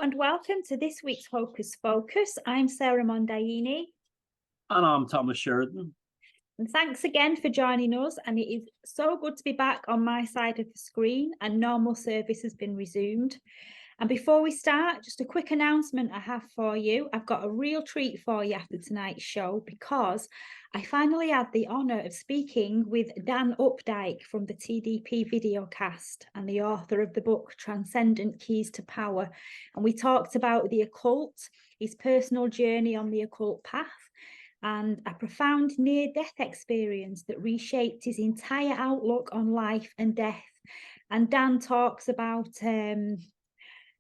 and welcome to this week's Hocus Focus. I'm Sara Mondaini. And I'm Thomas Sheridan. And thanks again for joining us. And it is so good to be back on my side of the screen and normal service has been resumed. And before we start, just a quick announcement I have for you. I've got a real treat for you after tonight's show because I finally had the honour of speaking with Dan Updike from the TDP videocast and the author of the book Transcendent Keys to Power. And we talked about the occult, his personal journey on the occult path, and a profound near-death experience that reshaped his entire outlook on life and death. And Dan talks about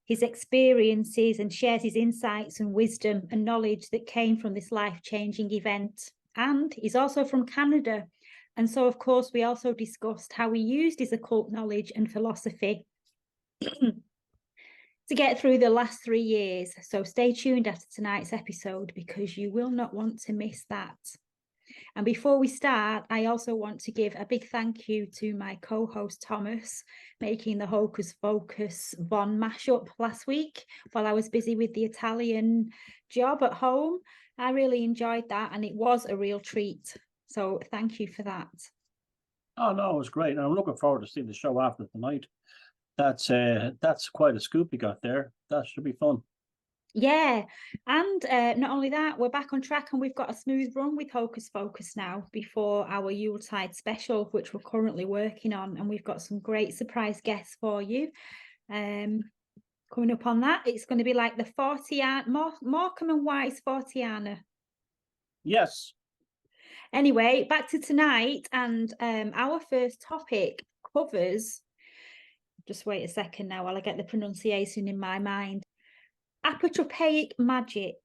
his experiences and shares his insights and wisdom and knowledge that came from this life-changing event. And he's also from Canada. And so, of course, we also discussed how he used his occult knowledge and philosophy to get through the last 3 years. So stay tuned after tonight's episode because you will not want to miss that. And before we start, I also want to give a big thank you to my co-host Thomas, making the Hocus Focus Von mashup last week while I was busy with the Italian job at home. I really enjoyed that and it was a real treat. So thank you for that. Oh, no, it was great. And I'm looking forward to seeing the show after tonight. That's quite a scoop you got there. That should be fun. Yeah, and not only that, we're back on track and we've got a smooth run with Hocus Focus now before our Yuletide special, which we're currently working on, and we've got some great surprise guests for you. Coming up on that, it's going to be like the Morecambe and Wise 40-ana. Yes. Anyway, back to tonight, and our first topic covers, just wait a second now while I get the pronunciation in my mind, Apotropaic magic.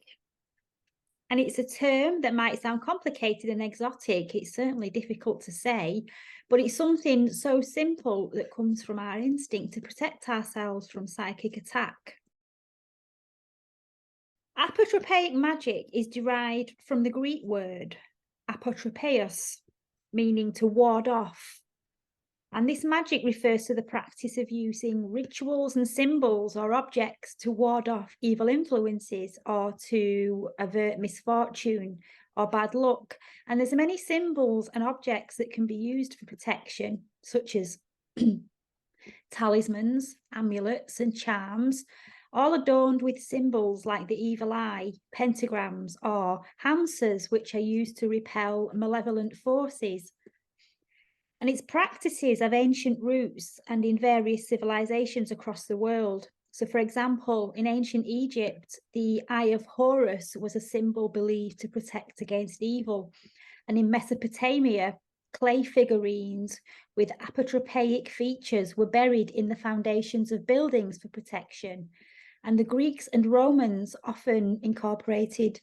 And it's a term that might sound complicated and exotic. It's certainly difficult to say, but it's something so simple that comes from our instinct to protect ourselves from psychic attack. Apotropaic magic is derived from the Greek word apotropaios, meaning to ward off. And this magic refers to the practice of using rituals and symbols or objects to ward off evil influences or to avert misfortune or bad luck. And there's many symbols and objects that can be used for protection, such as talismans, amulets, and charms, all adorned with symbols like the evil eye, pentagrams, or hamsas, which are used to repel malevolent forces. And its practices have ancient roots and in various civilizations across the world. So, for example, in ancient Egypt, the Eye of Horus was a symbol believed to protect against evil. And in Mesopotamia, clay figurines with apotropaic features were buried in the foundations of buildings for protection. And the Greeks and Romans often incorporated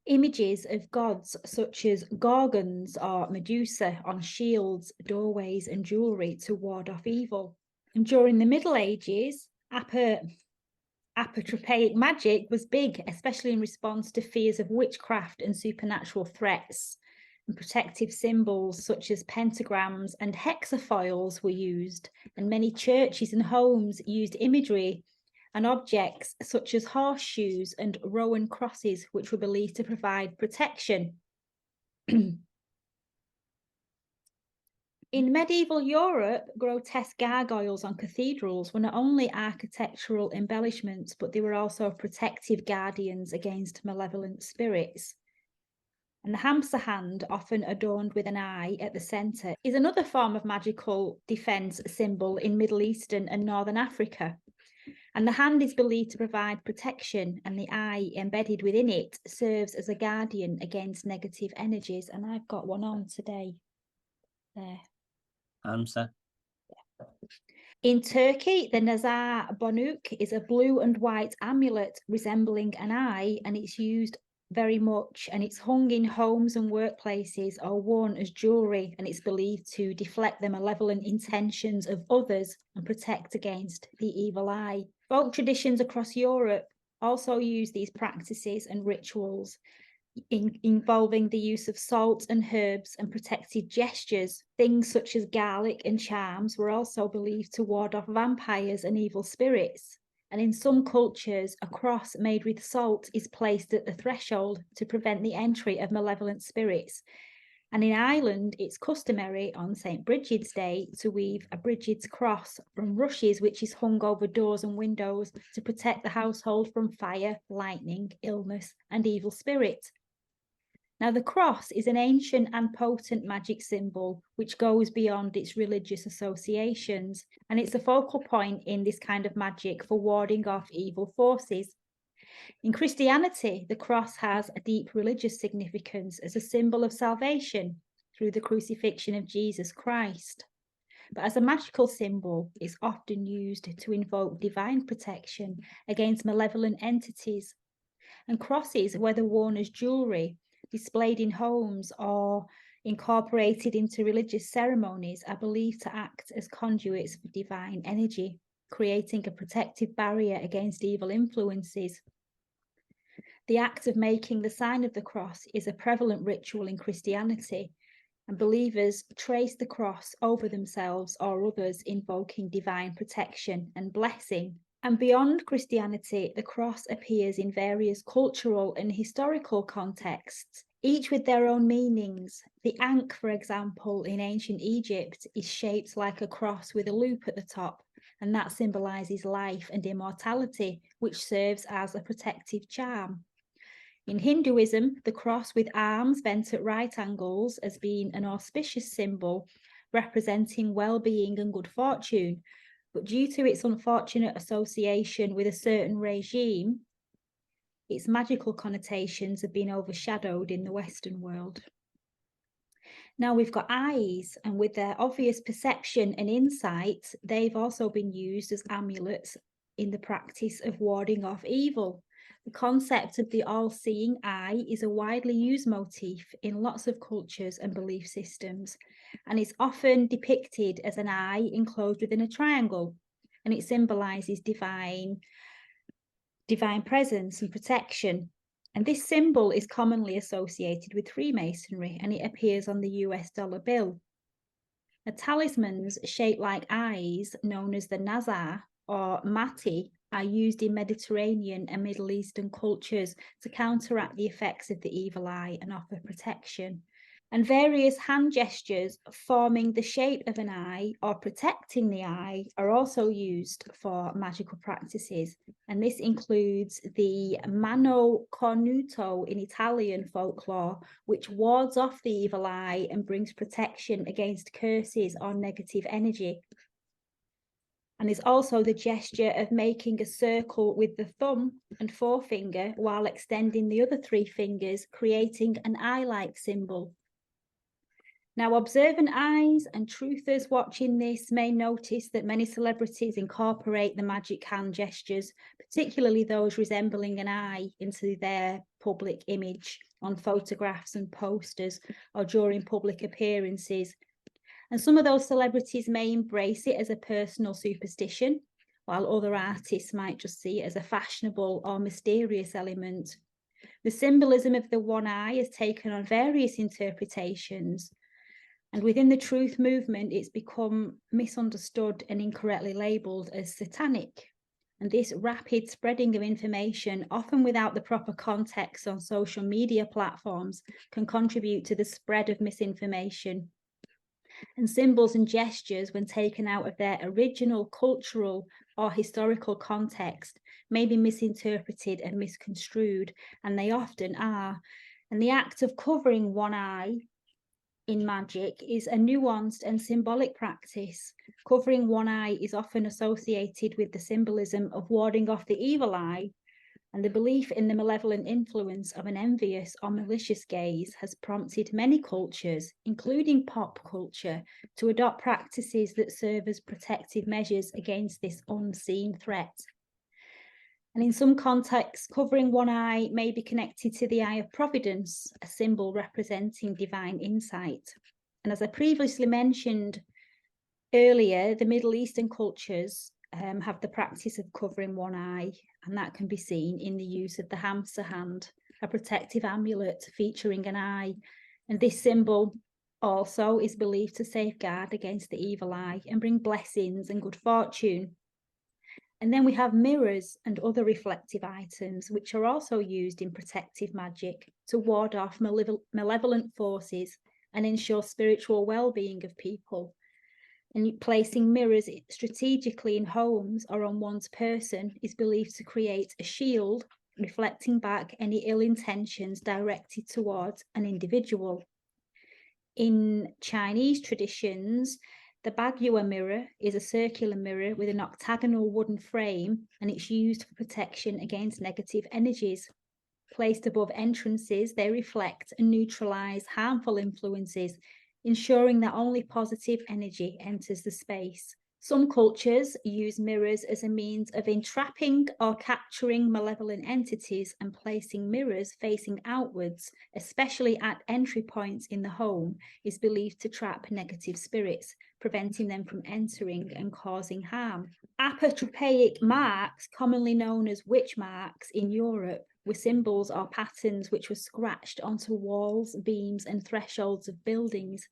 images of gods such as Gorgons or Medusa on shields, doorways, and jewelry to ward off evil. And during the Middle Ages, apotropaic magic was big, especially in response to fears of witchcraft and supernatural threats. And protective symbols such as pentagrams and hexafoils were used, and many churches and homes used imagery and objects such as horseshoes and Roman crosses, which were believed to provide protection. In medieval Europe, grotesque gargoyles on cathedrals were not only architectural embellishments, but they were also protective guardians against malevolent spirits. And the hamster hand, often adorned with an eye at the centre, is another form of magical defence symbol in Middle Eastern and Northern Africa. And the hand is believed to provide protection, and the eye embedded within it serves as a guardian against negative energies. And I've got one on today. There. Hamza. Yeah. In Turkey, the Nazar Bonuk is a blue and white amulet resembling an eye, and it's used very much, and it's hung in homes and workplaces or worn as jewellery, and it's believed to deflect the malevolent intentions of others and protect against the evil eye. Folk traditions across Europe also use these practices and rituals, involving the use of salt and herbs and protective gestures. Things such as garlic and charms were also believed to ward off vampires and evil spirits. And in some cultures, a cross made with salt is placed at the threshold to prevent the entry of malevolent spirits. And in Ireland, it's customary on St. Bridget's Day to weave a Bridget's cross from rushes, which is hung over doors and windows to protect the household from fire, lightning, illness, and evil spirit. Now, the cross is an ancient and potent magic symbol which goes beyond its religious associations, and it's a focal point in this kind of magic for warding off evil forces. In Christianity, the cross has a deep religious significance as a symbol of salvation through the crucifixion of Jesus Christ. But as a magical symbol, it's often used to invoke divine protection against malevolent entities. And crosses, whether worn as jewellery, displayed in homes, or incorporated into religious ceremonies, are believed to act as conduits for divine energy, creating a protective barrier against evil influences. The act of making the sign of the cross is a prevalent ritual in Christianity, and believers trace the cross over themselves or others, invoking divine protection and blessing. And beyond Christianity, the cross appears in various cultural and historical contexts, each with their own meanings. The ankh, for example, in ancient Egypt, is shaped like a cross with a loop at the top, and that symbolises life and immortality, which serves as a protective charm. In Hinduism, the cross with arms bent at right angles as being an auspicious symbol representing well-being and good fortune, but due to its unfortunate association with a certain regime, its magical connotations have been overshadowed in the Western world. Now we've got eyes, and with their obvious perception and insight, they've also been used as amulets in the practice of warding off evil. The concept of the all-seeing eye is a widely used motif in lots of cultures and belief systems, and it's often depicted as an eye enclosed within a triangle, and it symbolises divine presence and protection. And this symbol is commonly associated with Freemasonry, and it appears on the US dollar bill. The talismans shaped like eyes, known as the nazar or mati, are used in Mediterranean and Middle Eastern cultures to counteract the effects of the evil eye and offer protection. And various hand gestures forming the shape of an eye or protecting the eye are also used for magical practices. And this includes the mano cornuto in Italian folklore, which wards off the evil eye and brings protection against curses or negative energy. And there's also the gesture of making a circle with the thumb and forefinger while extending the other three fingers, creating an eye-like symbol. Now, observant eyes and truthers watching this may notice that many celebrities incorporate the magic hand gestures, particularly those resembling an eye, into their public image on photographs and posters or during public appearances. And some of those celebrities may embrace it as a personal superstition, while other artists might just see it as a fashionable or mysterious element. The symbolism of the one eye has taken on various interpretations, and within the truth movement, it's become misunderstood and incorrectly labelled as satanic. And this rapid spreading of information, often without the proper context on social media platforms, can contribute to the spread of misinformation. And symbols and gestures, when taken out of their original cultural or historical context, may be misinterpreted and misconstrued, and they often are. And the act of covering one eye in magic is a nuanced and symbolic practice. Covering one eye is often associated with the symbolism of warding off the evil eye, and the belief in the malevolent influence of an envious or malicious gaze has prompted many cultures, including pop culture, to adopt practices that serve as protective measures against this unseen threat. And in some contexts, covering one eye may be connected to the eye of providence, a symbol representing divine insight. And as I previously mentioned earlier, the Middle Eastern cultures have the practice of covering one eye, and that can be seen in the use of the hamster hand, a protective amulet featuring an eye. And this symbol also is believed to safeguard against the evil eye and bring blessings and good fortune. And then we have mirrors and other reflective items, which are also used in protective magic to ward off malevolent forces and ensure spiritual well-being of people. And placing mirrors strategically in homes or on one's person is believed to create a shield, reflecting back any ill intentions directed towards an individual. In Chinese traditions, the Bagyua mirror is a circular mirror with an octagonal wooden frame, and it's used for protection against negative energies. Placed above entrances, they reflect and neutralize harmful influences, ensuring that only positive energy enters the space. Some cultures use mirrors as a means of entrapping or capturing malevolent entities, and placing mirrors facing outwards, especially at entry points in the home, is believed to trap negative spirits, preventing them from entering and causing harm. Apotropaic marks, commonly known as witch marks in Europe, were symbols or patterns which were scratched onto walls, beams, and thresholds of buildings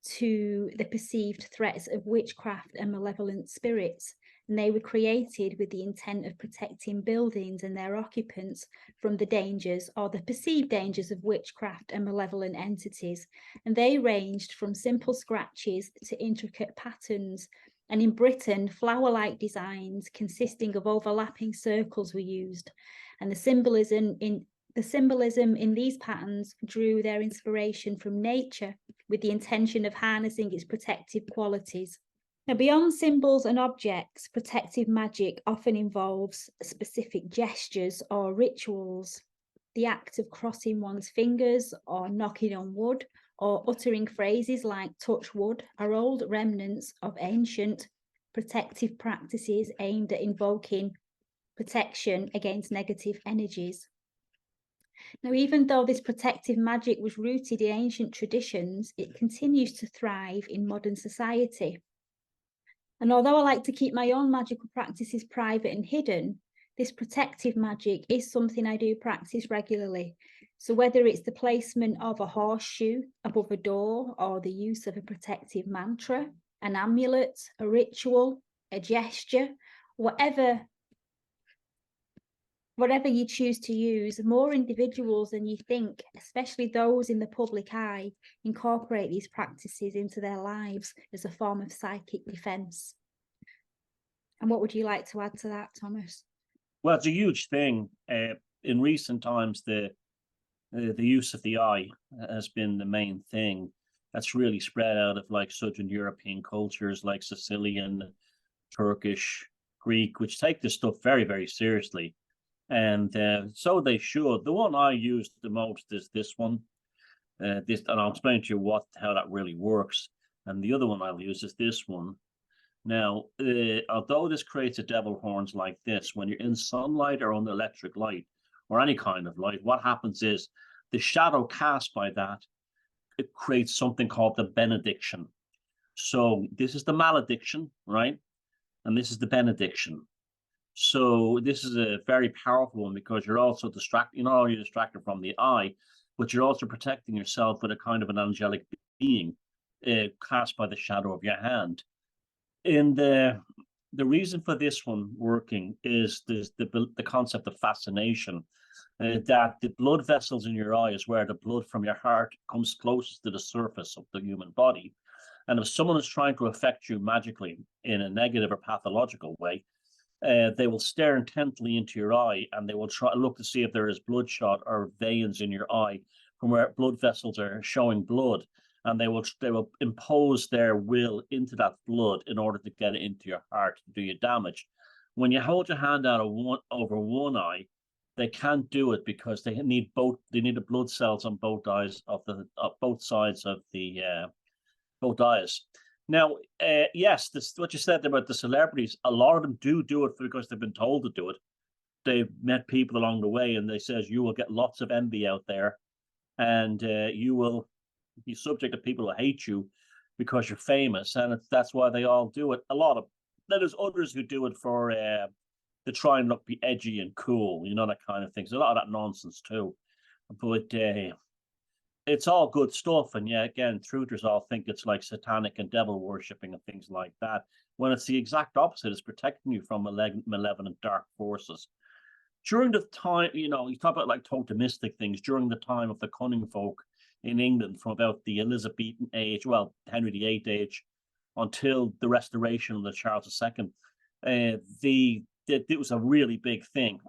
to the perceived threats of witchcraft and malevolent spirits. And they were created with the intent of protecting buildings and their occupants from the dangers or the perceived dangers of witchcraft and malevolent entities. And they ranged from simple scratches to intricate patterns. And in Britain, flower-like designs consisting of overlapping circles were used. And the symbolism in these patterns drew their inspiration from nature with the intention of harnessing its protective qualities. Now, beyond symbols and objects, protective magic often involves specific gestures or rituals. The act of crossing one's fingers or knocking on wood or uttering phrases like touch wood are old remnants of ancient protective practices aimed at invoking protection against negative energies. Now, even though this protective magic was rooted in ancient traditions, it continues to thrive in modern society. And although I like to keep my own magical practices private and hidden, this protective magic is something I do practice regularly. So whether it's the placement of a horseshoe above a door, or the use of a protective mantra, an amulet, a ritual, a gesture, whatever you choose to use, more individuals than you think, especially those in the public eye, incorporate these practices into their lives as a form of psychic defense. And what would you like to add to that, Thomas? Well, it's a huge thing. In recent times, the use of the eye has been the main thing that's really spread out of like Southern European cultures like Sicilian, Turkish, Greek, which take this stuff very, very seriously. And so they should. The one I use the most is this one. And I'll explain to you how that really works. And the other one I'll use is this one. Now, although this creates a devil horns like this, when you're in sunlight or under electric light or any kind of light, what happens is the shadow cast by that, it creates something called the benediction. So this is the malediction, right? And this is the benediction. So this is a very powerful one because you're also distracted. You're not only distracted from the eye, but you're also protecting yourself with a kind of an angelic being cast by the shadow of your hand. In the reason for this one working is the concept of fascination, that the blood vessels in your eye is where the blood from your heart comes closest to the surface of the human body. And if someone is trying to affect you magically in a negative or pathological way, they will stare intently into your eye, and they will try look to see if there is bloodshot or veins in your eye from where blood vessels are showing blood, and they will impose their will into that blood in order to get it into your heart to do you damage. When you hold your hand out over one eye, they can't do it because they need the blood cells on both eyes of both sides of the both eyes. Now, yes, this what you said about the celebrities. A lot of them do it because they've been told to do it. They've met people along the way, and they says you will get lots of envy out there, and you will be subject to people who hate you because you're famous, and that's why they all do it. A lot of there's others who do it for to try and look be edgy and cool, that kind of thing. So a lot of that nonsense too. But it's all good stuff. And yeah, again, truthers all think it's like satanic and devil worshipping and things like that. When it's the exact opposite, it's protecting you from malevolent dark forces. During the time, you talk about like totemistic things, during the time of the cunning folk in England from about the Elizabethan age, well, Henry VIII age, until the restoration of the Charles II, it was a really big thing.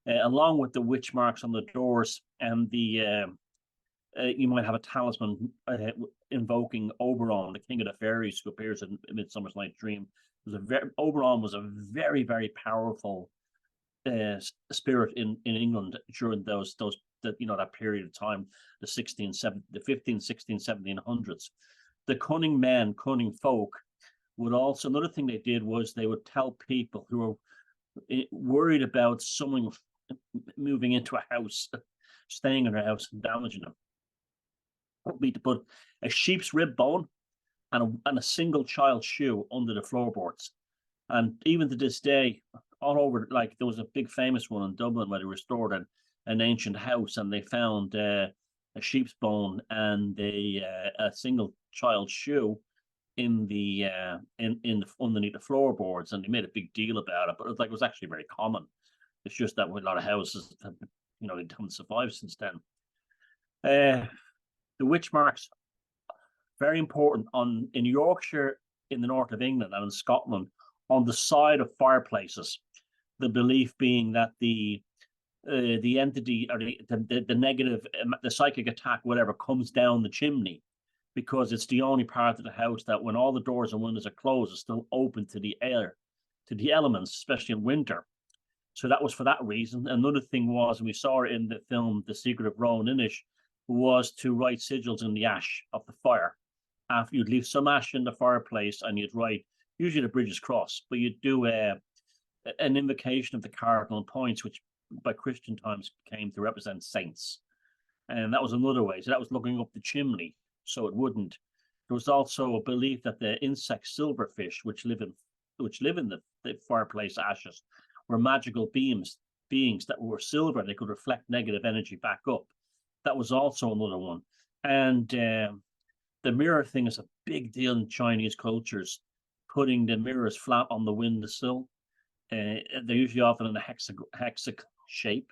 Along with the witch marks on the doors and the you might have a talisman invoking Oberon, the king of the fairies, who appears in Midsummer's Night's Dream. Oberon was a very, very powerful spirit in England during that period of time, the 15, 16, 1700s. The cunning men, cunning folk, would also, another thing they did was they would tell people who were worried about someone moving into a house, staying in a house and damaging them, would be to put a sheep's rib bone and a single child's shoe under the floorboards. And even to this day, all over, like there was a big famous one in Dublin where they restored an ancient house, and they found a sheep's bone and a single child's shoe in the underneath the floorboards, and they made a big deal about it. But it was actually very common. It's just that with a lot of houses, they haven't survived since then. The witch marks, very important in Yorkshire, in the north of England, and in Scotland, on the side of fireplaces. The belief being that the entity or the negative, the psychic attack, whatever, comes down the chimney, because it's the only part of the house that, when all the doors and windows are closed, is still open to the air, to the elements, especially in winter. So that was for that reason. Another thing was, and we saw it in the film The Secret of Rowan Inish, was to write sigils in the ash of the fire. After you'd leave some ash in the fireplace, and you'd write, usually the Bridges Cross, but you'd do an invocation of the cardinal points, which by Christian times came to represent saints. And that was another way. So that was looking up the chimney, so it wouldn't. There was also a belief that the insect silverfish, which live in the fireplace ashes, were magical beings that were silver. They could reflect negative energy back up. That was also another one. And the mirror thing is a big deal in Chinese cultures, putting the mirrors flat on the windowsill. They're usually often in a hexagon shape,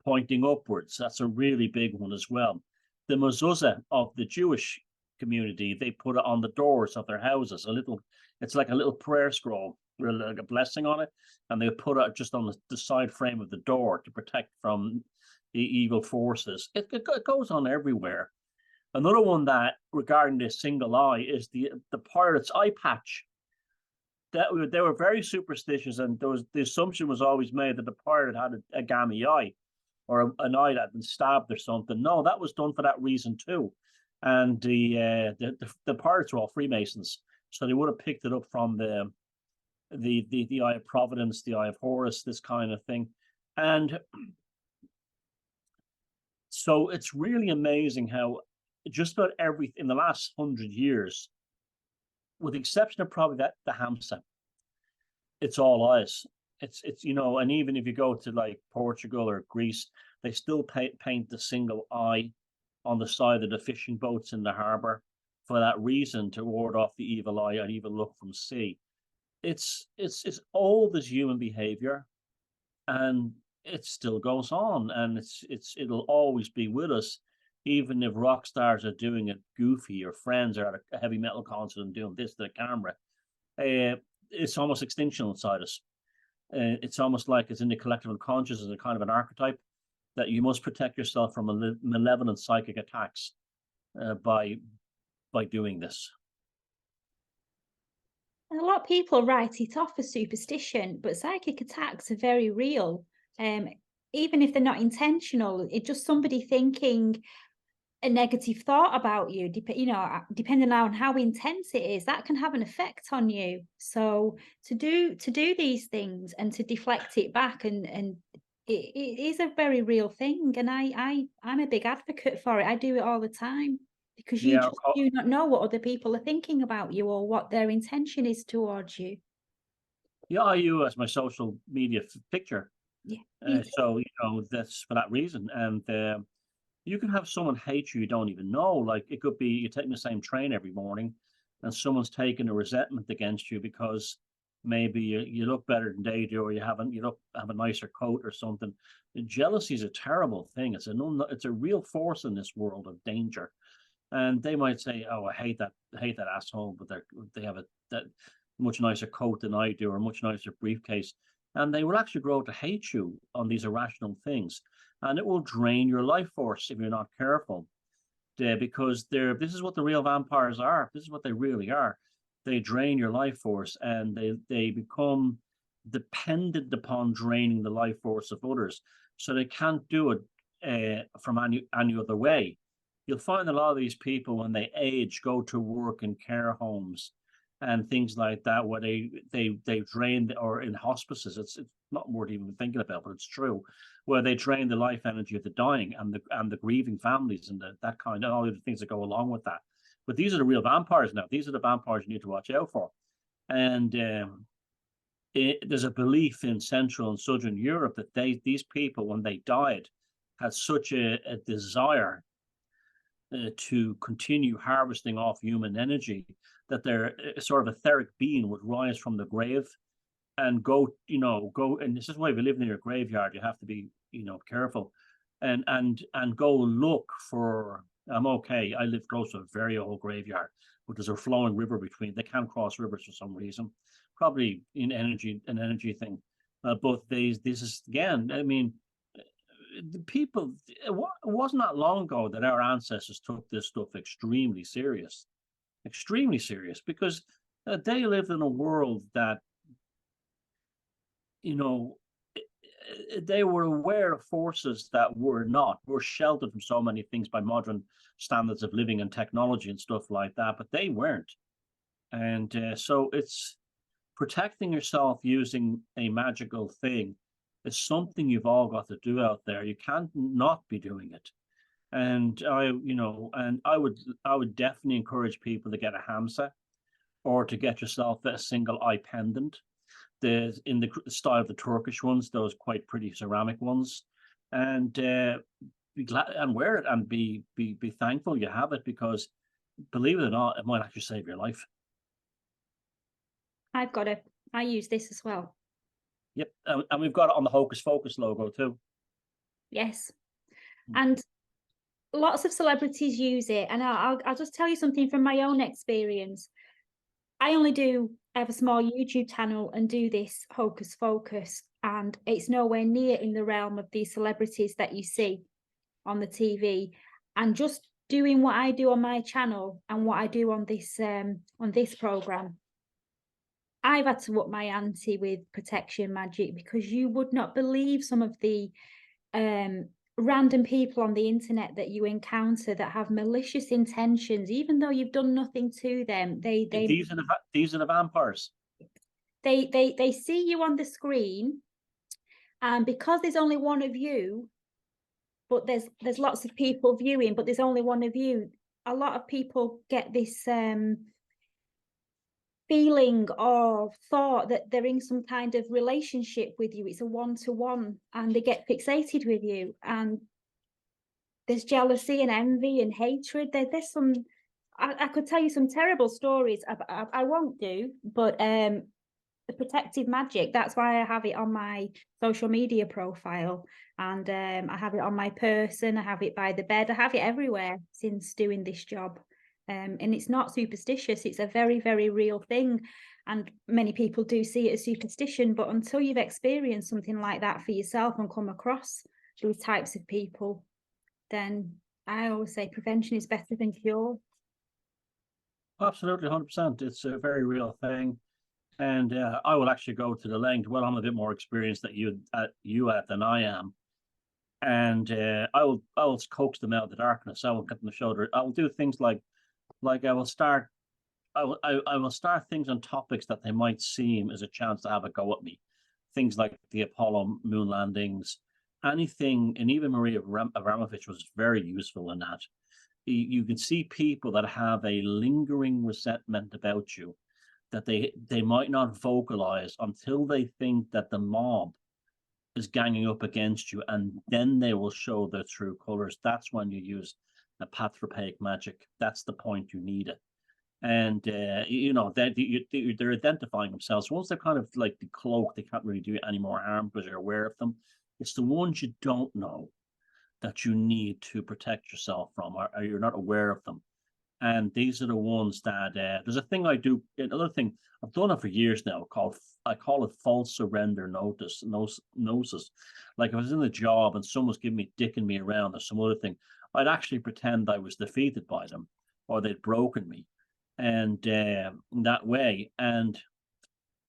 pointing upwards. That's a really big one as well. The mezuzah of the Jewish community, they put it on the doors of their houses. It's like a little prayer scroll, like a blessing on it, and they put it just on the side frame of the door to protect from the evil forces. It goes on everywhere. Another one that, regarding the single eye, is the pirate's eye patch. They were very superstitious, and the assumption was always made that the pirate had a gammy eye, or an eye that had been stabbed or something. No, that was done for that reason too. And the pirates were all Freemasons, so they would have picked it up from the Eye of Providence, the Eye of Horus, this kind of thing. And so it's really amazing how just about everything in the last 100 years, with the exception of probably the Hamsa, it's all eyes. It's and even if you go to like Portugal or Greece, they still paint the single eye on the side of the fishing boats in the harbor for that reason, to ward off the evil eye and evil look from sea. It's old as human behavior, and it still goes on, and it'll always be with us, even if rock stars are doing it goofy, or friends are at a heavy metal concert and doing this to the camera. It's almost extinctional inside us. It's almost like it's in the collective unconscious as a kind of an archetype that you must protect yourself from malevolent psychic attacks by doing this. And a lot of people write it off as superstition, but psychic attacks are very real. Even if they're not intentional, it's just somebody thinking a negative thought about you, depending on how intense it is, that can have an effect on you. So to do these things and to deflect it back, and it is a very real thing. And I'm a big advocate for it. I do it all the time, because you just do not know what other people are thinking about you or what their intention is towards you. Yeah, I use as my social media picture. Yeah. So that's for that reason. And You can have someone hate you don't even know. Like it could be you're taking the same train every morning, and someone's taking a resentment against you because maybe you look better than they do, or have a nicer coat or something. Jealousy is a terrible thing. It's a real force in this world of danger. And they might say, "Oh, I hate that asshole," but they have that much nicer coat than I do, or a much nicer briefcase, and they will actually grow to hate you on these irrational things, and it will drain your life force if you're not careful. Because this is what the real vampires are. This is what they really are. They drain your life force, and they become dependent upon draining the life force of others, so they can't do it from any other way. You'll find a lot of these people when they age go to work in care homes and things like that, where they drain, or in hospices. It's not worth even thinking about, but it's true, where they drain the life energy of the dying and the grieving families and that kind of all the things that go along with that. But these are the real vampires now. These are the vampires you need to watch out for. And there's a belief in Central and Southern Europe that these people, when they died, had such a desire to continue harvesting off human energy that their sort of etheric being would rise from the grave and go. And this is why if you live near a graveyard, you have to be, careful, and go look for. I'm okay. I live close to a very old graveyard, but there's a flowing river between. They can't cross rivers for some reason, probably an energy thing. But this is again. I mean, the people. It wasn't that long ago that our ancestors took this stuff extremely serious, because they lived in a world that, they were aware of forces that were sheltered from so many things by modern standards of living and technology and stuff like that, but they weren't. And so it's protecting yourself using a magical thing is something you've all got to do out there. You can't not be doing it. And I would definitely encourage people to get a hamsa, or to get yourself a single eye pendant. In the style of the Turkish ones, those quite pretty ceramic ones, and be glad and wear it, and be thankful you have it, because believe it or not, it might actually save your life. I've got it. I use this as well. Yep, and we've got it on the Hocus Focus logo too. Yes, and lots of celebrities use it, and I'll just tell you something from my own experience. I have a small YouTube channel and do this Hocus Focus, and it's nowhere near in the realm of these celebrities that you see on the TV. And just doing what I do on my channel and what I do on this program, I've had to up my ante with protection magic, because you would not believe some of the random people on the internet that you encounter that have malicious intentions, even though you've done nothing to them. These are the vampires. They see you on the screen, and because there's only one of you, but there's lots of people viewing, but there's only one of you, a lot of people get this feeling or thought that they're in some kind of relationship with you. It's a one-to-one, and they get fixated with you, and there's jealousy and envy and hatred. There's some, I could tell you some terrible stories. I won't do, but the protective magic, that's why I have it on my social media profile, and I have it on my person, I have it by the bed, I have it everywhere since doing this job. And it's not superstitious, it's a very, very real thing. And many people do see it as superstition, but until you've experienced something like that for yourself and come across those types of people, then I always say prevention is better than cure. Absolutely, 100%. It's a very real thing. And I will actually go to the length. Well, I'm a bit more experienced than than I am, and I will coax them out of the darkness. I will get them to shoulder. I will do things like I will start things on topics that they might seem as a chance to have a go at me. Things like the Apollo moon landings, anything, and even Maria Abramovich was very useful in that. You can see people that have a lingering resentment about you, that they might not vocalize until they think that the mob is ganging up against you, and then they will show their true colors. That's when you use apotropaic magic. That's the point you need it. And they're identifying themselves. Once they're kind of like the cloak, they can't really do any more harm because you're aware of them. It's the ones you don't know that you need to protect yourself from, or you're not aware of them. And these are the ones that there's a thing I do. Another thing I've done it for years now. I call it false surrender gnosis. Like if I was in a job and someone's giving me dicking me around or some other thing, I'd actually pretend I was defeated by them or they'd broken me, and that way. And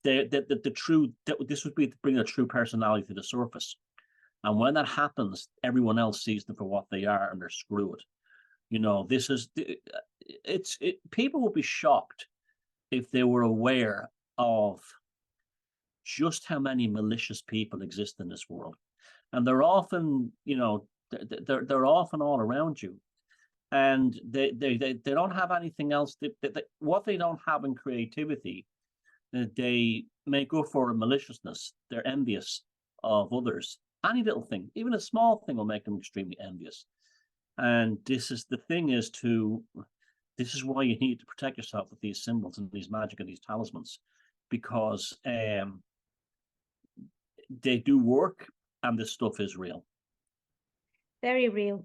this would be to bring a true personality to the surface. And when that happens, everyone else sees them for what they are, and they're screwed. This is people would be shocked if they were aware of just how many malicious people exist in this world. And they're often, they're often all around you. And they don't have anything else. What they don't have in creativity, they make up for in maliciousness. They're envious of others. Any little thing, even a small thing, will make them extremely envious. And this is why you need to protect yourself with these symbols and these magic and these talismans, because they do work, and this stuff is real. Very real.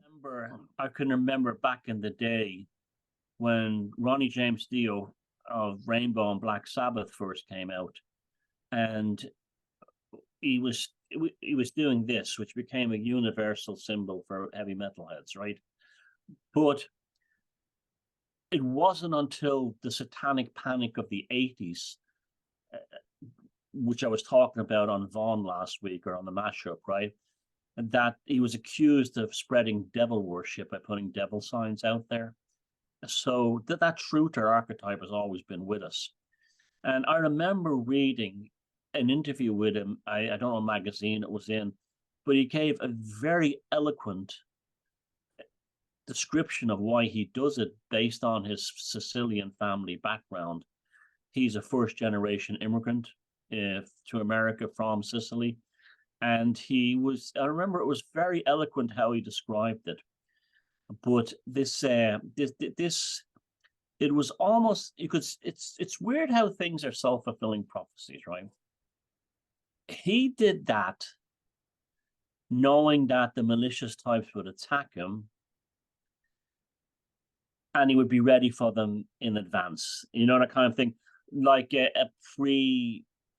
I can remember back in the day when Ronnie James Dio of Rainbow and Black Sabbath first came out, and he was doing this, which became a universal symbol for heavy metal heads, right? But it wasn't until the satanic panic of the 80s, which I was talking about on Vaughn last week, or on the mashup, right, that he was accused of spreading devil worship by putting devil signs out there. So that truther archetype has always been with us. And I remember reading an interview with him. I don't know what magazine it was in, but he gave a very eloquent description of why he does it based on his Sicilian family background. He's a first-generation immigrant to America from Sicily. And I remember it was very eloquent how he described it. But it was almost, it's weird how things are self-fulfilling prophecies, right? He did that knowing that the malicious types would attack him, and he would be ready for them in advance. That kind of thing, like a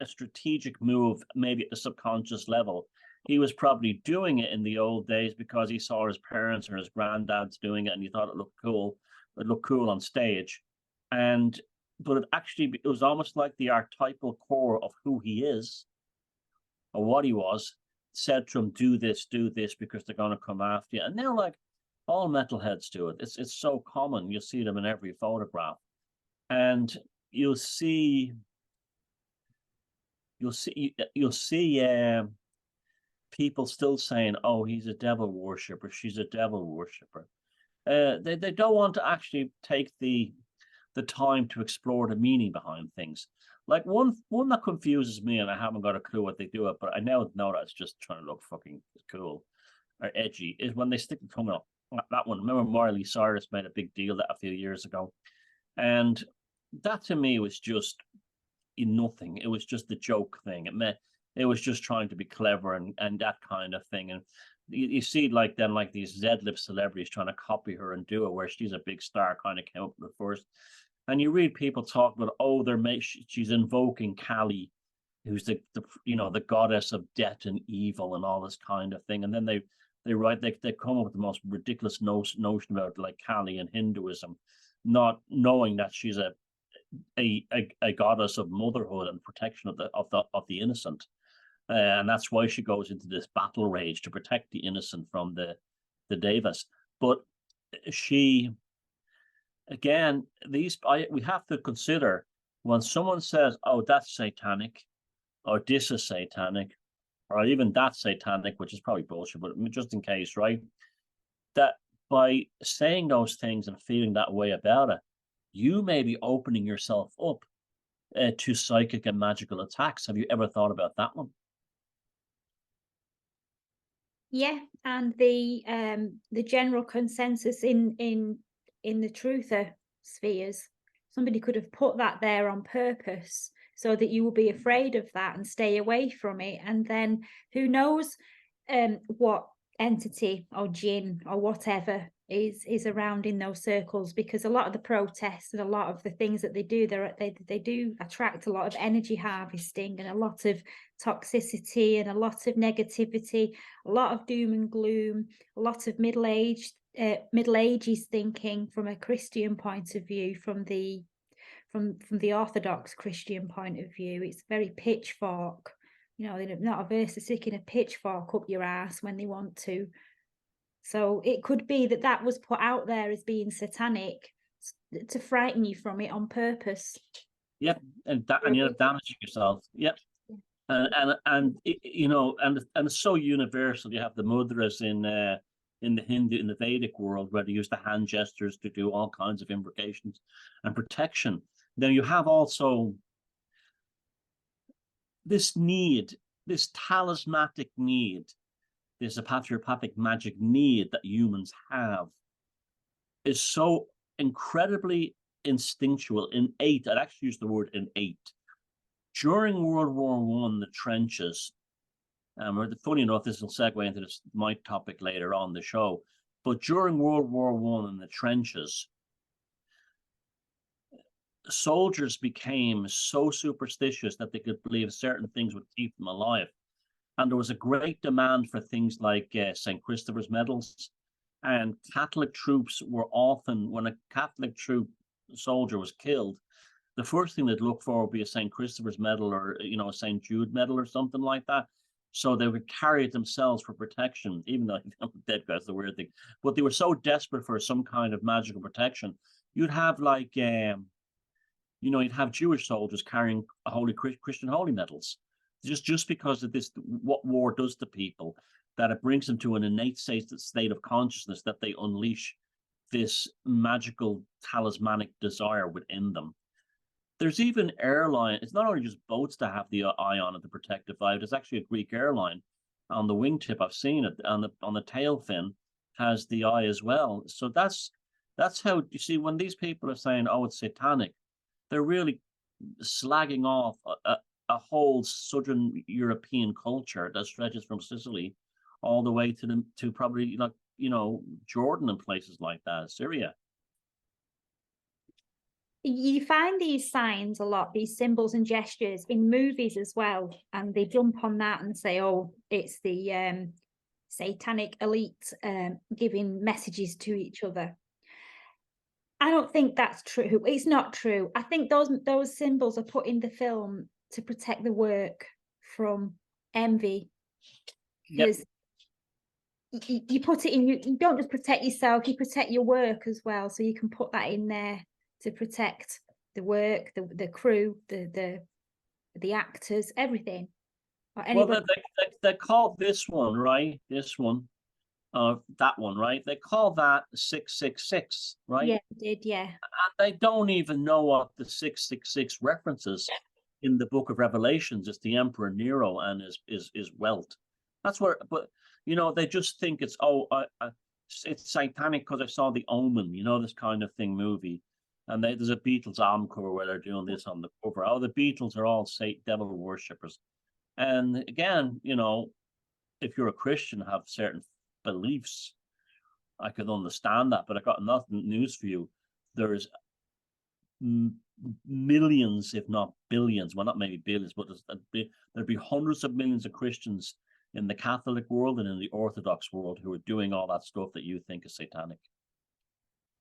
strategic move, maybe at the subconscious level. He was probably doing it in the old days because he saw his parents or his granddads doing it, and he thought it looked cool. It looked cool on stage, but it was almost like the archetypal core of who he is, or what he was, said to him, do this because they're going to come after you. And now, like, all metalheads do it. It's so common. You see them in every photograph, and you'll see people still saying, "Oh, he's a devil worshipper. She's a devil worshipper." They don't want to actually take the time to explore the meaning behind things. Like one that confuses me, and I haven't got a clue what they do it, but I now know that it's just trying to look fucking cool or edgy, is when they stick the tongue up. That one. Remember, Miley Cyrus made a big deal that a few years ago, and that to me was just nothing. It was just a joke thing. It was just trying to be clever and that kind of thing. And you see, like these Z-lib celebrities trying to copy her and do it, where she's a big star, kind of came up with it first. And you read people talk about, she's invoking Kali, who's the goddess of death and evil and all this kind of thing. And then they come up with the most ridiculous notion about like Kali and Hinduism, not knowing that she's a goddess of motherhood and protection of the innocent. And that's why she goes into this battle rage to protect the innocent from the devas. But we have to consider, when someone says, "Oh, that's satanic," or "This is satanic," or even "That's satanic," which is probably bullshit, but just in case, right? That by saying those things and feeling that way about it, you may be opening yourself up to psychic and magical attacks. Have you ever thought about that one? Yeah, and the general consensus in the truther spheres, somebody could have put that there on purpose so that you will be afraid of that and stay away from it. And then who knows what entity or jinn or whatever is around in those circles, because a lot of the protests and a lot of the things that they do, they do attract a lot of energy harvesting and a lot of toxicity and a lot of negativity, a lot of doom and gloom, a lot of middle ages thinking from a Christian point of view, from the Orthodox Christian point of view. It's very pitchfork. You know, they're not averse to sticking a pitchfork up your ass when they want to. So it could be that that was put out there as being satanic to frighten you from it on purpose. Yep, and you're damaging yourself. Yep. And you know, and it's so universal. You have the mudras in the Hindu, in the Vedic world, where they use the hand gestures to do all kinds of invocations and protection. Then you have also this need, this talismanic need, this apotropaic magic need that humans have, is so incredibly instinctual, innate. I'd actually use the word innate. During World War I, the trenches, funny enough, this will segue into my topic later on the show, but during World War I in the trenches, soldiers became so superstitious that they could believe certain things would keep them alive. And there was a great demand for things like St. Christopher's medals. And Catholic troops were often, when a Catholic soldier was killed, the first thing they'd look for would be a St. Christopher's medal, or, you know, a St. Jude medal or something like that. So they would carry it themselves for protection, even though dead guy's the weird thing. But they were so desperate for some kind of magical protection. You'd have like, you know, you'd have Jewish soldiers carrying Christian holy medals, just because of this, what war does to people, that it brings them to an innate state of consciousness that they unleash this magical talismanic desire within them. There's even airline. It's not only just boats that have the eye on it, the protective eye. There's actually a Greek airline on the wingtip. I've seen it on the tail fin has the eye as well. So that's how you see when these people are saying, "Oh, it's satanic," they're really slagging off a whole southern European culture that stretches from Sicily all the way to probably, like, you know, Jordan and places like that, Syria. You find these signs a lot, these symbols and gestures in movies as well, and they jump on that and say, "Oh, it's the satanic elite giving messages to each other." I don't think that's true. It's not true. I think those symbols are put in the film to protect the work from envy, because you put it in. You don't just protect yourself; you protect your work as well. So you can put that in there to protect the work, the crew, the actors, everything. Well, they call this one, right? This one, that one, right? They call that 666, right? Yeah, did, yeah. And they don't even know what the 666 references in the Book of Revelations. It's the Emperor Nero and his wealth. That's where, but you know, they just think it's it's satanic because I saw The Omen, you know, this kind of thing movie. And there's a Beatles album cover where they're doing this on the cover. Oh, the Beatles are all devil worshippers. And again, you know, if you're a Christian, have certain beliefs, I could understand that. But I got nothing news for you. There's millions, if not billions, well, not maybe billions, but there'd be hundreds of millions of Christians in the Catholic world and in the Orthodox world who are doing all that stuff that you think is satanic.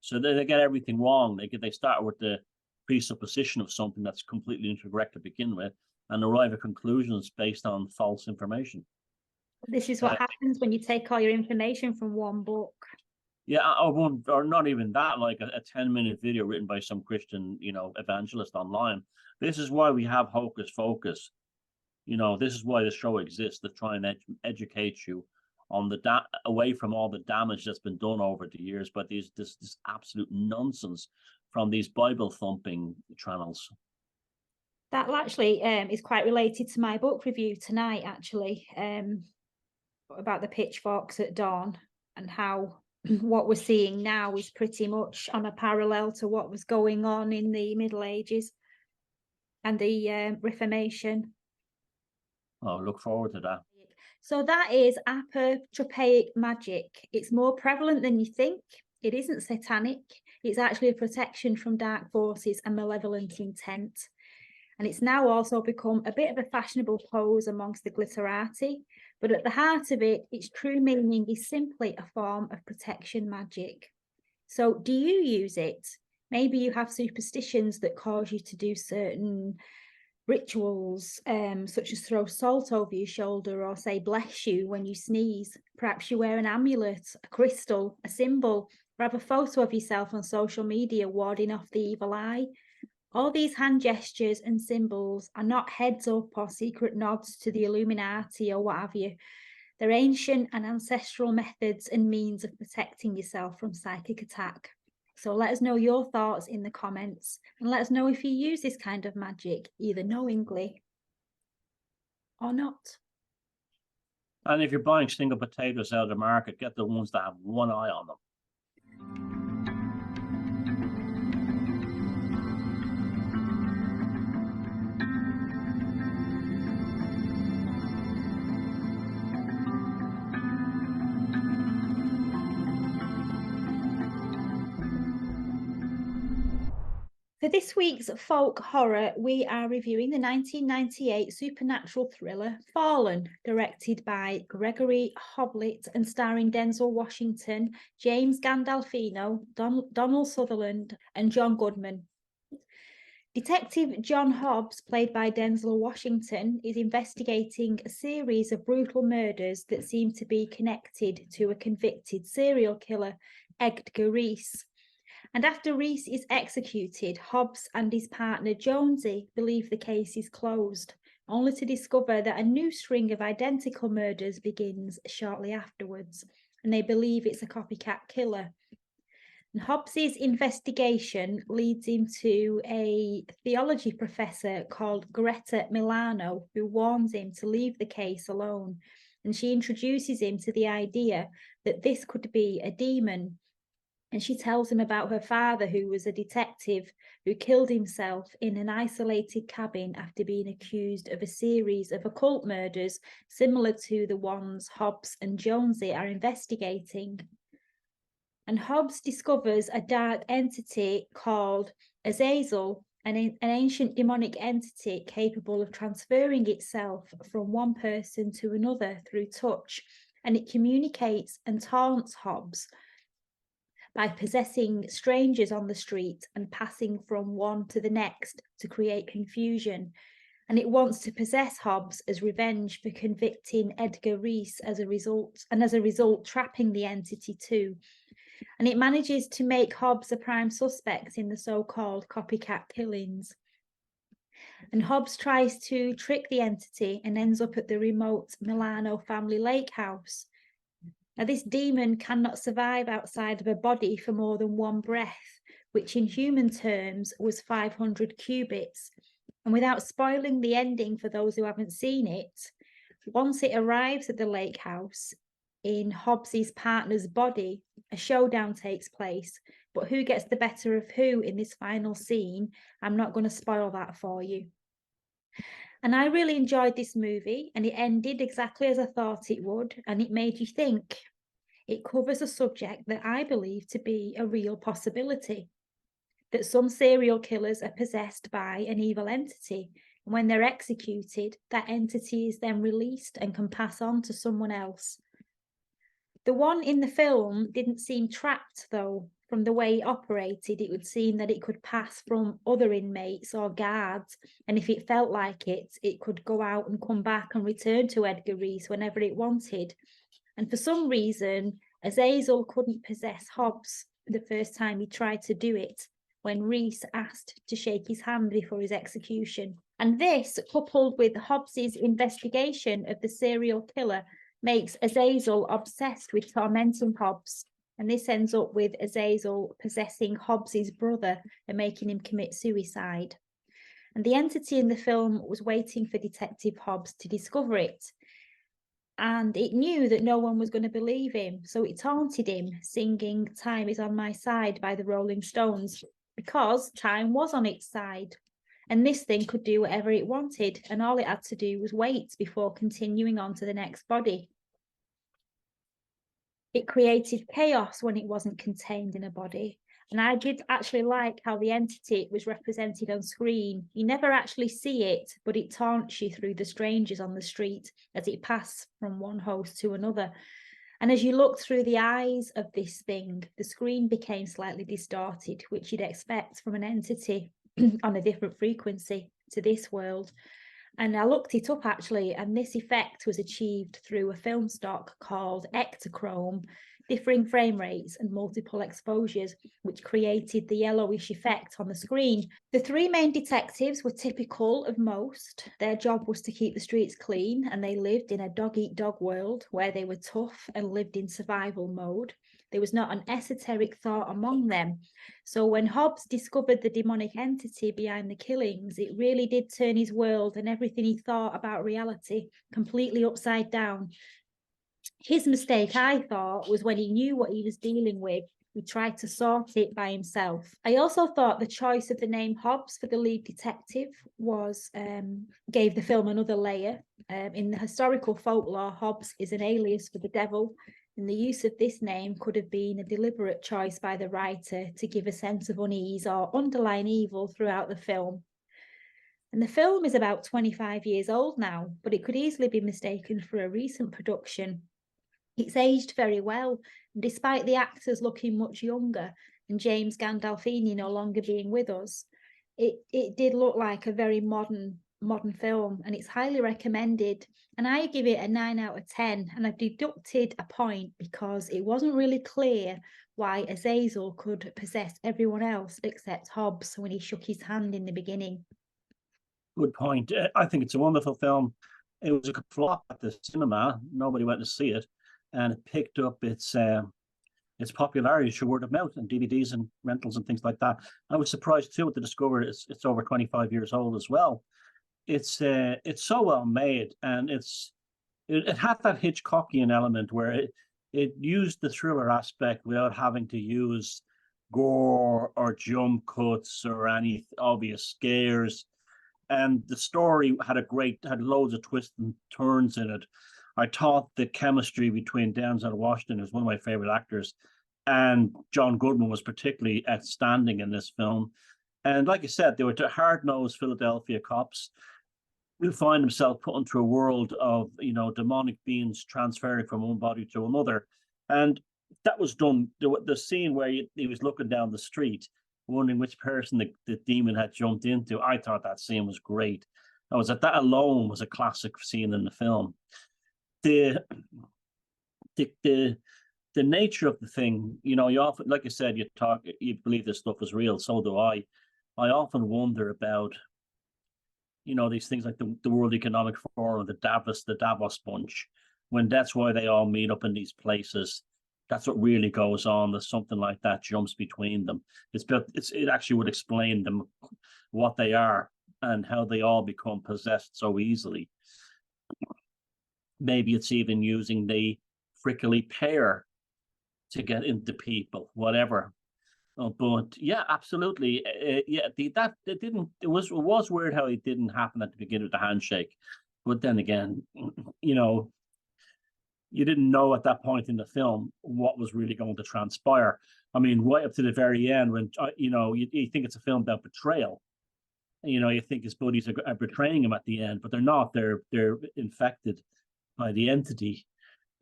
So they get everything wrong. They start with the presupposition of something that's completely incorrect to begin with, and arrive at conclusions based on false information. This is what happens when you take all your information from one book. Yeah, or not even that, like a 10-minute video written by some Christian, you know, evangelist online. This is why we have Hocus Focus. You know, this is why the show exists, to try and educate you on away from all the damage that's been done over the years by this absolute nonsense from these Bible thumping channels. That actually is quite related to my book review tonight, actually. about the pitchforks at dawn, and how what we're seeing now is pretty much on a parallel to what was going on in the Middle Ages and the Reformation. Oh, look forward to that. So that is apotropaic magic. It's more prevalent than you think. It isn't satanic. It's actually a protection from dark forces and malevolent intent. And it's now also become a bit of a fashionable pose amongst the glitterati. But at the heart of it, its true meaning is simply a form of protection magic. So do you use it? Maybe you have superstitions that cause you to do certain rituals, such as throw salt over your shoulder or say bless you when you sneeze. Perhaps you wear an amulet, a crystal, a symbol, or have a photo of yourself on social media warding off the evil eye. All these hand gestures and symbols are not heads up or secret nods to the Illuminati or what have you. They're ancient and ancestral methods and means of protecting yourself from psychic attack. So let us know your thoughts in the comments, and let us know if you use this kind of magic, either knowingly or not. And if you're buying single potatoes out of the market, get the ones that have one eye on them. For this week's folk horror, we are reviewing the 1998 supernatural thriller Fallen, directed by Gregory Hoblit and starring Denzel Washington, James Gandolfino, Donald Sutherland, and John Goodman. Detective John Hobbs, played by Denzel Washington, is investigating a series of brutal murders that seem to be connected to a convicted serial killer, Edgar Reese. And after Reese is executed, Hobbs and his partner Jonesy believe the case is closed, only to discover that a new string of identical murders begins shortly afterwards, and they believe it's a copycat killer. And Hobbs's investigation leads him to a theology professor called Greta Milano, who warns him to leave the case alone. And she introduces him to the idea that this could be a demon. And she tells him about her father, who was a detective who killed himself in an isolated cabin after being accused of a series of occult murders similar to the ones Hobbs and Jonesy are investigating. And Hobbs discovers a dark entity called Azazel, an ancient demonic entity capable of transferring itself from one person to another through touch. And it communicates and taunts Hobbs by possessing strangers on the street and passing from one to the next to create confusion. And it wants to possess Hobbs as revenge for convicting Edgar Reese as a result trapping the entity too. And it manages to make Hobbs a prime suspect in the so-called copycat killings. And Hobbs tries to trick the entity and ends up at the remote Milano family lake house. Now, this demon cannot survive outside of a body for more than one breath, which in human terms was 500 cubits. And without spoiling the ending for those who haven't seen it, once it arrives at the lake house, in Hobbs's partner's body, a showdown takes place. But who gets the better of who in this final scene? I'm not going to spoil that for you. And I really enjoyed this movie, and it ended exactly as I thought it would, and it made you think. It covers a subject that I believe to be a real possibility, that some serial killers are possessed by an evil entity, and when they're executed, that entity is then released and can pass on to someone else. The one in the film didn't seem trapped, though. From the way it operated, it would seem that it could pass from other inmates or guards, and if it felt like it, it could go out and come back and return to Edgar Reese whenever it wanted. And for some reason, Azazel couldn't possess Hobbs the first time he tried to do it, when Reese asked to shake his hand before his execution. And this, coupled with Hobbs's investigation of the serial killer, makes Azazel obsessed with tormenting Hobbs. And this ends up with Azazel possessing Hobbs's brother and making him commit suicide. And the entity in the film was waiting for Detective Hobbs to discover it. and it knew that no one was going to believe him. So it taunted him, singing "Time is on my side" by the Rolling Stones, because time was on its side. And this thing could do whatever it wanted, and all it had to do was wait before continuing on to the next body. It created chaos when it wasn't contained in a body. And I did actually like how the entity was represented on screen. You never actually see it, but it taunts you through the strangers on the street as it passes from one host to another. And as you look through the eyes of this thing, the screen became slightly distorted, which you'd expect from an entity on a different frequency to this world. And I looked it up actually, and this effect was achieved through a film stock called Ectochrome, differing frame rates and multiple exposures, which created the yellowish effect on the screen. The three main detectives were typical of most. Their job was to keep the streets clean, and they lived in a dog-eat-dog world where they were tough and lived in survival mode. There was not an esoteric thought among them. So when Hobbs discovered the demonic entity behind the killings, it really did turn his world and everything he thought about reality completely upside down. His mistake, I thought, was when he knew what he was dealing with, he tried to sort it by himself. I also thought the choice of the name Hobbs for the lead detective gave the film another layer. In the historical folklore, Hobbs is an alias for the devil, and the use of this name could have been a deliberate choice by the writer to give a sense of unease or underlying evil throughout the film. And the film is about 25 years old now, but it could easily be mistaken for a recent production. It's aged very well, and despite the actors looking much younger and James Gandolfini no longer being with us, it did look like a very modern film, and it's highly recommended. And I give it a 9 out of 10, and I've deducted a point because it wasn't really clear why Azazel could possess everyone else except Hobbs when he shook his hand in the beginning. Good point. I think it's a wonderful film. It was a flop at the cinema. Nobody went to see it, and it picked up its popularity through word of mouth and DVDs and rentals and things like that. I was surprised too to discover it's over 25 years old as well. It's so well made, and it had that Hitchcockian element where it used the thriller aspect without having to use gore or jump cuts or any obvious scares. And the story had loads of twists and turns in it. I thought the chemistry between Denzel Washington, who's one of my favorite actors, and John Goodman was particularly outstanding in this film. And like I said, they were hard-nosed Philadelphia cops who find themselves put into a world of, demonic beings transferring from one body to another. And that was done. The scene where he was looking down the street, wondering which person the demon had jumped into. I thought that scene was great. That alone was a classic scene in the film. The nature of the thing, you often, like I said, you believe this stuff is real. So do I. I often wonder about, these things like the World Economic Forum, the Davos bunch, when that's why they all meet up in these places. That's what really goes on. There's something like that jumps between them. It actually would explain them what they are and how they all become possessed so easily. Maybe it's even using the prickly pear to get into people, whatever. But yeah, absolutely. It was weird how it didn't happen at the beginning of the handshake. But then again, you didn't know at that point in the film what was really going to transpire. I mean, right up to the very end, when you think it's a film about betrayal. You think his buddies are betraying him at the end, but they're not. They're infected by the entity.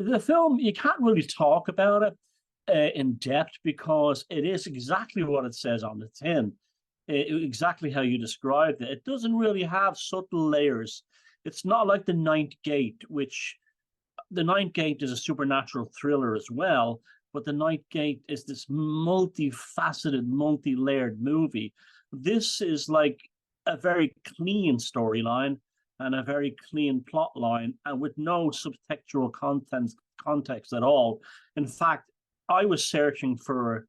The film, you can't really talk about it in depth because it is exactly what it says on the tin. Exactly how you described it. It doesn't really have subtle layers. It's not like The Ninth Gate, which The Ninth Gate is a supernatural thriller as well, but The Ninth Gate is this multifaceted, multi-layered movie. This is like a very clean storyline and a very clean plot line, and with no subtextual context at all. In fact, I was searching for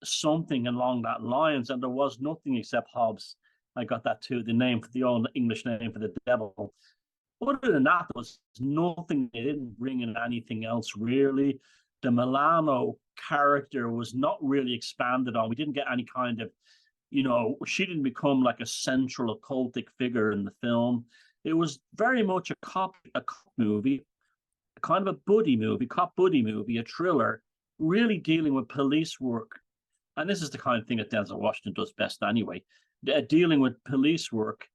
something along that lines, and there was nothing except Hobbs. I got that too, the old English name for the devil. Other than that, there was nothing. They didn't bring in anything else really. The Milano character was not really expanded on. We didn't get any kind of, she didn't become like a central occultic figure in the film. It was very much a cop movie, kind of a cop buddy movie, a thriller, really dealing with police work. And this is the kind of thing that Denzel Washington does best anyway, dealing with police work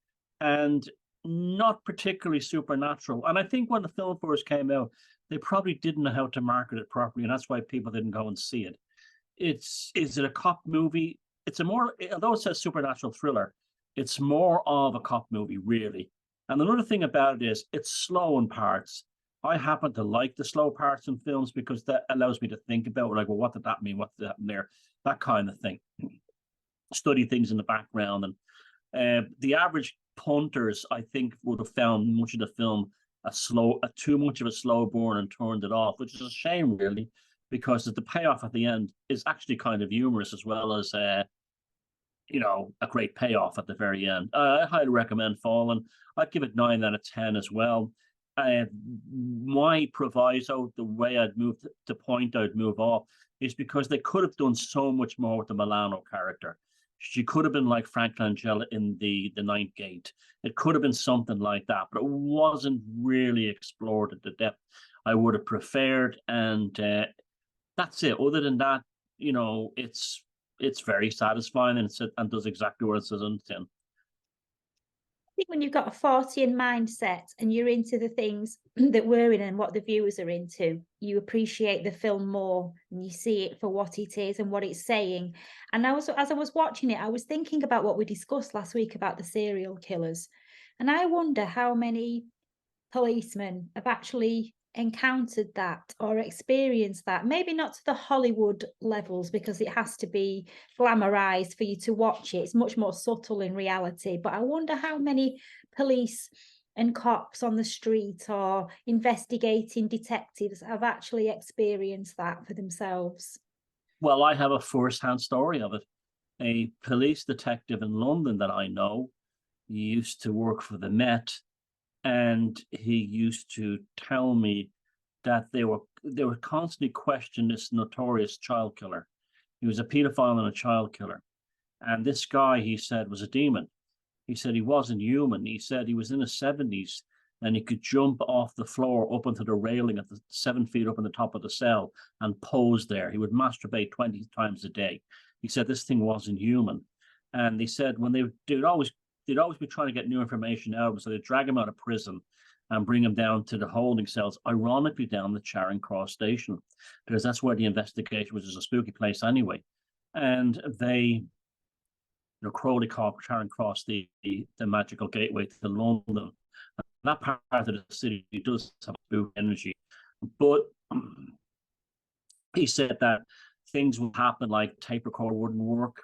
and not particularly supernatural. And I think when the film first came out, they probably didn't know how to market it properly, and that's why people didn't go and see it. Is it a cop movie? It's a more, although it says supernatural thriller, it's more of a cop movie, really. And another thing about it is it's slow in parts. I happen to like the slow parts in films because that allows me to think about, like, well, what did that mean? What did that happen there? That kind of thing. Study things in the background. And the average punters, I think, would have found much of the film too much of a slow burn and turned it off, which is a shame, really, because the payoff at the end is actually kind of humorous as well as a great payoff at the very end. I highly recommend Fallen. I'd give it 9 out of 10 as well. My proviso, the way I'd move off, is because they could have done so much more with the Milano character. She could have been like Frank Langella in the Ninth Gate. It could have been something like that, but it wasn't really explored at the depth I would have preferred. And that's it. Other than that, it's very satisfying, and does exactly what it says on the tin. I think when you've got a Fortean mindset and you're into the things that we're in and what the viewers are into, you appreciate the film more and you see it for what it is and what it's saying. And as I was watching it, I was thinking about what we discussed last week about the serial killers. And I wonder how many policemen have actually encountered that or experienced that. Maybe not to the Hollywood levels, because it has to be glamorized for you to watch it. It's much more subtle in reality. But I wonder how many police and cops on the street or investigating detectives have actually experienced that for themselves. Well, I have a first-hand story of it. A police detective in London that I know, he used to work for the Met, and he used to tell me that they were constantly questioning this notorious child killer. He was a pedophile and a child killer. And this guy, he said, was a demon. He said he wasn't human. He said he was in his 70s and he could jump off the floor up onto the railing at the 7 feet up on the top of the cell and pose there. He would masturbate 20 times a day. He said this thing wasn't human. And he said when they'd always be trying to get new information out of him, so they'd drag him out of prison and bring him down to the holding cells, ironically down the Charing Cross station, because that's where the investigation was. A spooky place anyway. And they, Crowley called Charing Cross the magical gateway to London. That part of the city does have spooky energy. But he said that things would happen, like tape recorder wouldn't work.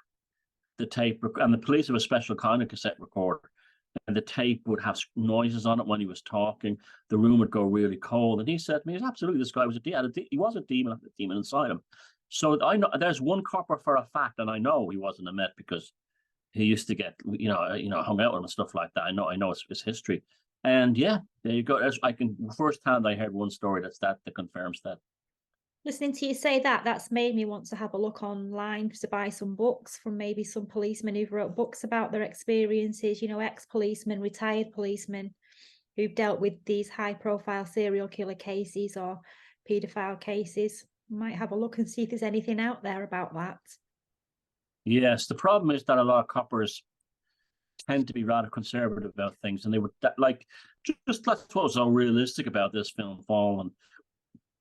And the police have a special kind of cassette recorder, and the tape would have noises on it when he was talking. The room would go really cold. And he said to me, absolutely, this guy was he was a demon inside him. So I know there's one copper for a fact, and I know he wasn't a Met because he used to get, hung out with him and stuff like that. I know his history. And yeah, there you go. Firsthand, I heard one story that confirms that. Listening to you say that's made me want to have a look online to buy some books from maybe some policemen who've wrote books about their experiences, ex-policemen, retired policemen who've dealt with these high-profile serial killer cases or paedophile cases. Might have a look and see if there's anything out there about that. Yes, the problem is that a lot of coppers tend to be rather conservative about things, and they would just that's what was so realistic about this film, Fallen.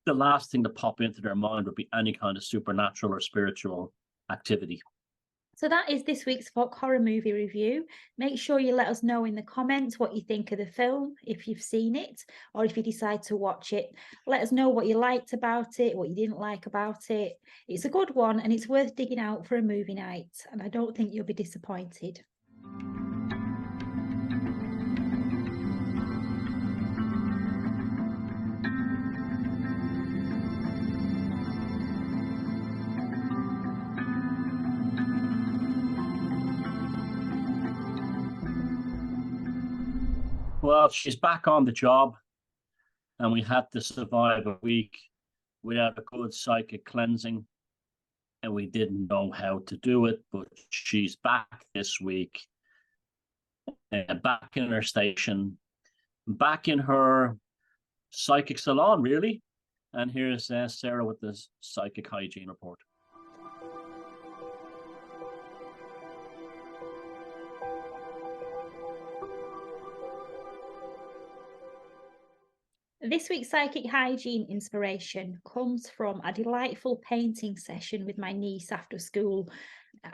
The last thing to pop into their mind would be any kind of supernatural or spiritual activity. So that is this week's folk horror movie review. Make sure you let us know in the comments what you think of the film, if you've seen it, or if you decide to watch it. Let us know what you liked about it, what you didn't like about it. It's a good one and it's worth digging out for a movie night, and I don't think you'll be disappointed. Well, she's back on the job, and we had to survive a week without a good psychic cleansing, and we didn't know how to do it. But she's back this week, back in her station, back in her psychic salon, really. And here's Sarah with the psychic hygiene report. This week's psychic hygiene inspiration comes from a delightful painting session with my niece after school,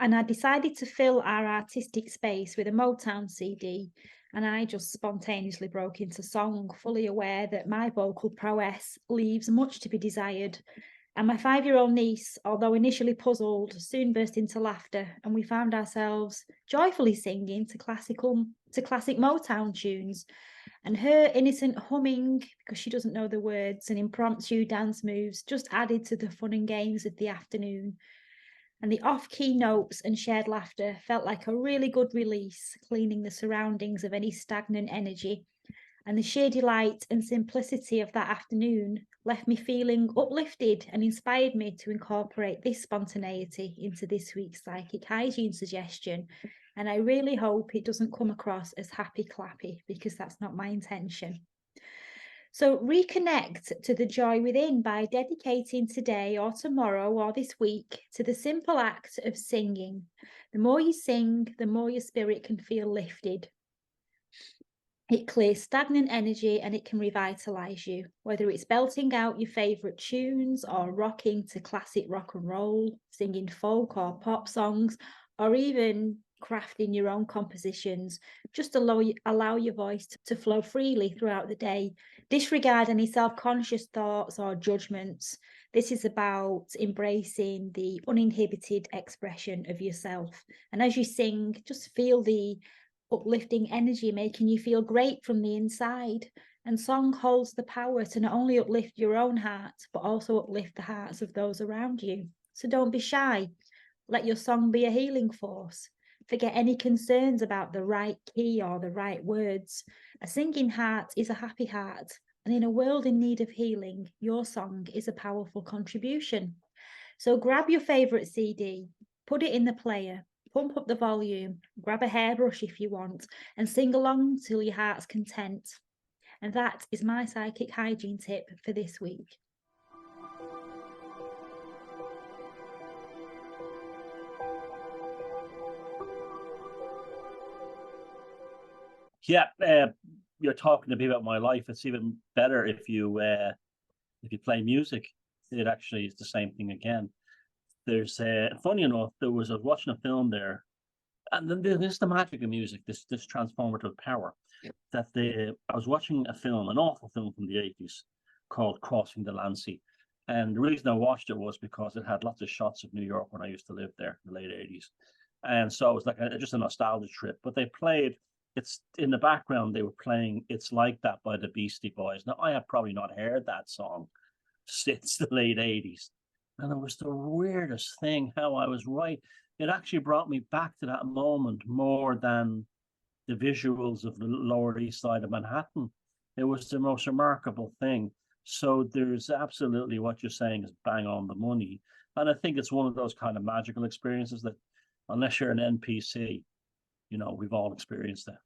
and I decided to fill our artistic space with a Motown CD, and I just spontaneously broke into song, fully aware that my vocal prowess leaves much to be desired. And my 5-year-old niece, although initially puzzled, soon burst into laughter, and we found ourselves joyfully singing to classic Motown tunes. And her innocent humming, because she doesn't know the words, and impromptu dance moves just added to the fun and games of the afternoon. And the off-key notes and shared laughter felt like a really good release, cleaning the surroundings of any stagnant energy. And the sheer delight and simplicity of that afternoon left me feeling uplifted and inspired me to incorporate this spontaneity into this week's psychic hygiene suggestion. And I really hope it doesn't come across as happy clappy, because that's not my intention. So reconnect to the joy within by dedicating today or tomorrow or this week to the simple act of singing. The more you sing, the more your spirit can feel lifted. It clears stagnant energy and it can revitalize you, whether it's belting out your favorite tunes or rocking to classic rock and roll, singing folk or pop songs, or even crafting your own compositions. Just allow your voice to flow freely throughout the day. Disregard any self-conscious thoughts or judgments. This is about embracing the uninhibited expression of yourself. And as you sing, just feel the uplifting energy making you feel great from the inside. And song holds the power to not only uplift your own heart, but also uplift the hearts of those around you. So don't be shy. Let your song be a healing force. Forget any concerns about the right key or the right words. A singing heart is a happy heart. And in a world in need of healing, your song is a powerful contribution. So grab your favorite CD, put it in the player, pump up the volume, grab a hairbrush if you want, and sing along till your heart's content. And that is my psychic hygiene tip for this week. Yeah, you're talking to me about my life. It's even better if you play music. It actually is the same thing again. There's funny enough, I was watching a film there, and then there's the magic of music, this transformative power. That I was watching a film, an awful film from the 80s called Crossing the Landsea. And the reason I watched it was because it had lots of shots of New York when I used to live there in the late 80s. And so it was like just a nostalgia trip. But they played, it's in the background, they were playing It's Like That by the Beastie Boys. Now, I have probably not heard that song since the late 80s. And it was the weirdest thing how I was right. It actually brought me back to that moment more than the visuals of the Lower East Side of Manhattan. It was the most remarkable thing. So there's absolutely what you're saying is bang on the money. And I think it's one of those kind of magical experiences that, unless you're an NPC, we've all experienced that.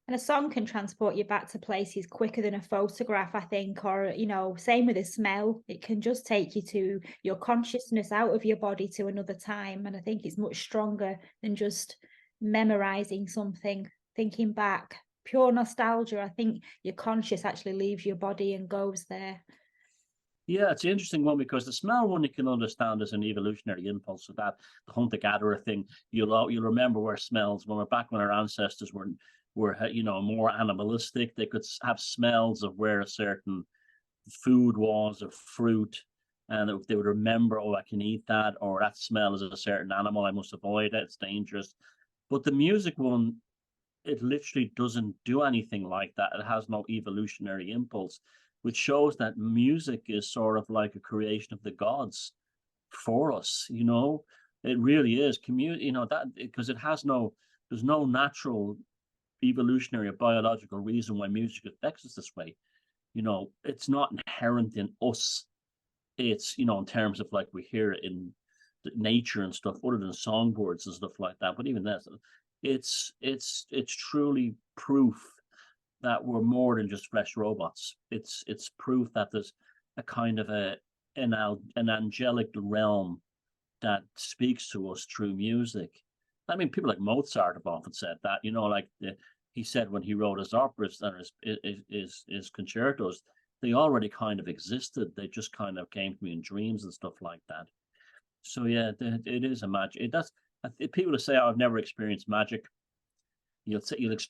And a song can transport you back to places quicker than a photograph, I think, or, same with a smell. It can just take you to your consciousness out of your body to another time. And I think it's much stronger than just memorizing something, thinking back. Pure nostalgia. I think your conscious actually leaves your body and goes there. Yeah, it's an interesting one because the smell one you can understand as an evolutionary impulse. So that the hunter-gatherer thing, you'll remember where smells when our ancestors were more animalistic. They could have smells of where a certain food was or fruit, and they would remember, oh, I can eat that, or that smell is a certain animal, I must avoid it, it's dangerous. But the music one, it literally doesn't do anything like that. It has no evolutionary impulse, which shows that music is sort of like a creation of the gods for us. It really is that because there's no natural evolutionary or biological reason why music affects us this way. It's not inherent in us. It's, in terms of like we hear it in nature and stuff, other than songbirds and stuff like that. But even that, it's truly proof that we're more than just flesh robots. It's proof that there's a kind of an angelic realm that speaks to us through music. I mean, people like Mozart have often said that, he said when he wrote his operas and his concertos, they already kind of existed. They just kind of came to me in dreams and stuff like that. So yeah, it is a magic. People who say, "Oh, I've never experienced magic," you'll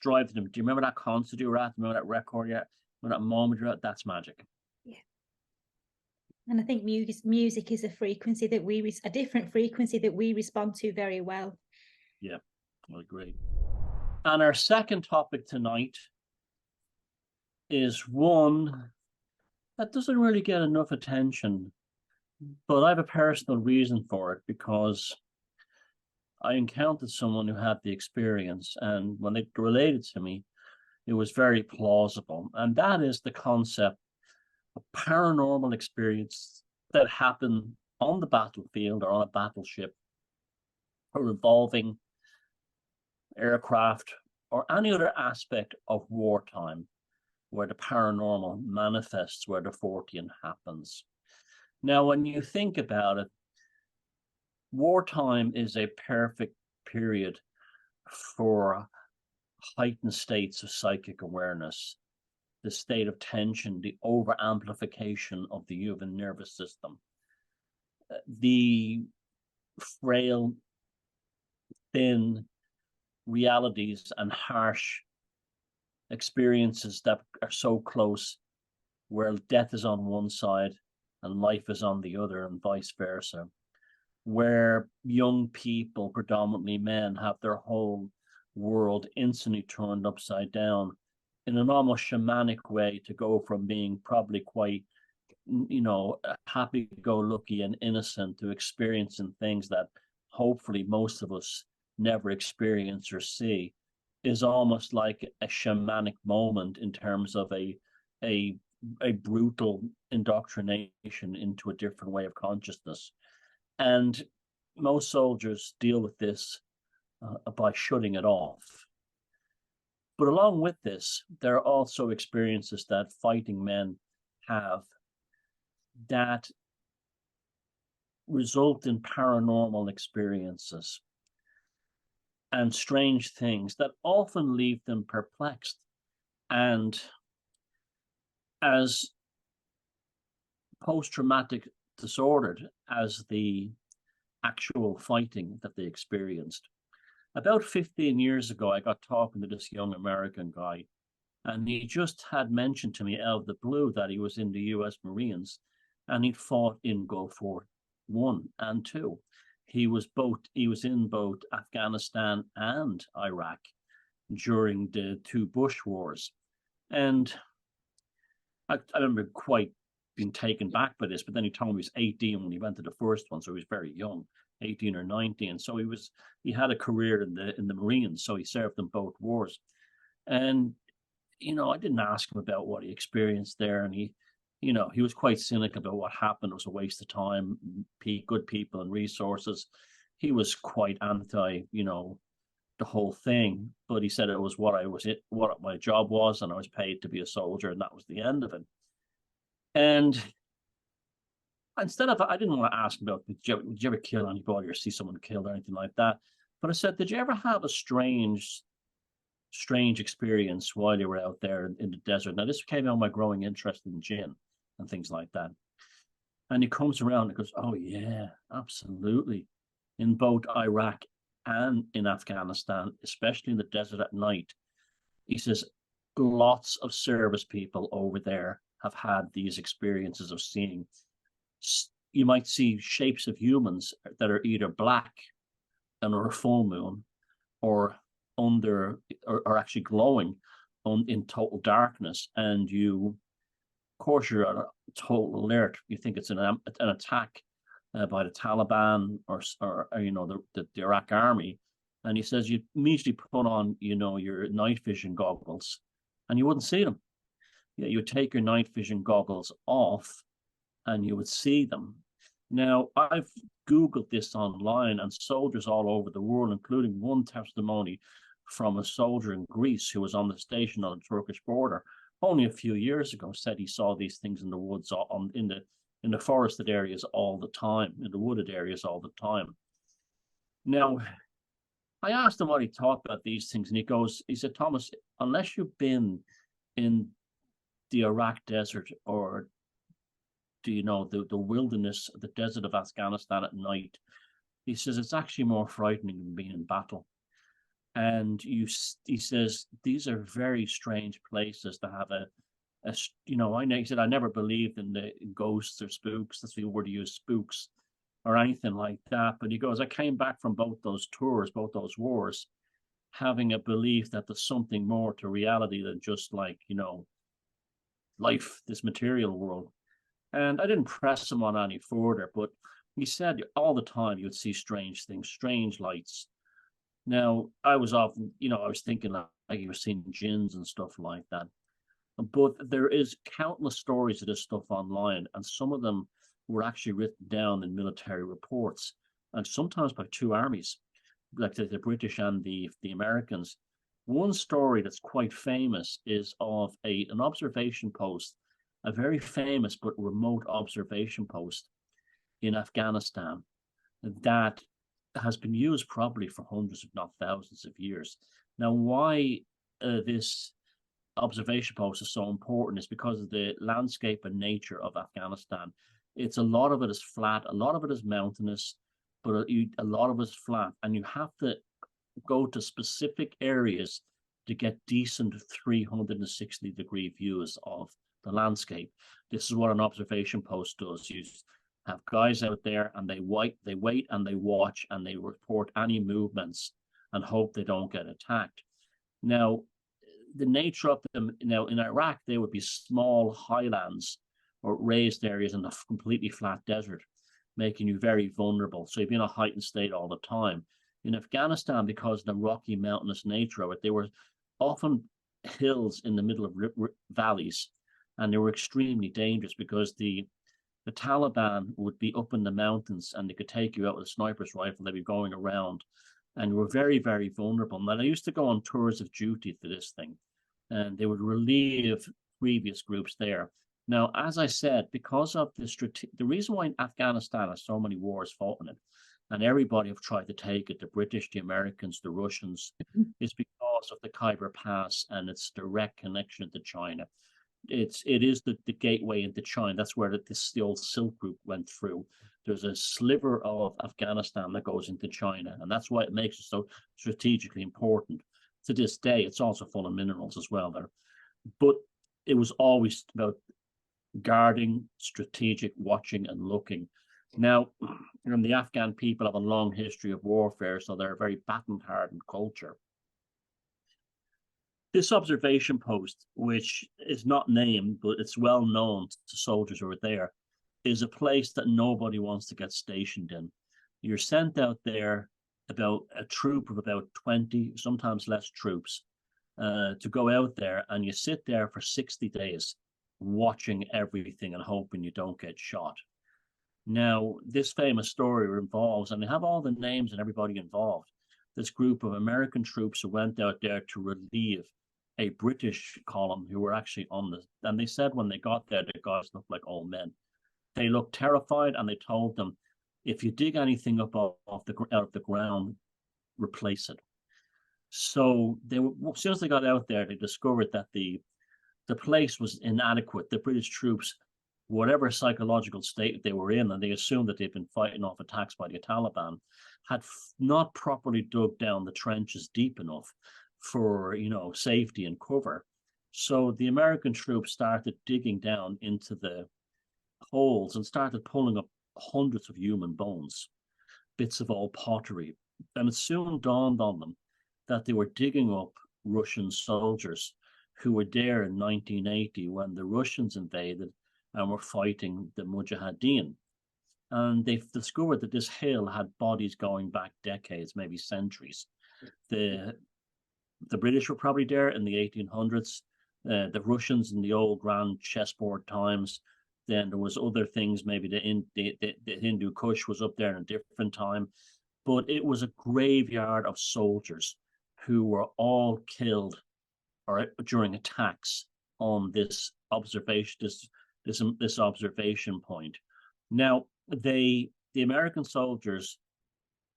drive to them. Do you remember that concert you were at? Remember that record yet? Remember that moment you're at? That's magic. Yeah. And I think music is a frequency that a different frequency that we respond to very well. Yeah, I agree. And our second topic tonight is one that doesn't really get enough attention, but I have a personal reason for it, because I encountered someone who had the experience, and when they related to me, it was very plausible. And that is the concept of paranormal experience that happened on the battlefield or on a battleship, or involving aircraft or any other aspect of wartime where the paranormal manifests, where the Fortean happens. Now, when you think about it, wartime is a perfect period for heightened states of psychic awareness, the state of tension, the over amplification of the human nervous system, the frail, thin realities and harsh experiences that are so close, where death is on one side and life is on the other, and vice versa, where young people, predominantly men, have their whole world instantly turned upside down in an almost shamanic way, to go from being probably quite, happy-go-lucky and innocent, to experiencing things that hopefully most of us never experience or see, is almost like a shamanic moment in terms of a brutal indoctrination into a different way of consciousness. And most soldiers deal with this by shutting it off. But along with this, there are also experiences that fighting men have that result in paranormal experiences and strange things that often leave them perplexed and as post-traumatic disordered as the actual fighting that they experienced. About 15 years ago, I got talking to this young American guy, and he just had mentioned to me out of the blue that he was in the US Marines, and he'd fought in Gulf War I and II. He was in both Afghanistan and Iraq during the two Bush wars. And I remember quite being taken back by this, but then he told me he was 18 when he went to the first one, so he was very young, 18 or 19. So he had a career in the Marines, so he served in both wars. And I didn't ask him about what he experienced there, and he was quite cynical about what happened. It was a waste of time, good people and resources. He was quite anti, the whole thing, but he said it was what my job was, and I was paid to be a soldier, and that was the end of it. And I didn't want to ask him about, did you ever kill anybody or see someone killed or anything like that? But I said, did you ever have a strange experience while you were out there in the desert? Now, this came out of my growing interest in jinn and things like that. And he comes around and goes, oh yeah, absolutely. In both Iraq and in Afghanistan, especially in the desert at night, he says, lots of service people over there have had these experiences of seeing, you might see shapes of humans that are either black under a full moon, or actually glowing in total darkness, and of course you're on a total alert. You think it's an attack by the Taliban or the Iraq army, And he says you immediately put on, your night vision goggles, and you wouldn't see them. Yeah, you would take your night vision goggles off, and you would see them. Now, I've Googled this online, and soldiers all over the world, including one testimony from a soldier in Greece who was on the station on the Turkish border only a few years ago, said he saw these things in the woods, in the forested areas all the time, in the wooded areas all the time. Now, I asked him what he thought about these things, and he said, Thomas, unless you've been in the Iraq desert or the wilderness, the desert of Afghanistan at night, he says it's actually more frightening than being in battle. And he says these are very strange places to have he said I never believed in the ghosts or spooks. That's the word he used, spooks, or anything like that. But he goes, I came back from both those tours, both those wars, having a belief that there's something more to reality than just life, this material world. And I didn't press him on any further, but he said all the time you would see strange things, strange lights. Now, I was often, I was thinking like he was seeing jinns and stuff like that. But there is countless stories of this stuff online, and some of them were actually written down in military reports, and sometimes by two armies, like the British and the Americans. One story that's quite famous is of an observation post, a very famous but remote observation post in Afghanistan that has been used probably for hundreds, if not thousands of years. Now, why this observation post is so important is because of the landscape and nature of Afghanistan. A lot of it is flat, a lot of it is mountainous, but a lot of it is flat, and you have to go to specific areas to get decent 360-degree views of the landscape. This is what an observation post does. You have guys out there, and they wait and they watch, and they report any movements and hope they don't get attacked. Now, the nature of them, in Iraq, they would be small highlands or raised areas in a completely flat desert, making you very vulnerable. So you'd be in a heightened state all the time. In Afghanistan, because of the rocky, mountainous nature of it, they were often hills in the middle of valleys, and they were extremely dangerous because the Taliban would be up in the mountains, and they could take you out with a sniper's rifle. They'd be going around, and you were very, very vulnerable. And I used to go on tours of duty for this thing, and they would relieve previous groups there. Now, as I said, because of the reason why Afghanistan has so many wars fought in it, and everybody have tried to take it, the British, the Americans, the Russians, is because of the Khyber Pass and its direct connection to China. It is the gateway into China. That's where the old Silk Route went through. There's a sliver of Afghanistan that goes into China, and that's why it makes it so strategically important. To this day, it's also full of minerals as well there. But it was always about guarding, strategic, watching, and looking. Now, the Afghan people have a long history of warfare, so they're a very battle-hardened culture. This observation post, which is not named, but it's well known to soldiers who are there, is a place that nobody wants to get stationed in. You're sent out there, about a troop of about 20, sometimes less troops, to go out there, and you sit there for 60 days watching everything and hoping you don't get shot. Now, this famous story involves, and they have all the names and everybody involved, this group of American troops who went out there to relieve a British column who were actually on the, and they said when they got there, the guys looked like old men. They looked terrified, and they told them, if you dig anything up out of the ground, replace it. So as soon as they got out there, they discovered that the place was inadequate. The British troops, whatever psychological state they were in, and they assumed that they'd been fighting off attacks by the Taliban, had not properly dug down the trenches deep enough for safety and cover. So the American troops started digging down into the holes and started pulling up hundreds of human bones, bits of old pottery. And it soon dawned on them that they were digging up Russian soldiers who were there in 1980 when the Russians invaded and were fighting the Mujahideen. And they've discovered that this hill had bodies going back decades, maybe centuries. The British were probably there in the 1800s. The Russians in the old grand chessboard times. Then there was other things. Maybe the Hindu Kush was up there in a different time. But it was a graveyard of soldiers who were all killed or during attacks on this observation, this observation point. Now, the American soldiers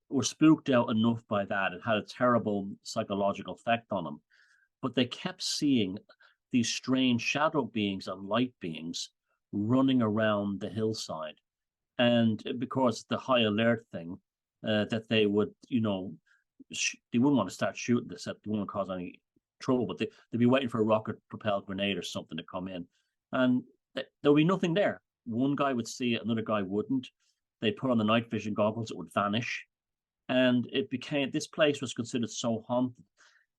were spooked out enough by that. It had a terrible psychological effect on them, but they kept seeing these strange shadow beings and light beings running around the hillside. And because the high alert thing, that they would, they wouldn't want to start shooting this, they wouldn't cause any trouble, but they'd be waiting for a rocket propelled grenade or something to come in. And there'll be nothing there. One guy would see it, another guy wouldn't. They'd put on the night vision goggles, it would vanish. And this place was considered so haunted,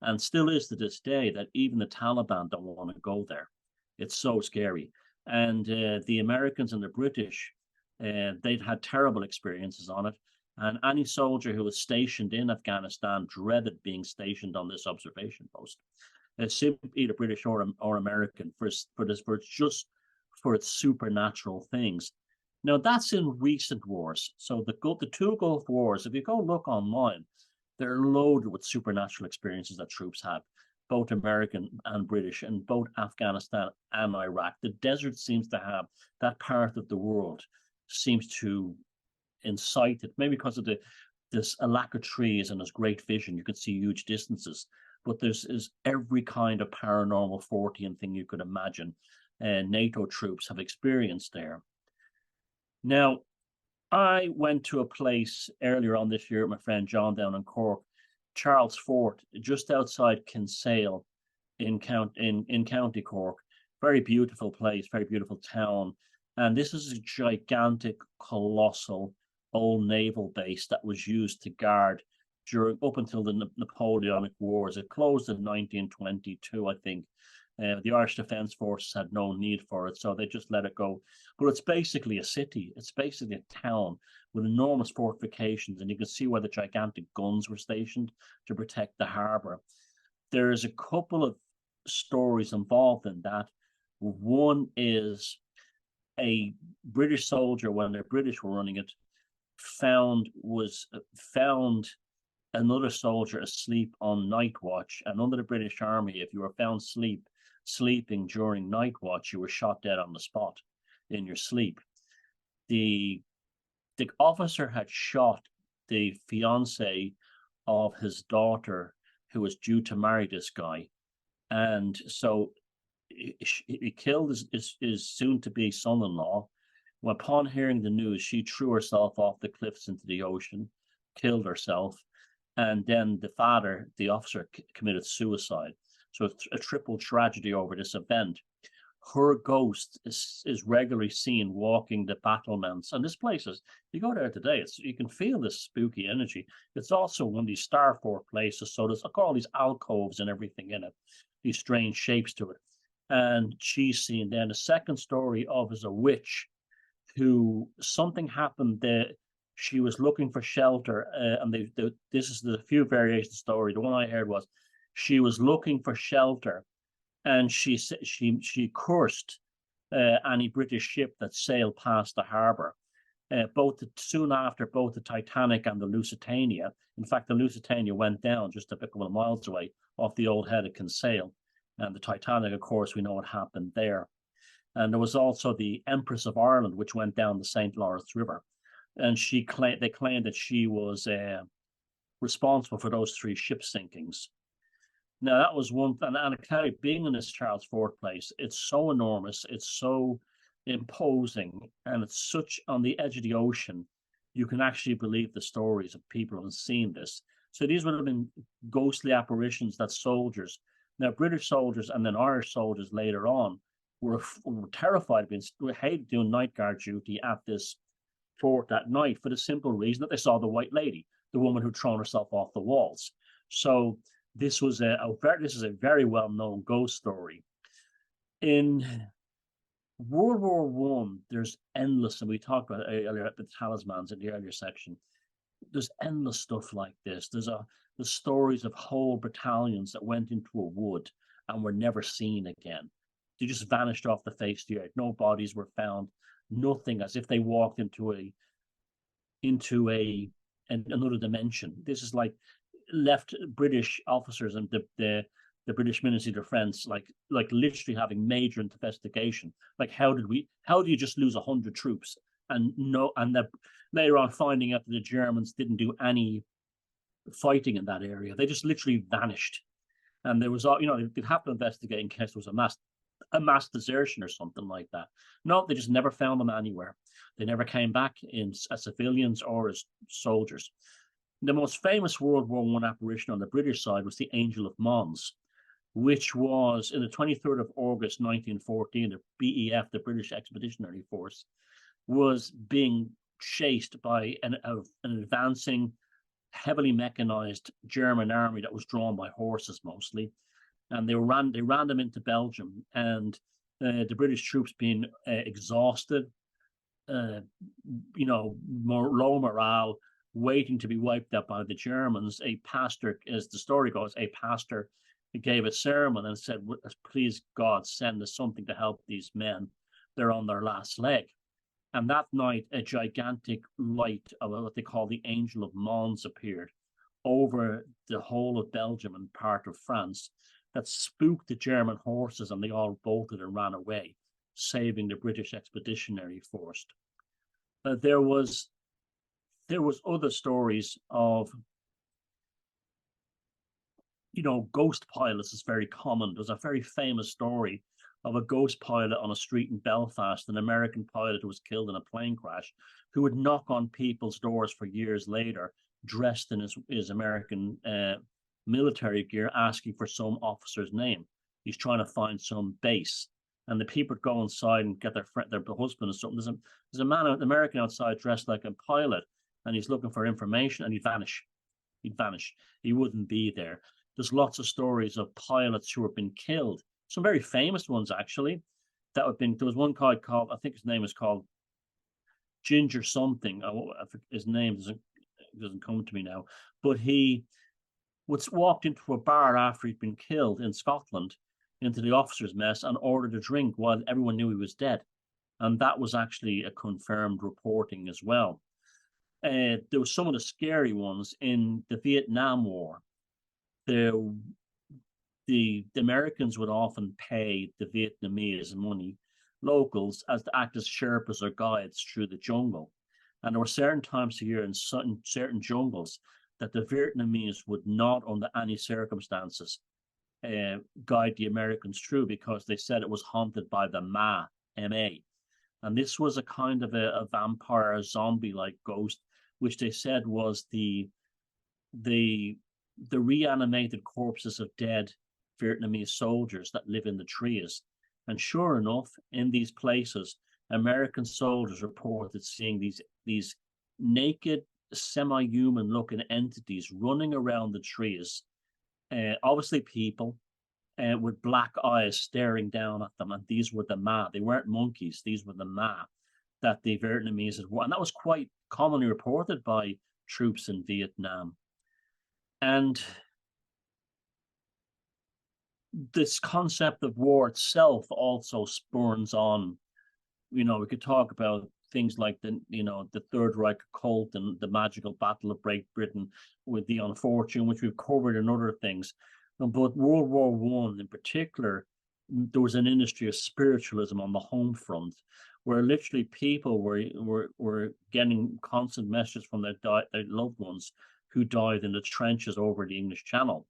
and still is to this day, that even the Taliban don't want to go there. It's so scary. And the Americans and the British, they'd had terrible experiences on it. And any soldier who was stationed in Afghanistan dreaded being stationed on this observation post. Simply either British or American for its supernatural things. Now that's in recent wars. So the two Gulf Wars, if you go look online, they're loaded with supernatural experiences that troops have, both American and British, in both Afghanistan and Iraq. The desert seems to have that part of the world seems to incite it, maybe because of this a lack of trees and there's great vision. You can see huge distances, but there's every kind of paranormal Fortean thing you could imagine. NATO troops have experienced there. Now, I went to a place earlier on this year with my friend John down in Cork, Charles Fort, just outside Kinsale in County Cork. Very beautiful place, very beautiful town. And this is a gigantic, colossal old naval base that was used to guard up until the Napoleonic Wars. It closed in 1922, I think. The Irish Defence Forces had no need for it, so they just let it go. But it's basically a city. It's basically a town with enormous fortifications, and you can see where the gigantic guns were stationed to protect the harbour. There's a couple of stories involved in that. One is a British soldier, when the British were running it, found another soldier asleep on night watch. And under the British Army, if you were found sleeping during night watch, you were shot dead on the spot in your sleep. The officer had shot the fiance of his daughter, who was due to marry this guy, and so he killed his soon-to-be son-in-law. Upon hearing the news, she threw herself off the cliffs into the ocean, killed herself, and then the officer, committed suicide. So it's a triple tragedy over this event. Her ghost is regularly seen walking the battlements, and this place is, you go there today, you can feel this spooky energy. It's also one of these Starfort places, so there's all these alcoves and everything in it, these strange shapes to it. And she's seen. Then the second story of is a witch who, something happened there. She was looking for shelter, and this is the few variations story. The one I heard was she was looking for shelter, and she cursed any British ship that sailed past the harbour. Soon after, both the Titanic and the Lusitania. In fact, the Lusitania went down just a couple of miles away off the old head of Kinsale, and the Titanic, of course, we know what happened there. And there was also the Empress of Ireland, which went down the St. Lawrence River, and they claimed that she was responsible for those 3 ship sinkings. Now that was one, and I tell you, being in this Charles Fort place, it's so enormous, it's so imposing, and it's such on the edge of the ocean. You can actually believe the stories of people who have seen this. So these would have been ghostly apparitions that soldiers, now British soldiers and then Irish soldiers later on, were terrified, hated doing night guard duty at this fort at night for the simple reason that they saw the White Lady, the woman who'd thrown herself off the walls. So this is a very well-known ghost story. In World War One, there's endless, and we talked about earlier at the talismans in the earlier section. There's endless stuff like this. There's the stories of whole battalions that went into a wood and were never seen again. They just vanished off the face of the earth. No bodies were found, nothing, as if they walked into another dimension. This is like left British officers and the British Ministry of Defence like literally having major investigation. Like how do you just lose 100 troops and later on finding out that the Germans didn't do any fighting in that area. They just literally vanished. And there was, they'd have to investigate in case there was a mass desertion or something like that. No, they just never found them anywhere. They never came back as civilians or as soldiers. The most famous World War I apparition on the British side was the Angel of Mons, which was in the 23rd of August 1914, the BEF, the British Expeditionary Force, was being chased by an advancing, heavily mechanized German army that was drawn by horses mostly. And they ran them into Belgium, and the British troops being exhausted, low morale, waiting to be wiped out by the Germans. A pastor, as the story goes, gave a sermon and said, "Please God, send us something to help these men. They're on their last leg." And that night, a gigantic light of what they call the Angel of Mons appeared over the whole of Belgium and part of France that spooked the German horses, and they all bolted and ran away, saving the British Expeditionary Force. There was other stories of, ghost pilots is very common. There's a very famous story of a ghost pilot on a street in Belfast, an American pilot who was killed in a plane crash, who would knock on people's doors for years later, dressed in his American military gear, asking for some officer's name. He's trying to find some base, and the people go inside and get their husband or something. There's a man, an American outside dressed like a pilot, and he's looking for information, and he'd vanish. He wouldn't be there. There's lots of stories of pilots who have been killed. Some very famous ones, actually. There was one guy called, I think his name is called Ginger something. His name doesn't come to me now, but he walked into a bar after he'd been killed in Scotland, into the officers' mess, and ordered a drink while everyone knew he was dead. And that was actually a confirmed reporting as well. There were some of the scary ones in the Vietnam War. The Americans would often pay the Vietnamese money, locals, as to act as Sherpas or guides through the jungle. And there were certain times of year in certain jungles that the Vietnamese would not, under any circumstances, guide the Americans through, because they said it was haunted by the Ma, M-A. And this was a kind of a vampire, zombie-like ghost, which they said was the reanimated corpses of dead Vietnamese soldiers that live in the trees. And sure enough, in these places, American soldiers reported seeing these naked, semi-human looking entities running around the trees, obviously people, with black eyes staring down at them. And these were the Ma. They weren't monkeys. These were the Ma that the Vietnamese had won. And that was quite commonly reported by troops in Vietnam. And this concept of war itself also spurns on, we could talk about things like the Third Reich cult and the magical Battle of Great Britain with the unfortunate, which we've covered in other things. But World War I in particular, there was an industry of spiritualism on the home front, where literally people were getting constant messages from their loved ones who died in the trenches over the English Channel.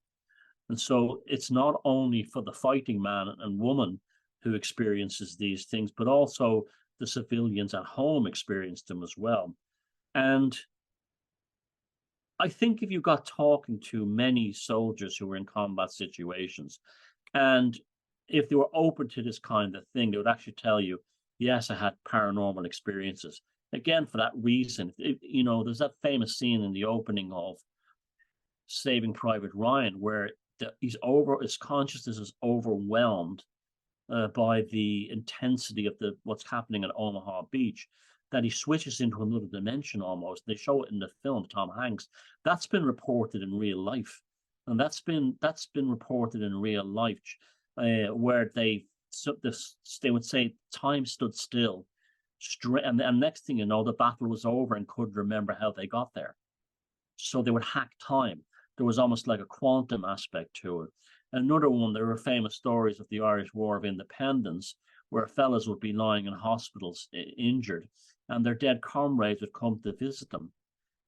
And so it's not only for the fighting man and woman who experiences these things, but also the civilians at home experience them as well. And I think if you got talking to many soldiers who were in combat situations, and if they were open to this kind of thing, they would actually tell you, yes, I had paranormal experiences. Again, for that reason, there's that famous scene in the opening of Saving Private Ryan where his consciousness is overwhelmed by the intensity of what's happening at Omaha Beach, that he switches into another dimension almost. They show it in the film, Tom Hanks. That's been reported in real life, and that's been reported in real life, where they would say time stood still, and next thing you know, the battle was over and couldn't remember how they got there. So they would hack time. There was almost like a quantum aspect to it. Another one, there were famous stories of the Irish War of Independence, where fellas would be lying in hospitals injured, and their dead comrades would come to visit them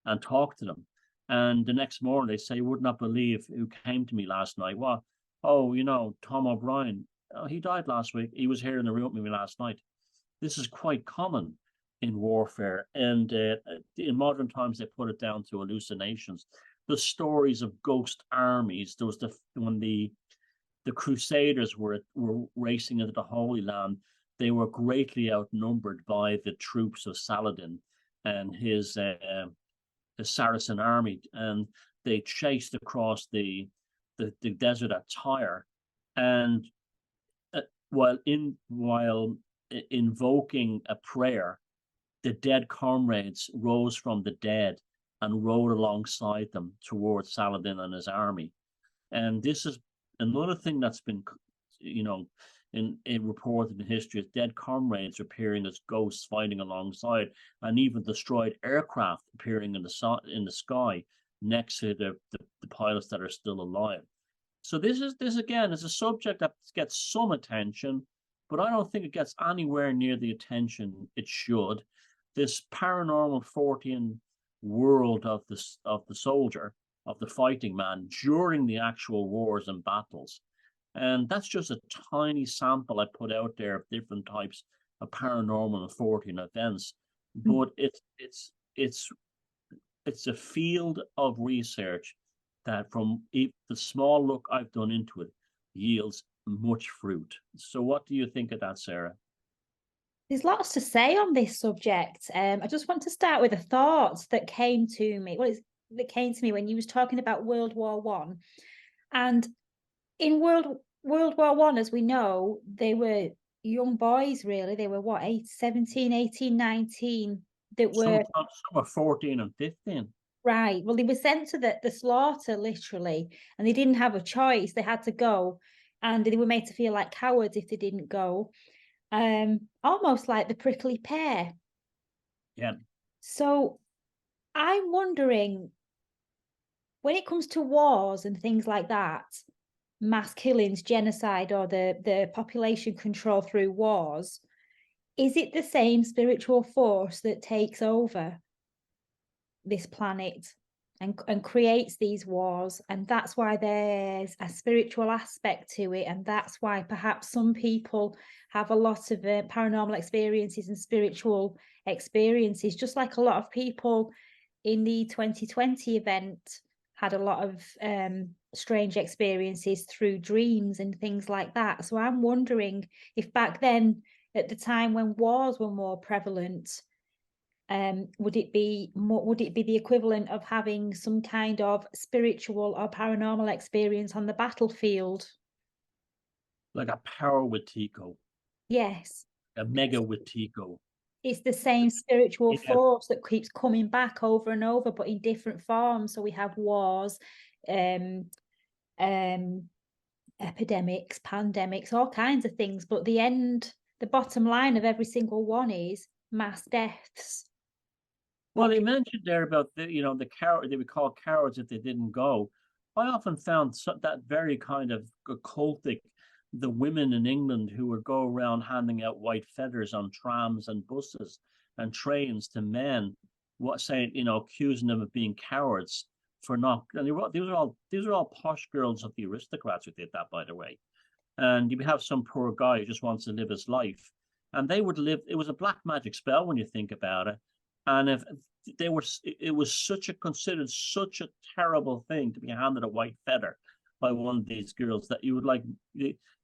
and talk to them. And the next morning they say, "You would not believe who came to me last night." What? "Oh, Tom O'Brien. Oh, he died last week. He was here in the room with me last night." This is quite common in warfare, and in modern times they put it down to hallucinations. The stories of ghost armies. There was when the Crusaders were racing into the Holy Land. They were greatly outnumbered by the troops of Saladin and his Saracen army, and they chased across the desert at Tyre, and while invoking a prayer, the dead comrades rose from the dead and rode alongside them towards Saladin and his army. And this is another thing that's been, in reported in history, is dead comrades appearing as ghosts fighting alongside, and even destroyed aircraft appearing in the sky next to the pilots that are still alive. So this again is a subject that gets some attention, but I don't think it gets anywhere near the attention it should. This paranormal Fortean world of the soldier, of the fighting man during the actual wars and battles. And that's just a tiny sample I put out there of different types of paranormal and Fortean events. But it's a field of research that, from the small look I've done into it, yields much fruit. So what do you think of that, Sarah? There's lots to say on this subject. I just want to start with a thought that came to me. That came to me when you was talking about World War One. And in World War One, as we know, they were young boys, really. They were what, 17, 18, 19, that were... Some were 14 and 15. Right. Well, they were sent to the slaughter, literally, and they didn't have a choice. They had to go, and they were made to feel like cowards if they didn't go. Almost like the prickly pear. Yeah. So I'm wondering, when it comes to wars and things like that, mass killings, genocide, or the population control through wars, is it the same spiritual force that takes over this planet and creates these wars? And that's why there's a spiritual aspect to it, and that's why perhaps some people have a lot of paranormal experiences and spiritual experiences, just like a lot of people in the 2020 event had a lot of strange experiences through dreams and things like that. So I'm wondering if back then, at the time when wars were more prevalent, would it be the equivalent of having some kind of spiritual or paranormal experience on the battlefield? Like a power with Tico. Yes. A mega with Tico. It's the same spiritual force that keeps coming back over and over, but in different forms. So we have wars, epidemics, pandemics, all kinds of things. But the bottom line of every single one is mass deaths. Well, they mentioned there about the coward, they would call cowards if they didn't go. I often found that very kind of occultic. The women in England who would go around handing out white feathers on trams and buses and trains to men, accusing them of being cowards for not. And these are all posh girls of the aristocrats who did that, by the way. And you have some poor guy who just wants to live his life, and they would live. It was a black magic spell when you think about it. And if it was considered such a terrible thing to be handed a white feather by one of these girls that you would like.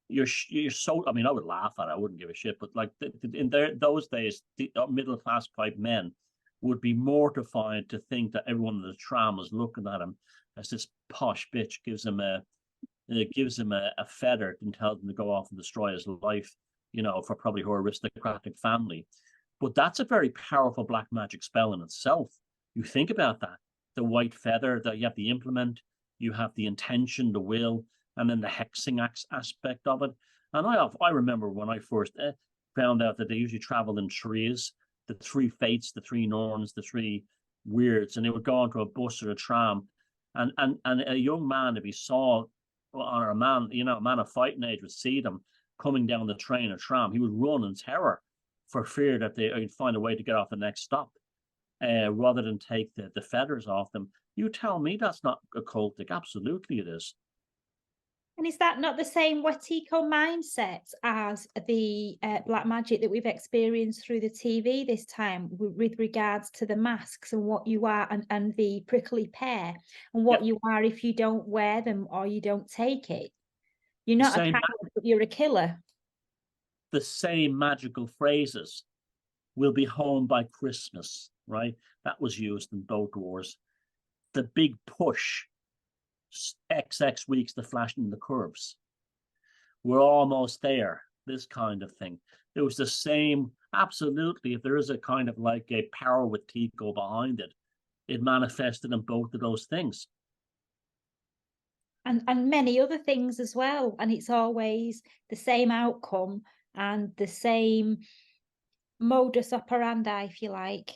You're so. I mean, I would laugh at it. I wouldn't give a shit. But like in those days, the middle class type men would be mortified to think that everyone in the tram was looking at him as this posh bitch gives him a feather and tells him to go off and destroy his life. For probably her aristocratic family. But that's a very powerful black magic spell in itself. You think about that. The white feather, that you have the implement, you have the intention, the will, and then the hexing aspect of it. And I remember when I first found out that they usually travel in threes, the three fates, the three norns, the three weirds, and they would go onto a bus or a tram. And a young man, if he saw, or a man, a man of fighting age would see them coming down the train or tram, he would run in terror for fear that they'd find a way to get off the next stop, rather than take the feathers off them. You tell me that's not occultic? Absolutely it is. And is that not the same Wetiko mindset as the black magic that we've experienced through the TV this time with regards to the masks and what you are, and the prickly pear and what you are if you don't wear them or you don't take it? You're not a coward, but you're a killer. The same magical phrases. We'll be home by Christmas, right? That was used in both wars. The big push, XX weeks to flatten the curves. We're almost there, this kind of thing. It was the same, absolutely. If there is a kind of like a power with Tico behind it, it manifested in both of those things. And many other things as well. And it's always the same outcome and the same modus operandi, if you like.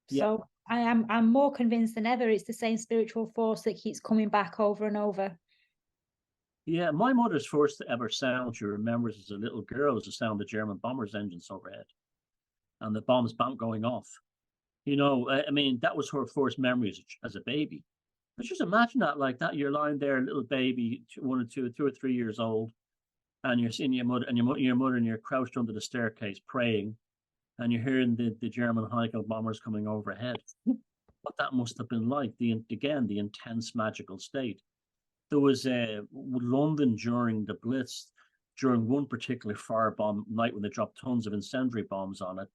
Yeah. So I'm more convinced than ever it's the same spiritual force that keeps coming back over and over. Yeah, my mother's first ever sound she remembers as a little girl was the sound of German bombers' engines overhead and the bombs going off. I mean, that was her first memory as a baby. But just imagine that like that. You're lying there, a little baby, 1 or 2 or 3 years old, and you're seeing your mother and you're crouched under the staircase praying, and you're hearing the German Heinkel bombers coming overhead. What that must have been like, the intense magical state. There was London during the Blitz, during one particular firebomb night when they dropped tons of incendiary bombs on it.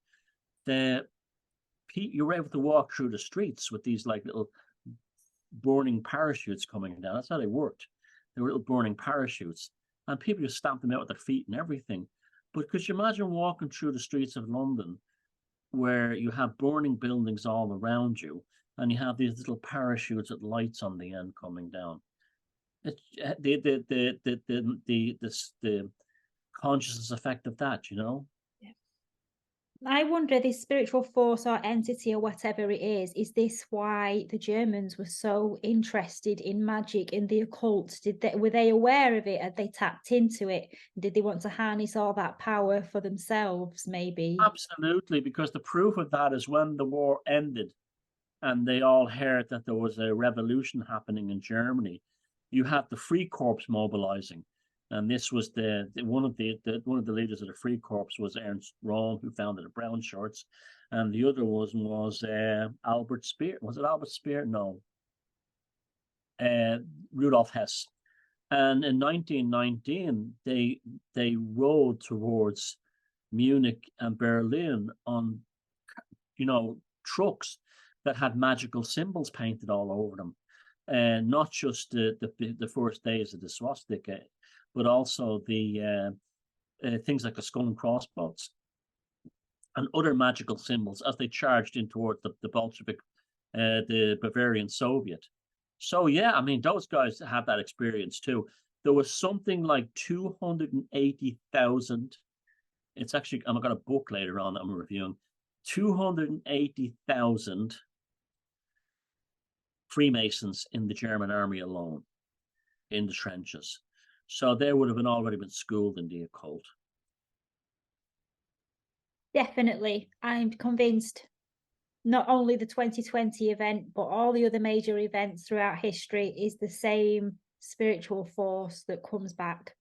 You were able to walk through the streets with these like little burning parachutes coming down. That's how they worked. They were little burning parachutes, and people just stamped them out with their feet and everything. But could you imagine walking through the streets of London where you have burning buildings all around you and you have these little parachutes with lights on the end coming down? The consciousness effect of that, I wonder, this spiritual force or entity or whatever it is this why the Germans were so interested in magic, in the occult? Were they aware of it? Had they tapped into it? Did they want to harness all that power for themselves, maybe? Absolutely, because the proof of that is when the war ended and they all heard that there was a revolution happening in Germany. You had the Free Corps mobilizing, and this was one of the leaders of the Free Corps was Ernst Röhm, who founded the Brown Shirts, and the other was Albert Speer. Was it Albert Speer? No, Rudolf Hess. And in 1919, they rode towards Munich and Berlin on, trucks that had magical symbols painted all over them. And not just the first days of the swastika, but also the things like the skull and crossbones and other magical symbols as they charged in toward the Bolshevik, the Bavarian Soviet. So yeah, I mean, those guys had that experience too. There was something like 280,000. It's actually, I've got a book later on that I'm reviewing. 280,000 Freemasons in the German army alone, in the trenches. So they would have already been schooled in the occult. Definitely. I'm convinced not only the 2020 event, but all the other major events throughout history is the same spiritual force that comes back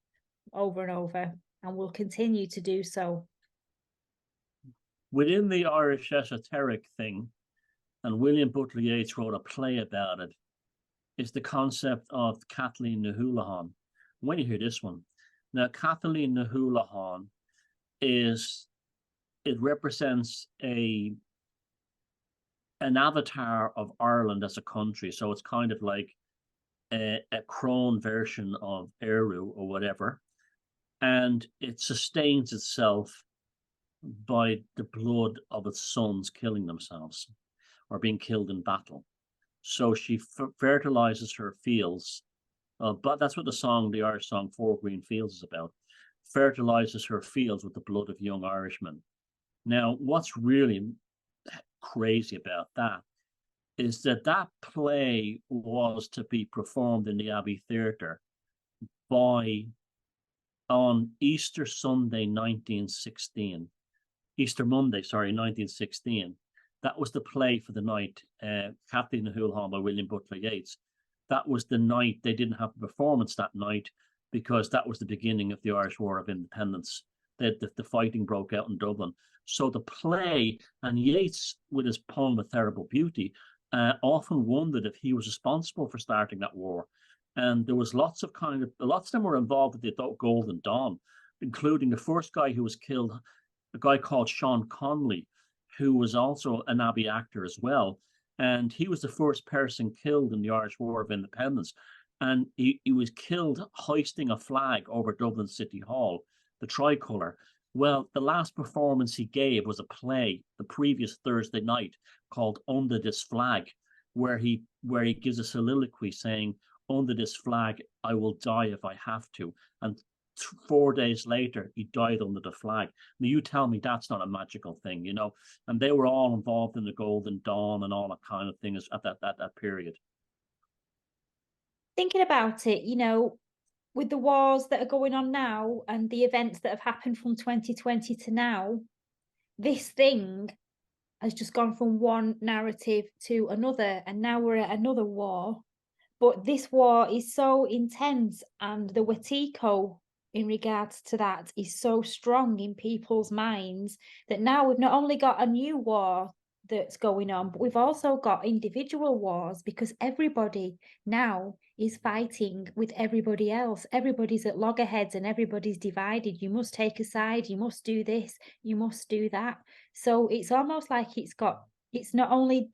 over and over and will continue to do so. Within the Irish esoteric thing, and William Butler Yeats wrote a play about it, is the concept of Kathleen na Houlihan. When you hear this one, now Kathleen na Houlihan represents an avatar of Ireland as a country. So it's kind of like a crone version of Eru or whatever. And it sustains itself by the blood of its sons killing themselves or being killed in battle. So she fertilizes her fields. But that's what the Irish song Four Green Fields is about. Fertilizes her fields with the blood of young Irishmen. Now, what's really crazy about that is that that play was to be performed in the Abbey Theatre by on Easter Sunday 1916. Easter Monday, sorry, 1916. That was the play for the night, Kathleen Hulham by William Butler Yeats. That was the night they didn't have a performance that night because that was the beginning of the Irish War of Independence. The fighting broke out in Dublin. So the play, and Yeats, with his poem A Terrible Beauty, often wondered if he was responsible for starting that war. And there was lots of them were involved with the Golden Dawn, including the first guy who was killed, a guy called Sean Conley, who was also an Abbey actor as well. And he was the first person killed in the Irish War of Independence. And he was killed hoisting a flag over Dublin City Hall, the tricolour. Well, the last performance he gave was a play the previous Thursday night called Under This Flag, where he gives a soliloquy saying, under this flag, I will die if I have to. And 4 days later, he died under the flag. Now, you tell me that's not a magical thing, you know? And they were all involved in the Golden Dawn and all that kind of thing at that period. Thinking about it, you know, with the wars that are going on now and the events that have happened from 2020 to now, this thing has just gone from one narrative to another, and now we're at another war. But this war is so intense, and the Wetiko in regards to that is so strong in people's minds that now we've not only got a new war that's going on, but we've also got individual wars because everybody now is fighting with everybody else. Everybody's at loggerheads and everybody's divided. You must take a side, you must do this, you must do that. So it's almost like it's not only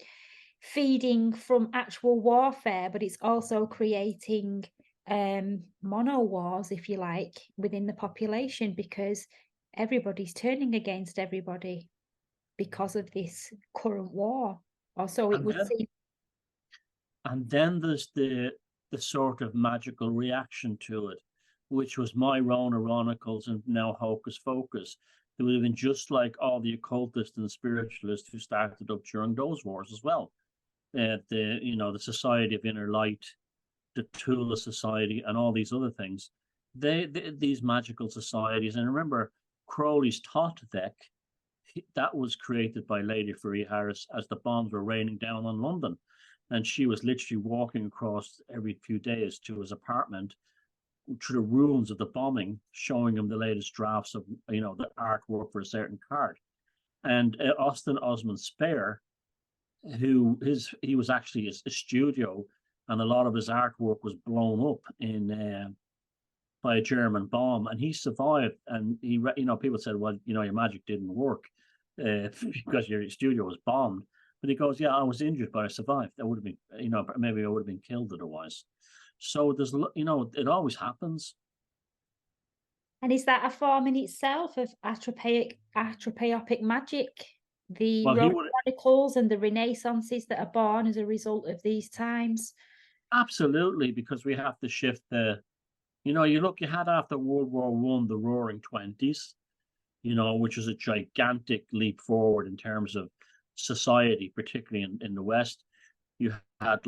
feeding from actual warfare, but it's also creating mono wars, if you like, within the population because everybody's turning against everybody because of this current war, or so it would seem. And then there's the sort of magical reaction to it, which was my Rona Ronicles and now Hocus Focus. It would have been just like all the occultists and spiritualists who started up during those wars as well. The Society of Inner Light, the Tula Society, and all these other things. These magical societies, and remember Crowley's Totedeck, that was created by Lady Faria Harris as the bombs were raining down on London, and she was literally walking across every few days to his apartment through the ruins of the bombing, showing him the latest drafts of the artwork for a certain card. And Austin Osman Spare, he was actually a studio, and a lot of his artwork was blown up in by a German bomb, and he survived. And people said, well, your magic didn't work because your studio was bombed. But he goes, yeah, I was injured, but I survived. I would have been, maybe I would have been killed otherwise. So there's, it always happens. And is that a form in itself of atropaic magic? The radicals and the renaissances that are born as a result of these times? Absolutely, because we have to shift you had after World War I, the Roaring Twenties, which was a gigantic leap forward in terms of society, particularly in the West. You had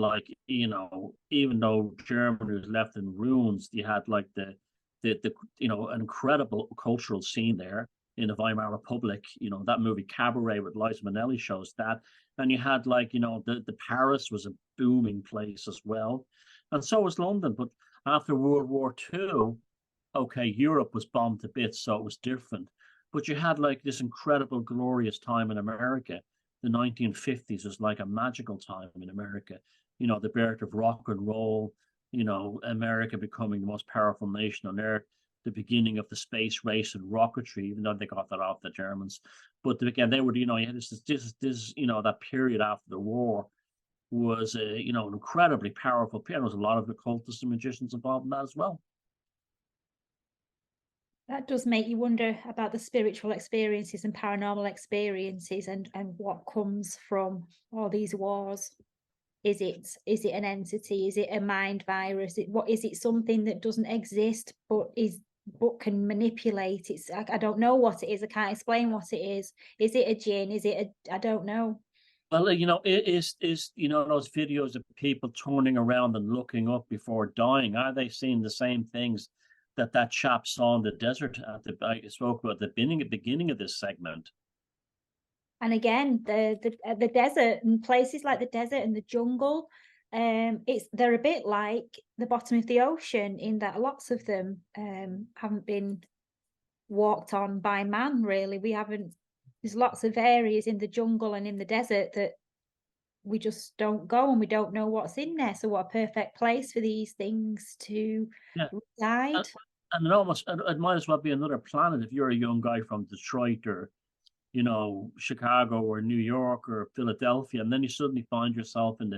even though Germany was left in ruins, you had the an incredible cultural scene there in the Weimar Republic. That movie Cabaret with Liza Minnelli shows that. And you had the Paris was a booming place as well. And so was London. But after World War II, okay, Europe was bombed to bits, so it was different. But you had this incredible, glorious time in America. The 1950s was like a magical time in America. The birth of rock and roll, America becoming the most powerful nation on earth, the beginning of the space race and rocketry, even though they got that off the Germans. But again, they were, that period after the war was, an incredibly powerful period. There was a lot of occultists and magicians involved in that as well. That does make you wonder about the spiritual experiences and paranormal experiences, and what comes from all these wars. Is it an entity? Is it a mind virus? What is it? Something that doesn't exist but can manipulate? I don't know what it is. I can't explain what it is. Is it a jinn? I don't know. Well, it is those videos of people turning around and looking up before dying. Are they seeing the same things that chap saw in the desert I spoke about at the beginning of this segment? And again, the desert and places like the desert and the jungle, they're a bit like the bottom of the ocean in that lots of them haven't been walked on by man, really. There's lots of areas in the jungle and in the desert that we just don't go, and we don't know what's in there. So what a perfect place for these things to Yeah. reside. And it might as well be another planet if you're a young guy from Detroit or Chicago or New York or Philadelphia, and then you suddenly find yourself in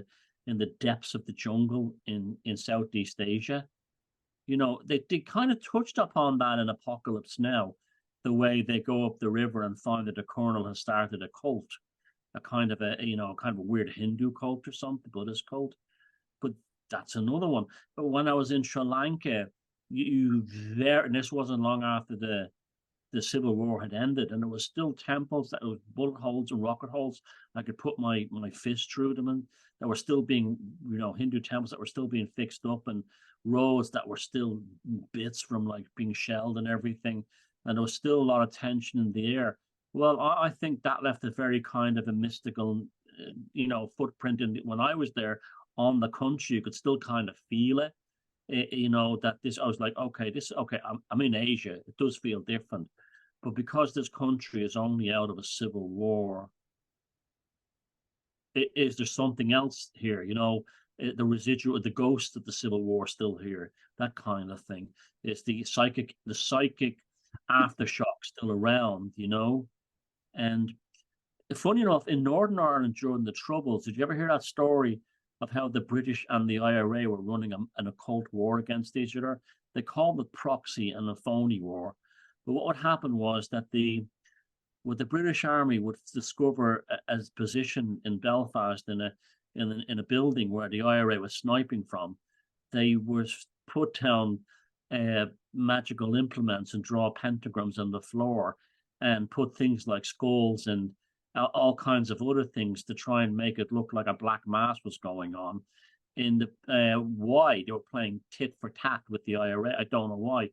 the depths of the jungle in Southeast Asia. They kind of touched upon that in Apocalypse Now, the way they go up the river and find that the colonel has started a cult, a kind of a weird Hindu cult or something, Buddhist cult. But that's another one. But when I was in Sri Lanka, and this wasn't long after the Civil War had ended, and there was still temples that was bullet holes and rocket holes. I could put my fist through them, and that were still being, Hindu temples that were still being fixed up, and roads that were still bits from like being shelled and everything. And there was still a lot of tension in the air. Well, I think that left a very kind of a mystical, footprint when I was there on the country. You could still kind of feel it. That I was like, okay, I'm in Asia. It does feel different. But because this country is only out of a civil war, is there something else here? The residual, the ghost of the Civil War still here, that kind of thing. Is the psychic aftershock still around, And funny enough, in Northern Ireland during the Troubles, did you ever hear that story of how the British and the IRA were running an occult war against each other? They called it proxy and a phony war. But what would happen was that the British Army would discover a position in Belfast in a building where the IRA was sniping from. They would put down magical implements and draw pentagrams on the floor and put things like skulls and all kinds of other things to try and make it look like a black mass was going on. In why they were playing tit for tat with the IRA, I don't know why.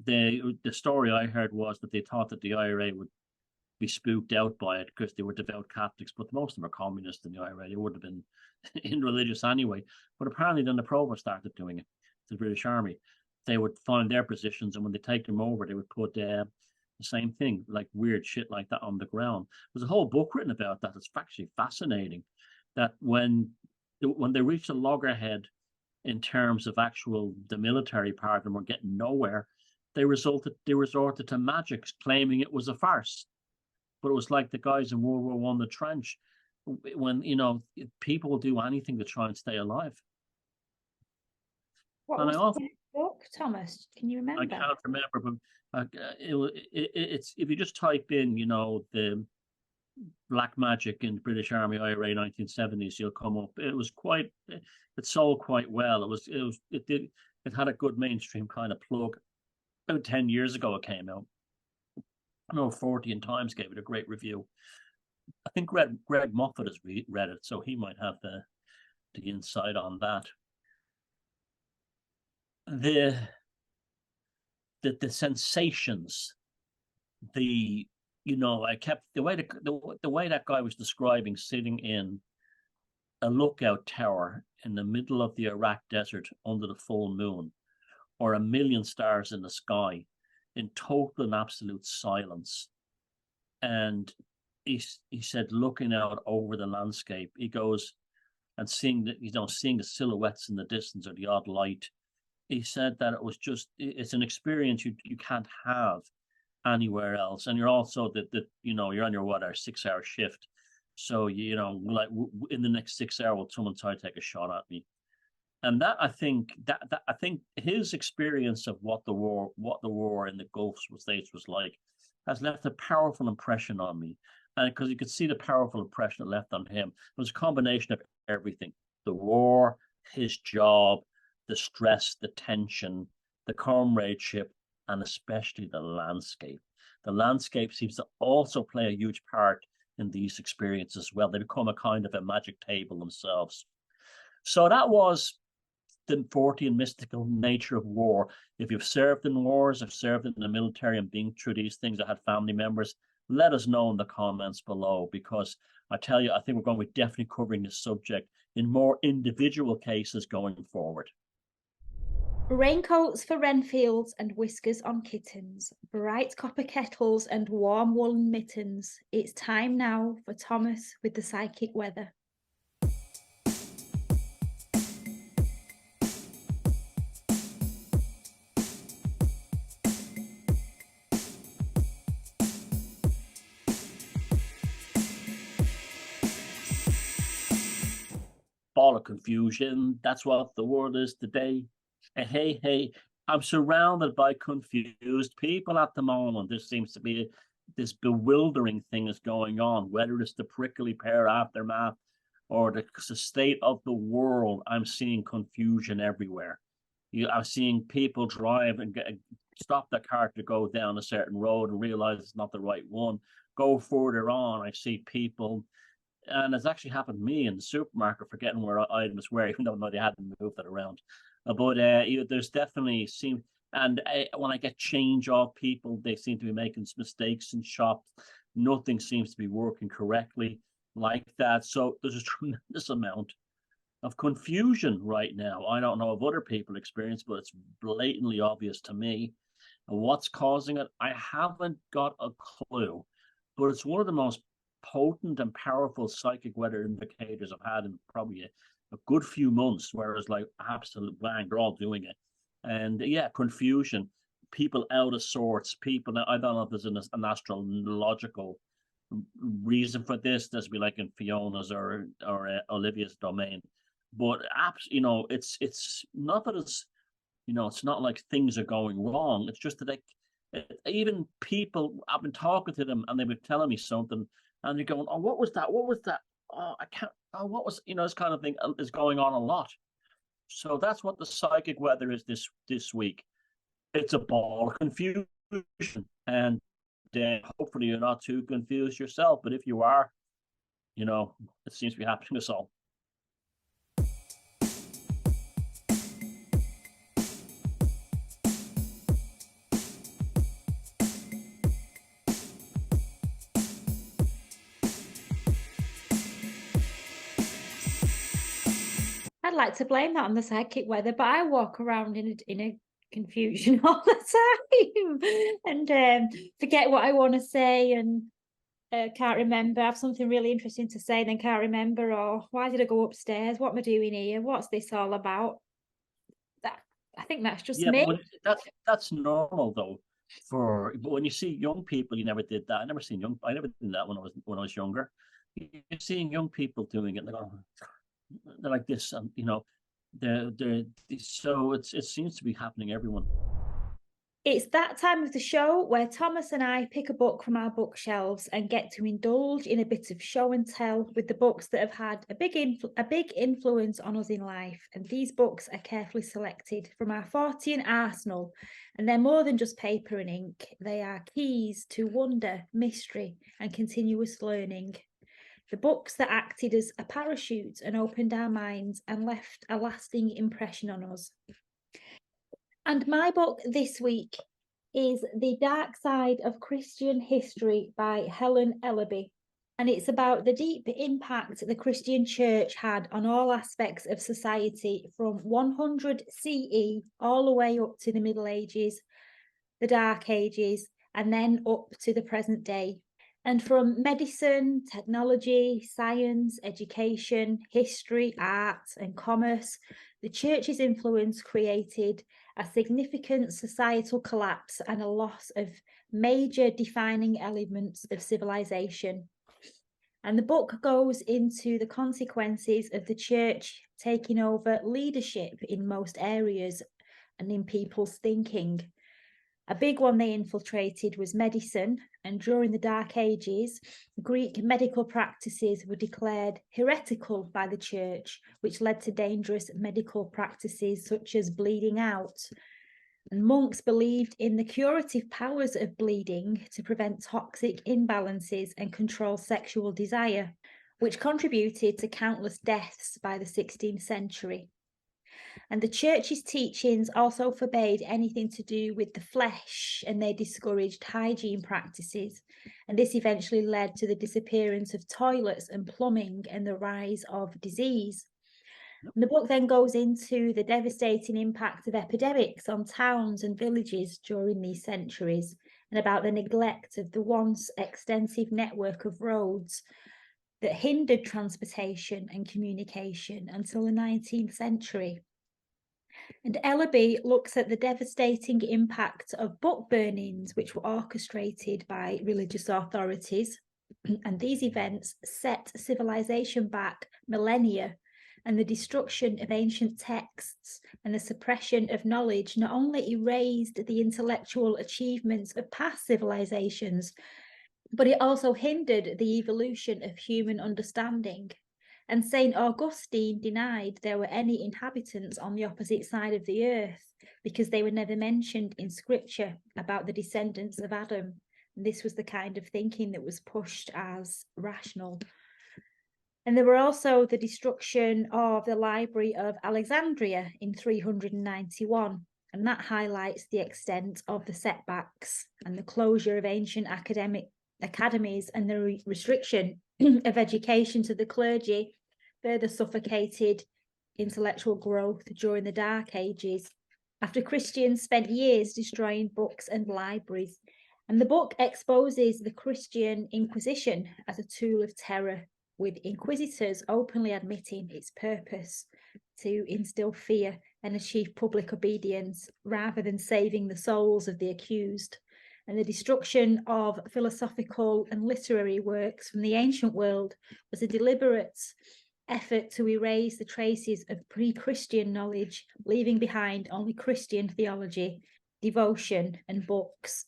The story I heard was that they thought that the IRA would be spooked out by it because they were devout Catholics, but most of them are communists in the IRA. They would have been irreligious anyway. But apparently then the provost started doing it, the British Army. They would find their positions, and when they take them over, they would put the same thing, like weird shit like that on the ground. There's a whole book written about that. It's actually fascinating that when they reached a loggerhead in terms of the military part of them were getting nowhere, they resorted to magic, claiming it was a farce. But it was like the guys in World War One, the trench, when people will do anything to try and stay alive. What and was the book, Thomas? Can you remember? I can't remember, but it's if you just type in, the black magic in British Army IRA 1970s, you'll come up. It sold quite well. It had a good mainstream kind of plug. About 10 years ago, it came out. I know 40 Times gave it a great review. I think Greg Moffat has read it, so he might have the insight on that. The sensations, I kept the way that guy was describing sitting in a lookout tower in the middle of the Iraq desert under the full moon, or a million stars in the sky, in total and absolute silence. And he said, looking out over the landscape, he goes, and seeing the silhouettes in the distance or the odd light. He said that it's an experience you can't have anywhere else. And you're also you're on your 6 hour shift. So, like in the next 6 hours, will someone try to take a shot at me? And that I think his experience of what the war in the Gulf states was like has left a powerful impression on me. And because you could see the powerful impression it left on him, it was a combination of everything: the war, his job, the stress, the tension, the comradeship, and especially the landscape. The landscape seems to also play a huge part in these experiences as well. They become a kind of a magic table themselves. So that was the Fortean mystical nature of war. If you've served in wars, have served in the military and been through these things, or had family members, let us know in the comments below, because I tell you, I think we're going to be definitely covering this subject in more individual cases going forward. Raincoats for Renfields and whiskers on kittens, bright copper kettles and warm woolen mittens. It's time now for Thomas with the psychic weather. Ball of confusion. That's what the world is today. Hey, I'm surrounded by confused people at the moment. There seems to be this bewildering thing is going on, whether it's the prickly pear aftermath or the state of the world. I'm seeing confusion everywhere. I'm seeing people drive and stop the car to go down a certain road and realize it's not the right one. Go further on, I see people, and it's actually happened to me in the supermarket, forgetting where items were, even though they hadn't moved it around. But there's definitely and when I get change off people, they seem to be making mistakes in shops. Nothing seems to be working correctly like that. So there's a tremendous amount of confusion right now. I don't know if other people experience, but it's blatantly obvious to me. And what's causing it, I haven't got a clue. But it's one of the most potent and powerful psychic weather indicators I've had in probably a good few months, where it's like absolute bang, they're all doing it. And yeah, confusion, people out of sorts, people, I don't know if there's an astrological reason for this. There's be like in Fiona's or Olivia's domain, but it's not that it's it's not like things are going wrong. It's just that even people, I've been talking to them and they've been telling me something, and you're going, oh, what was that? What was that? Oh, I can't. Oh, what was this kind of thing is going on a lot. So that's what the psychic weather is this week. It's a ball of confusion, and hopefully you're not too confused yourself. But if you are, it seems to be happening to us all. I'd like to blame that on the psychic weather, but I walk around in a confusion all the time and forget what I want to say and can't remember. I have something really interesting to say, then can't remember. Or why did I go upstairs? What am I doing here? What's this all about? I think that's just me. But that's normal though. But when you see young people, you never did that. I never did that when I was younger. You're seeing young people doing it. They're like this, and they're so it seems to be happening everyone. It's that time of the show where Thomas and I pick a book from our bookshelves and get to indulge in a bit of show and tell with the books that have had a big influence on us in life. And these books are carefully selected from our Fortean arsenal, and they're more than just paper and ink. They are keys to wonder, mystery, and continuous learning. The books that acted as a parachute and opened our minds and left a lasting impression on us. And my book this week is The Dark Side of Christian History by Helen Ellaby. And it's about the deep impact the Christian church had on all aspects of society from 100 CE all the way up to the Middle Ages, the Dark Ages, and then up to the present day. And from medicine, technology, science, education, history, art, and commerce, the church's influence created a significant societal collapse and a loss of major defining elements of civilization. And the book goes into the consequences of the church taking over leadership in most areas and in people's thinking. A big one they infiltrated was medicine, and during the Dark Ages, Greek medical practices were declared heretical by the church, which led to dangerous medical practices such as bleeding out. And monks believed in the curative powers of bleeding to prevent toxic imbalances and control sexual desire, which contributed to countless deaths by the 16th century. And the church's teachings also forbade anything to do with the flesh, and they discouraged hygiene practices. And this eventually led to the disappearance of toilets and plumbing and the rise of disease. And the book then goes into the devastating impact of epidemics on towns and villages during these centuries, and about the neglect of the once extensive network of roads that hindered transportation and communication until the 19th century. And Ellaby looks at the devastating impact of book burnings, which were orchestrated by religious authorities. And these events set civilization back millennia, and the destruction of ancient texts and the suppression of knowledge not only erased the intellectual achievements of past civilizations, but it also hindered the evolution of human understanding. And St. Augustine denied there were any inhabitants on the opposite side of the earth because they were never mentioned in scripture about the descendants of Adam. And this was the kind of thinking that was pushed as rational. And there were also the destruction of the Library of Alexandria in 391. And that highlights the extent of the setbacks and the closure of ancient academies and the restriction of education to the clergy further suffocated intellectual growth during the Dark Ages, after Christians spent years destroying books and libraries. And the book exposes the Christian Inquisition as a tool of terror, with inquisitors openly admitting its purpose to instill fear and achieve public obedience rather than saving the souls of the accused. And the destruction of philosophical and literary works from the ancient world was a deliberate effort to erase the traces of pre-Christian knowledge, leaving behind only Christian theology, devotion, and books.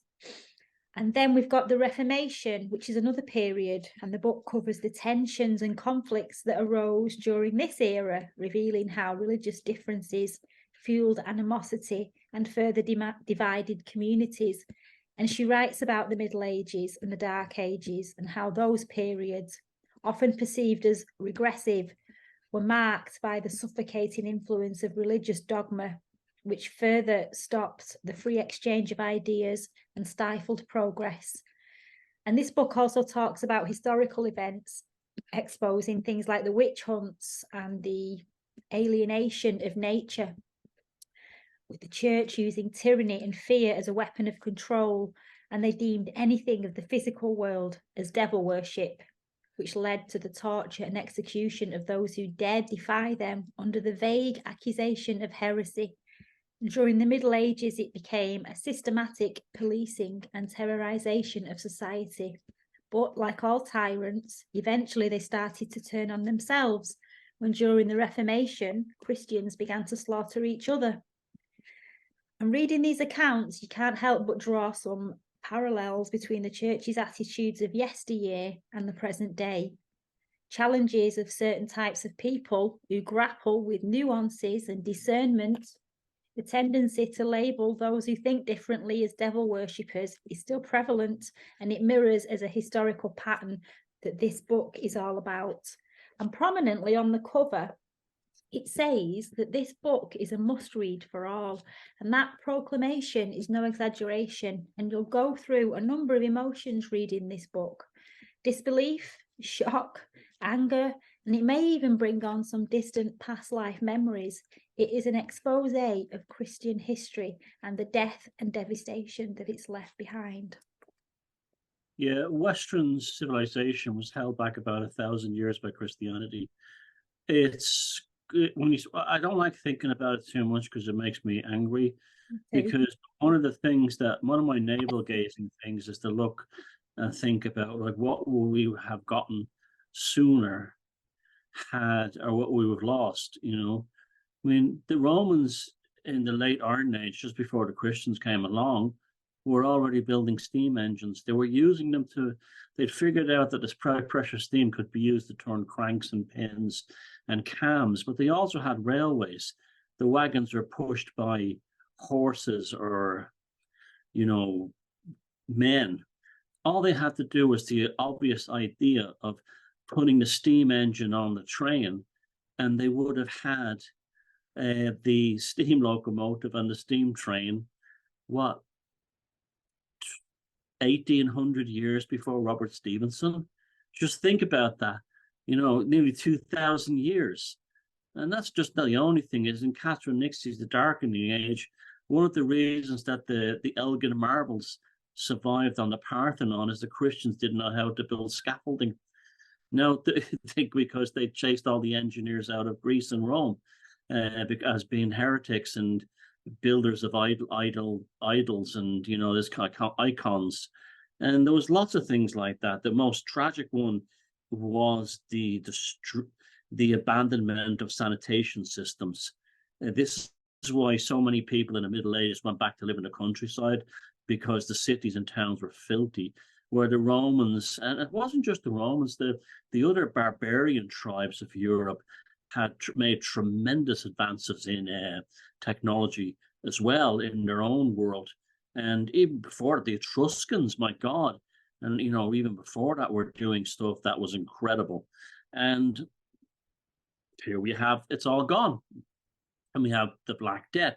And then we've got the Reformation, which is another period, and the book covers the tensions and conflicts that arose during this era, revealing how religious differences fueled animosity and further divided communities. And she writes about the Middle Ages and the Dark Ages and how those periods, often perceived as regressive, were marked by the suffocating influence of religious dogma, which further stopped the free exchange of ideas and stifled progress. And this book also talks about historical events, exposing things like the witch hunts and the alienation of nature, with the church using tyranny and fear as a weapon of control, and they deemed anything of the physical world as devil worship, which led to the torture and execution of those who dared defy them under the vague accusation of heresy. During the Middle Ages, it became a systematic policing and terrorization of society. But like all tyrants, eventually they started to turn on themselves when during the Reformation, Christians began to slaughter each other. And reading these accounts, you can't help but draw some parallels between the church's attitudes of yesteryear and the present day. Challenges of certain types of people who grapple with nuances and discernment. The tendency to label those who think differently as devil worshippers is still prevalent, and it mirrors as a historical pattern that this book is all about. And prominently on the cover, it says that this book is a must-read for all, and that proclamation is no exaggeration, and you'll go through a number of emotions reading this book. Disbelief, shock, anger, and it may even bring on some distant past life memories. It is an expose of Christian history and the death and devastation that it's left behind. Yeah, Western civilization was held back about 1,000 years by Christianity. It's I don't like thinking about it too much because it makes me angry. Because one of my navel gazing things is to look and think about like what will we have gotten sooner had, or what we would have lost, you know. I mean, the Romans in the late Iron Age, just before the Christians came along, were already building steam engines. They were using them they'd figured out that this pressure steam could be used to turn cranks and pins and cams, but they also had railways. The wagons were pushed by horses or, you know, men. All they had to do was the obvious idea of putting the steam engine on the train, and they would have had the steam locomotive and the steam train, what, 1800 years before Robert Stevenson? Just think about that, you know, nearly 2000 years. And that's just not the only thing. Is in Catherine Nixie's The Darkening Age, one of the reasons that the Elgin marbles survived on the Parthenon is the Christians didn't know how to build scaffolding. Now, I think because they chased all the engineers out of Greece and Rome as being heretics and builders of idols and, you know, this kind of icons. And there was lots of things like that. The most tragic one was the abandonment of sanitation systems. This is why so many people in the Middle Ages went back to live in the countryside, because the cities and towns were filthy. Where the Romans, and it wasn't just the Romans, the other barbarian tribes of Europe had made tremendous advances in technology as well in their own world. And even before the Etruscans, my God, and, you know, even before that, were doing stuff that was incredible. And here we have, it's all gone. And we have the Black Death,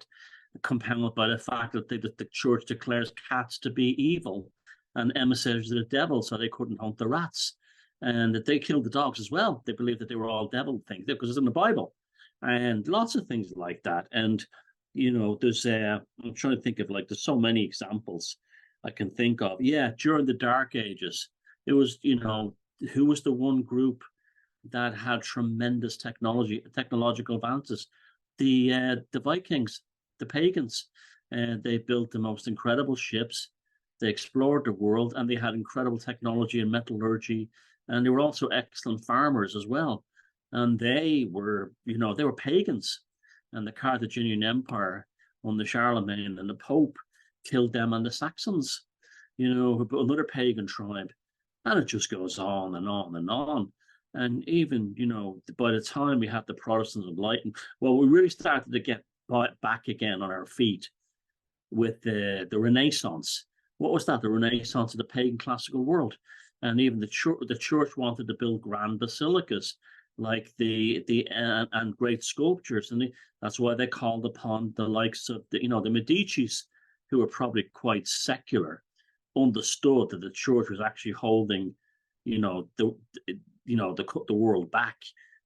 compounded by the fact that the church declares cats to be evil and emissaries of the devil, so they couldn't hunt the rats. And that they killed the dogs as well. They believed that they were all devil things because it's in the Bible. And lots of things like that. And, you know, there's, I'm trying to think of, like, there's so many examples I can think of. Yeah, during the Dark Ages, it was, you know, who was the one group that had tremendous technological advances? The Vikings, the pagans. They built the most incredible ships. They explored the world, and they had incredible technology and metallurgy, and they were also excellent farmers as well. And they were, you know, they were pagans. And the Carthaginian Empire under Charlemagne and the Pope killed them and the Saxons, you know, another pagan tribe. And it just goes on and on and on. And even, you know, by the time we had the Protestants enlightened, well, we really started to get back again on our feet with the Renaissance. What was that? The Renaissance of the pagan classical world. And even the church wanted to build grand basilicas, like and great sculptures, and that's why they called upon the likes of the Medicis, who were probably quite secular, understood that the church was actually holding, the world back,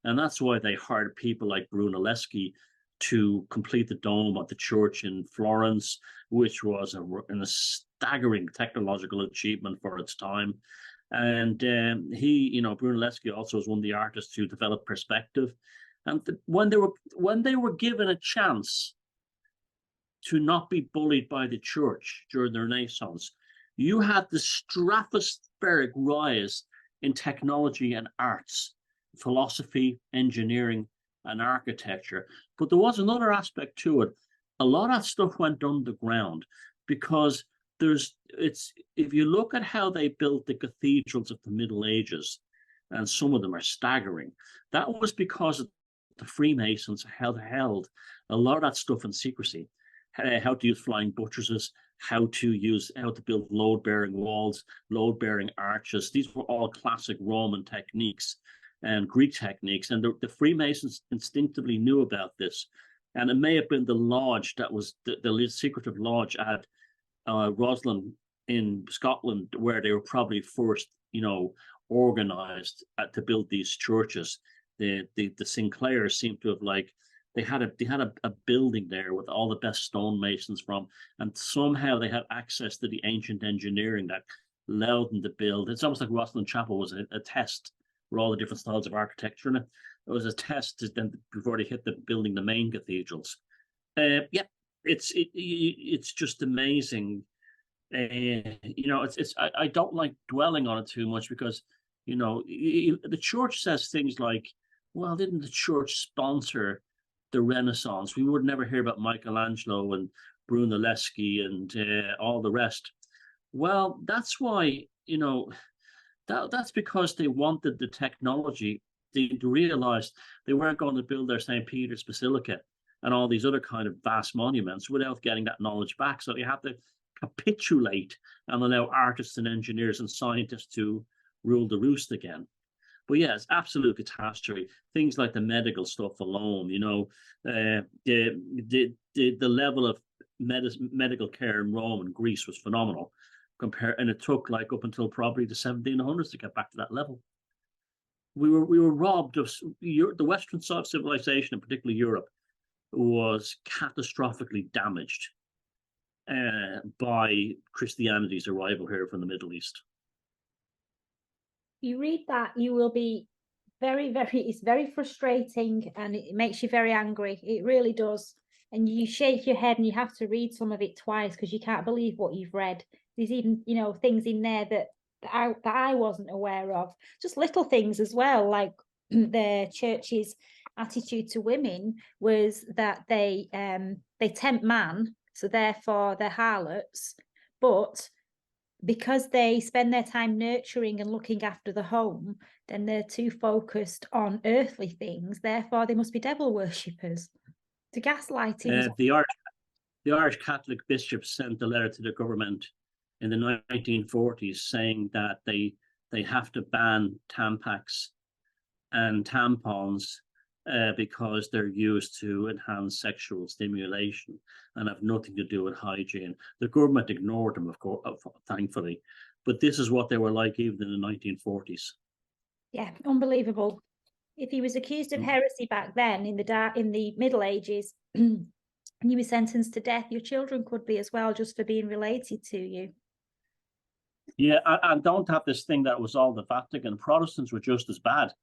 and that's why they hired people like Brunelleschi to complete the dome of the church in Florence, which was a staggering technological achievement for its time. And Brunelleschi also was one of the artists who developed perspective. And when they were given a chance to not be bullied by the church during the Renaissance, you had the stratospheric rise in technology and arts, philosophy, engineering, and architecture. But there was another aspect to it. A lot of stuff went underground because if you look at how they built the cathedrals of the Middle Ages, and some of them are staggering, that was because the Freemasons held a lot of that stuff in secrecy. How to use flying buttresses, how to build load-bearing walls, load-bearing arches. These were all classic Roman techniques and Greek techniques, and the Freemasons instinctively knew about this. And it may have been the lodge that was the secretive lodge at Roslin in Scotland, where they were probably first, organized to build these churches. The Sinclairs seem to have they had a building there with all the best stonemasons from, and somehow they had access to the ancient engineering that allowed them to build. It's almost like Roslin Chapel was a test for all the different styles of architecture, and it was a test before they hit building the main cathedrals. It's just amazing. I don't like dwelling on it too much because The church says things like, well, didn't the church sponsor the Renaissance? We would never hear about Michelangelo and Brunelleschi and all the rest. Well, that's why, that's because they wanted the technology. They realized they weren't going to build their St. Peter's Basilica and all these other kind of vast monuments without getting that knowledge back. So they have to capitulate and allow artists and engineers and scientists to rule the roost again. But yeah, it's absolute catastrophe. Things like the medical stuff alone, the level of medical care in Rome and Greece was phenomenal. And it took like up until probably the 1700s to get back to that level. We were robbed of the Western side of civilization, and particularly Europe, was catastrophically damaged by Christianity's arrival here from the Middle East. You read that, you will be it's very frustrating, and it makes you very angry. It really does. And you shake your head and you have to read some of it twice because you can't believe what you've read. There's even, things in there that I wasn't aware of. Just little things as well, like the church's attitude to women was that they tempt man, so therefore they're harlots, but because they spend their time nurturing and looking after the home, then they're too focused on earthly things, therefore they must be devil worshippers. The gaslighting. The Irish Catholic bishops sent a letter to the government in the 1940s saying that they have to ban Tampax and tampons because they're used to enhance sexual stimulation and have nothing to do with hygiene. The government ignored them, of course, thankfully, but this is what they were like even in the 1940s. Yeah, unbelievable. If he was accused of heresy back then in the Middle Ages, and you were sentenced to death, your children could be as well, just for being related to you. Yeah, and don't have this thing that it was all the Vatican. Protestants were just as bad.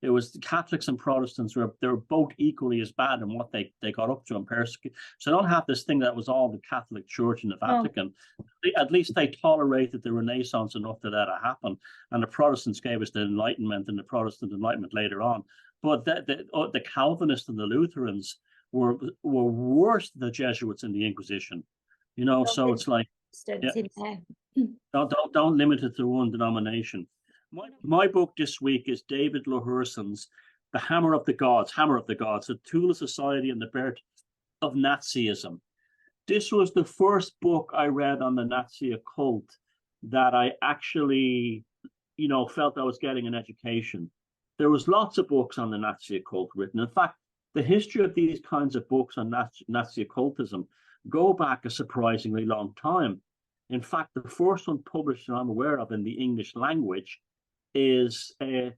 It was Catholics and Protestants they were both equally as bad in what they got up to and persecuted. So don't have this thing that was all the Catholic Church and the Vatican. Oh. At least they tolerated the Renaissance enough to let it happen. And the Protestants gave us the Enlightenment and the Protestant Enlightenment later on. But the Calvinists and the Lutherans were worse than the Jesuits in the Inquisition. So it's like, don't limit it to one denomination. My book this week is David Lahurson's The Hammer of the Gods, A Tool of Society and the Birth of Nazism. This was the first book I read on the Nazi occult that I actually, felt I was getting an education. There was lots of books on the Nazi occult written. In fact, the history of these kinds of books on Nazi occultism go back a surprisingly long time. In fact, the first one published that I'm aware of in the English language is The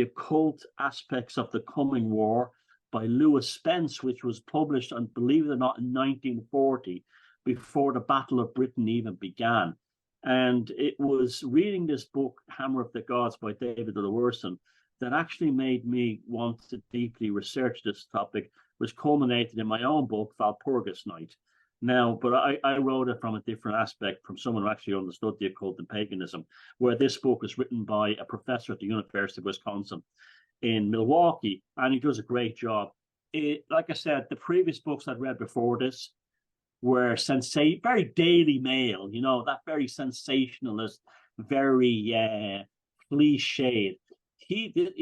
Occult Aspects of the Coming War by Lewis Spence, which was published, and believe it or not, in 1940, before the Battle of Britain even began. And it was reading this book, Hammer of the Gods by David Laurson, that actually made me want to deeply research this topic, which culminated in my own book, Walpurgis Night. Now, but I wrote it from a different aspect, from someone who actually understood the occult and paganism, where this book was written by a professor at the University of Wisconsin in Milwaukee, and he does a great job. Like I said, the previous books I'd read before this were very Daily Mail, that very sensationalist, very cliched. He did,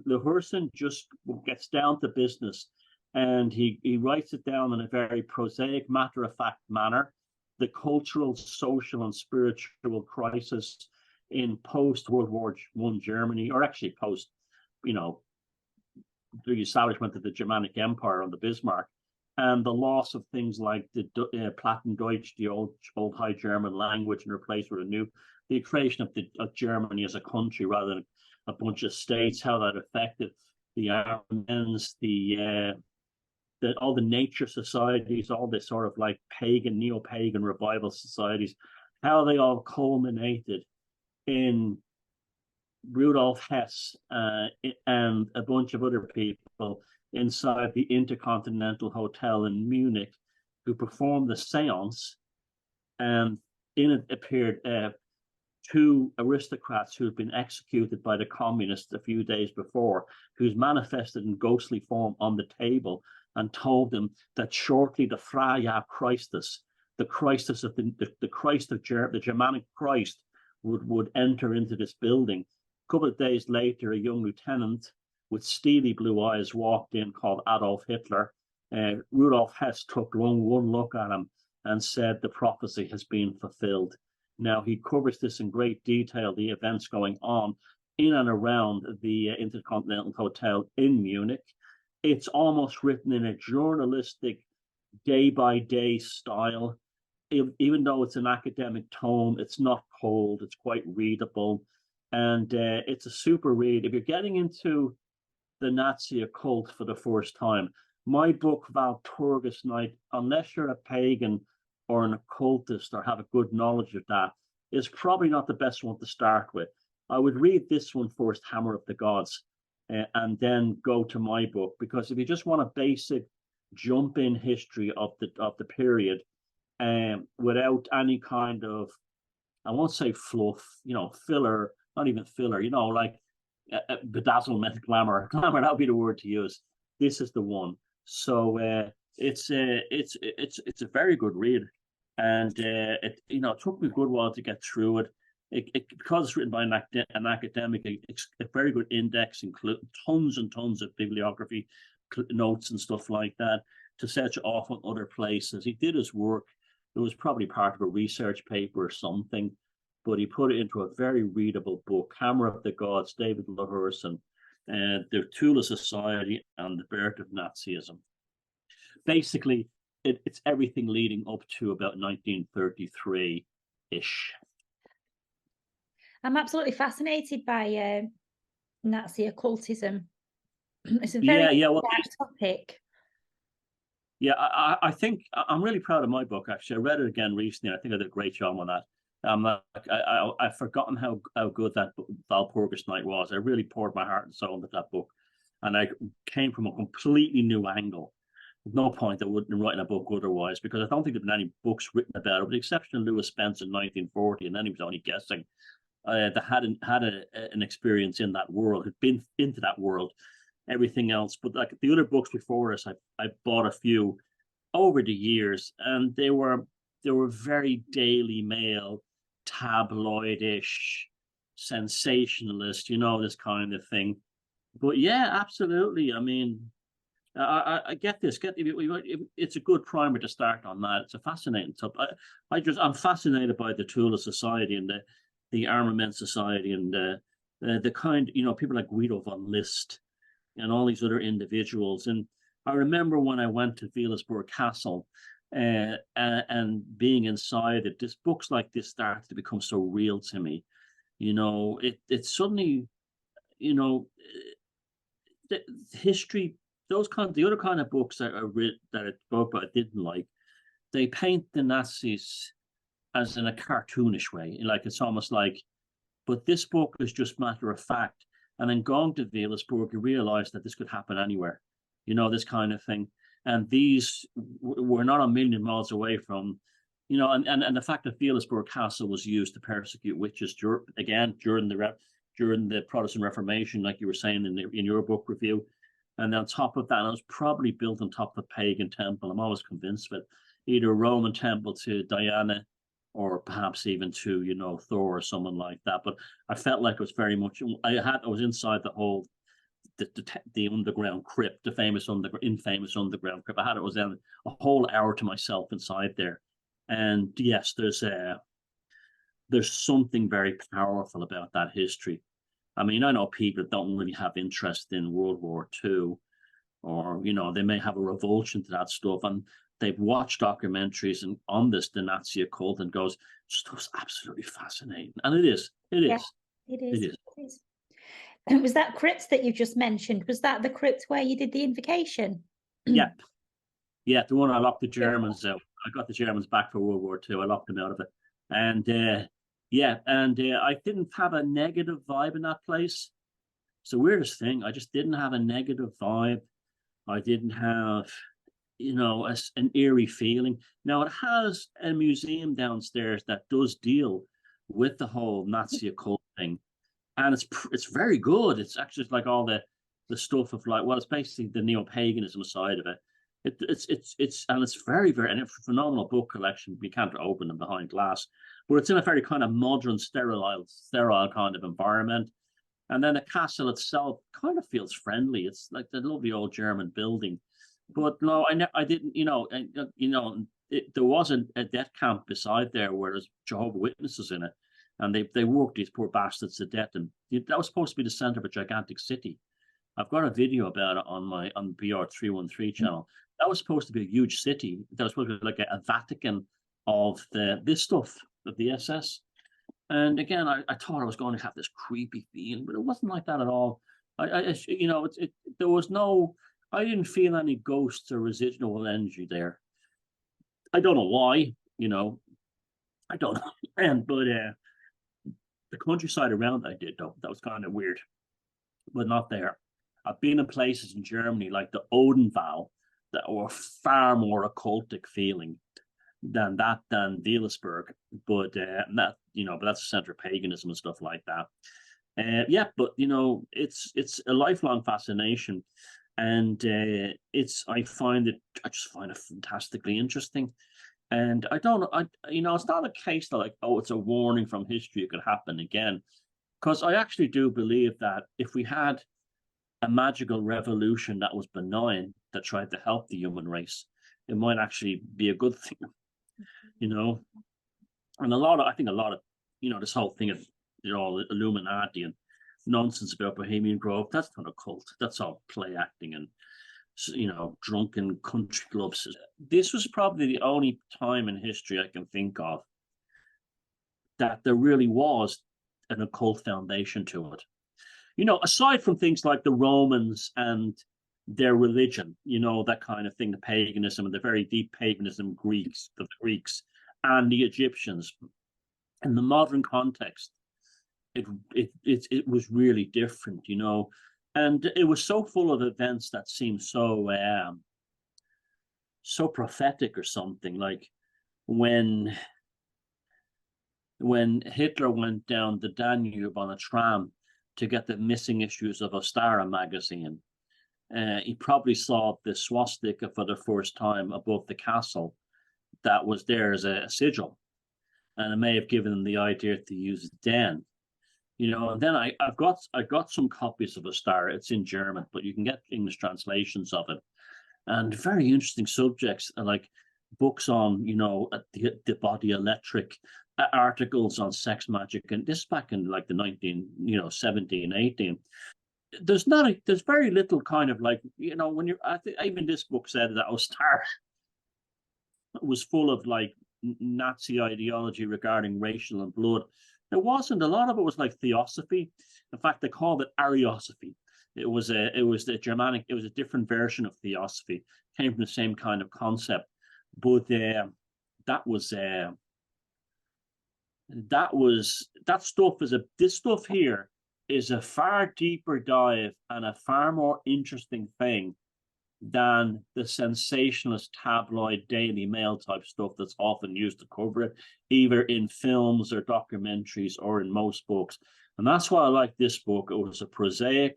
Lahursson just gets down to business. And he writes it down in a very prosaic, matter-of-fact manner, the cultural, social, and spiritual crisis in post-World War I Germany, or actually post, the establishment of the Germanic Empire under Bismarck, and the loss of things like the Plattendeutsch, the old High German language, and replaced with the creation of Germany as a country rather than a bunch of states, how that affected the Armenians, all the nature societies, all this sort of like pagan, neo-pagan revival societies, how they all culminated in Rudolf Hess and a bunch of other people inside the Intercontinental Hotel in Munich who performed the seance. And in it appeared two aristocrats who had been executed by the communists a few days before, who's manifested in ghostly form on the table and told them that shortly the Freya Christus, the Christus of the Christ of the Germanic Christ, would enter into this building. A couple of days later, a young lieutenant with steely blue eyes walked in called Adolf Hitler. Rudolf Hess took one look at him and said the prophecy has been fulfilled. Now, he covers this in great detail, the events going on in and around the Intercontinental Hotel in Munich. It's almost written in a journalistic, day-by-day style. Even though it's an academic tome, it's not cold, it's quite readable. And it's a super read. If you're getting into the Nazi occult for the first time, my book, Walpurgis Night, unless you're a pagan or an occultist or have a good knowledge of that, is probably not the best one to start with. I would read this one first, Hammer of the Gods, and then go to my book, because if you just want a basic jump in history of the period, without any kind of, I won't say fluff, filler, not even filler, like bedazzlement, glamour, that would be the word to use. This is the one. So it's a very good read, and it took me a good while to get through it. Because it's written by an academic, it's a very good index, include tons and tons of bibliography, notes and stuff like that to set you off on other places. He did his work. It was probably part of a research paper or something, but he put it into a very readable book, Hammer of the Gods, David Laherson, the Tula Society and the Birth of Nazism. Basically, it's everything leading up to about 1933-ish. I'm absolutely fascinated by Nazi occultism. It's a very dark topic. Yeah, I think I'm really proud of my book, actually. I read it again recently. I think I did a great job on that. I've forgotten how good that Walpurgis Night was. I really poured my heart and soul into that book. And I came from a completely new angle. There's no point I wouldn't write a book otherwise, because I don't think there have been any books written about it, with the exception of Lewis Spence in 1940, and then he was only guessing. That had an experience in that world, had been into that world, everything else. But like the other books before us, I bought a few over the years, and they were very Daily Mail, tabloidish, sensationalist, this kind of thing. But yeah, absolutely. I mean, I get this. It's a good primer to start on that. It's a fascinating topic. I'm fascinated by the Tula Society and the Armament Society and the kind, people like Guido von List and all these other individuals. And I remember when I went to Wielisburg Castle and being inside it, books like this started to become so real to me. It suddenly, the history, the other kind of books that I read that I spoke about, I didn't like. They paint the Nazis as in a cartoonish way, like it's almost like, but this book is just matter of fact. And then going to Wielisburg, you realize that this could happen anywhere, this kind of thing. And these were not a million miles away from, and the fact that Wielisburg Castle was used to persecute witches during the Protestant Reformation, like you were saying in your book review. And on top of that, it was probably built on top of a pagan temple. I'm always convinced of it, either a Roman temple to Diana, or perhaps even to, Thor or someone like that. But I felt like it was very much, I was inside the whole, the underground crypt, the infamous underground crypt. It was in a whole hour to myself inside there. And yes, there's something very powerful about that history. I mean, I know people that don't really have interest in World War II, or, they may have a revulsion to that stuff. And they've watched documentaries on the Nazi occult and goes, stuff's absolutely fascinating. And it is. It is. And was that crypt that you just mentioned, was that the crypt where you did the invocation? Yeah, the one I locked the Germans out. I got the Germans back for World War II. I locked them out of it. And I didn't have a negative vibe in that place. It's the weirdest thing. I just didn't have a negative vibe. I didn't have, an eerie feeling. Now, it has a museum downstairs that does deal with the whole Nazi occult thing, and it's very good. It's actually like all the stuff of like, well, it's basically the neo-paganism side of it. It's very, very, and it's a phenomenal book collection. You can't open them behind glass, but it's in a very kind of modern, sterile kind of environment. And then the castle itself kind of feels friendly. It's like the lovely old German building. But no, I didn't, there wasn't a death camp beside there where there's Jehovah's Witnesses in it. And they worked these poor bastards to death. And that was supposed to be the center of a gigantic city. I've got a video about it on BR313 channel. That was supposed to be a huge city. That was supposed to be like a Vatican of this stuff, of the SS. And again, I thought I was going to have this creepy feeling, but it wasn't like that at all. There was no, I didn't feel any ghosts or residual energy there. I don't know why, I don't know. But the countryside around I did, though. That was kind of weird, but not there. I've been in places in Germany like the Odenwald that were far more occultic feeling than Wielisberg, but but that's a center of paganism and stuff like that. But it's a lifelong fascination, and I just find it fantastically interesting. And it's not a case that like, oh, it's a warning from history, it could happen again, because I actually do believe that if we had a magical revolution that was benign, that tried to help the human race, it might actually be a good thing. And I think a lot of, this whole thing of, Illuminati and nonsense about Bohemian Grove, that's not a cult. That's all play acting and, drunken country clubs. This was probably the only time in history I can think of that there really was an occult foundation to it. Aside from things like the Romans and their religion, that kind of thing, the paganism and the very deep paganism the Greeks and the Egyptians. In the modern context, it was really different, and it was so full of events that seemed so prophetic or something. Like when Hitler went down the Danube on a tram to get the missing issues of Ostara magazine, he probably saw the swastika for the first time above the castle that was there as a sigil, and it may have given him the idea to use it then. And then I've got some copies of Ostara. It's in German, but you can get English translations of it, and very interesting subjects like books on the body electric, articles on sex magic, and this back in like the 17, 18. There's very little kind of like, when you're, even this book said that Ostara was full of like Nazi ideology regarding racial and blood. There wasn't. A lot of it was like theosophy. In fact, they called it Ariosophy. It was the Germanic. It was a different version of theosophy. It came from the same kind of concept, but this stuff here is a far deeper dive and a far more interesting thing than the sensationalist tabloid Daily Mail type stuff that's often used to cover it, either in films or documentaries or in most books. And that's why I like this book. It was a prosaic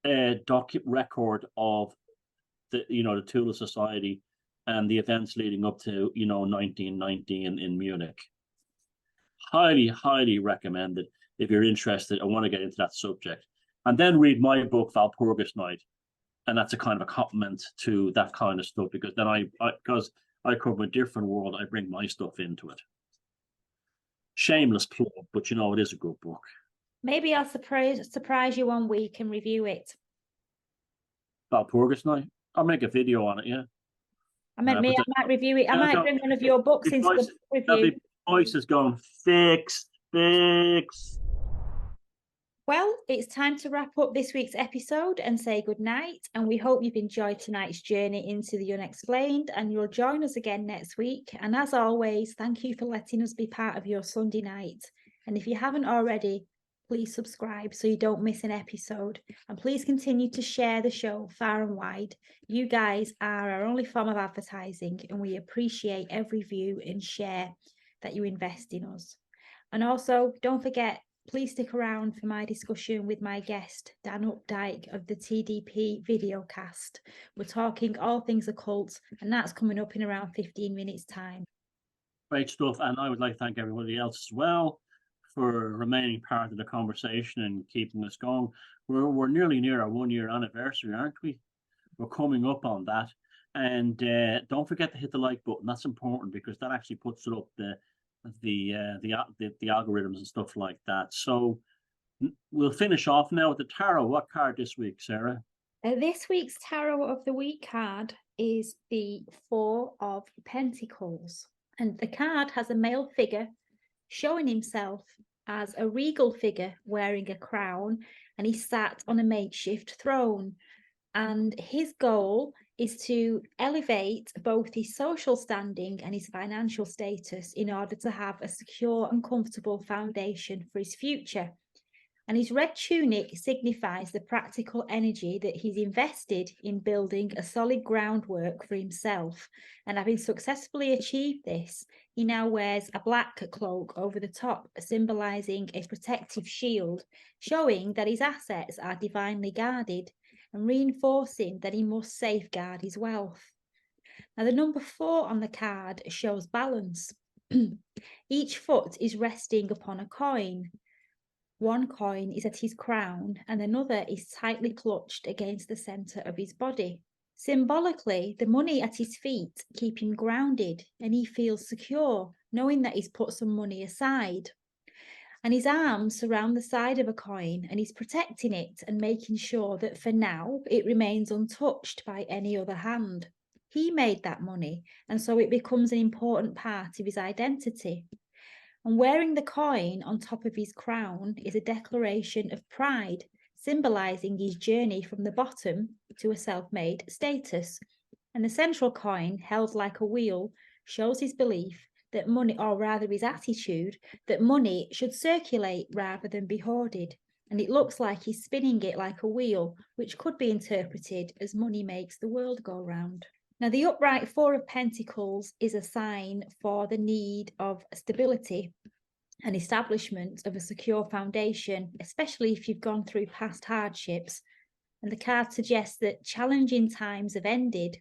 record of the Tula Society and the events leading up to 1990 in Munich. Highly, highly recommended if you're interested and want to get into that subject. And then read my book, Walpurgis Night. And that's a kind of a compliment to that kind of stuff, because then because I cover a different world, I bring my stuff into it. Shameless plug, but it is a good book. Maybe I'll surprise you one week and review it. Walpurgis Night? I'll make a video on it, yeah. I might review it. I might bring one of your books into the review. The voice is going fix. Well, it's time to wrap up this week's episode and say goodnight. And we hope you've enjoyed tonight's journey into the unexplained, and you'll join us again next week. And as always, thank you for letting us be part of your Sunday night. And if you haven't already, please subscribe so you don't miss an episode. And please continue to share the show far and wide. You guys are our only form of advertising, and we appreciate every view and share that you invest in us. And also, don't forget, please stick around for my discussion with my guest, Dan Updike of the TDP videocast. We're talking all things occult, and that's coming up in around 15 minutes' time. Great stuff. And I would like to thank everybody else as well for remaining part of the conversation and keeping us going. We're nearly near our 1-year anniversary, aren't we? We're coming up on that. And don't forget to hit the like button. That's important because that actually puts it up the algorithms and stuff like that. So we'll finish off now with the tarot. What card this week, Sarah? This week's Tarot of the Week card is the Four of Pentacles. And the card has a male figure showing himself as a regal figure wearing a crown, and he's sat on a makeshift throne. And his goal is to elevate both his social standing and his financial status in order to have a secure and comfortable foundation for his future. And his red tunic signifies the practical energy that he's invested in building a solid groundwork for himself. And having successfully achieved this, he now wears a black cloak over the top, symbolizing a protective shield, showing that his assets are divinely guarded and reinforcing that he must safeguard his wealth. Now, the number 4 on the card shows balance. Each foot is resting upon a coin. One coin is at his crown and another is tightly clutched against the center of his body. Symbolically, the money at his feet keep him grounded and he feels secure, knowing that he's put some money aside. And his arms surround the side of a coin and he's protecting it and making sure that for now it remains untouched by any other hand. He made that money, and so it becomes an important part of his identity. And wearing the coin on top of his crown is a declaration of pride, symbolizing his journey from the bottom to a self-made status. And the central coin, held like a wheel, shows his belief that money, or rather his attitude, that money should circulate rather than be hoarded. And it looks like he's spinning it like a wheel, which could be interpreted as money makes the world go round. Now, the upright Four of Pentacles is a sign for the need of stability and establishment of a secure foundation, especially if you've gone through past hardships. And the card suggests that challenging times have ended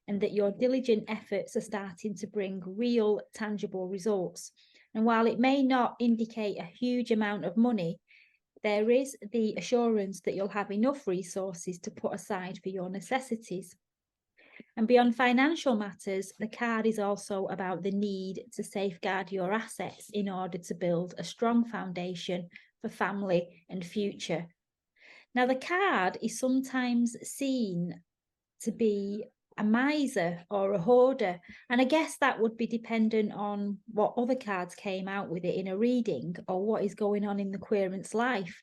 and that your diligent efforts are starting to bring real, tangible results. And while it may not indicate a huge amount of money, there is the assurance that you'll have enough resources to put aside for your necessities. And beyond financial matters, the card is also about the need to safeguard your assets in order to build a strong foundation for family and future. Now, the card is sometimes seen to be a miser or a hoarder, and I guess that would be dependent on what other cards came out with it in a reading or what is going on in the querent's life.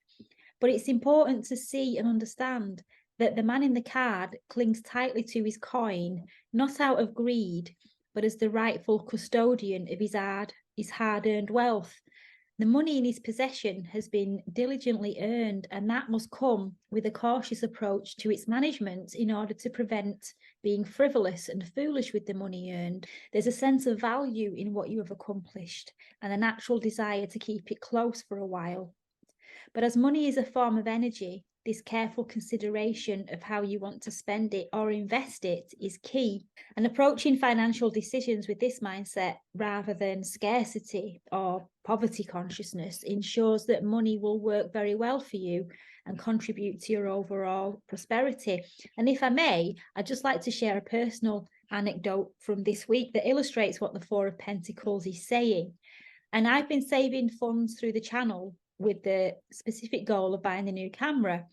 But it's important to see and understand that the man in the card clings tightly to his coin, not out of greed, but as the rightful custodian of his hard-earned wealth. The money in his possession has been diligently earned, and that must come with a cautious approach to its management in order to prevent being frivolous and foolish with the money earned. There's a sense of value in what you have accomplished and a natural desire to keep it close for a while. But as money is a form of energy, this careful consideration of how you want to spend it or invest it is key. And approaching financial decisions with this mindset rather than scarcity or poverty consciousness ensures that money will work very well for you and contribute to your overall prosperity. And if I may, I'd just like to share a personal anecdote from this week that illustrates what the Four of Pentacles is saying. And I've been saving funds through the channel with the specific goal of buying a new camera.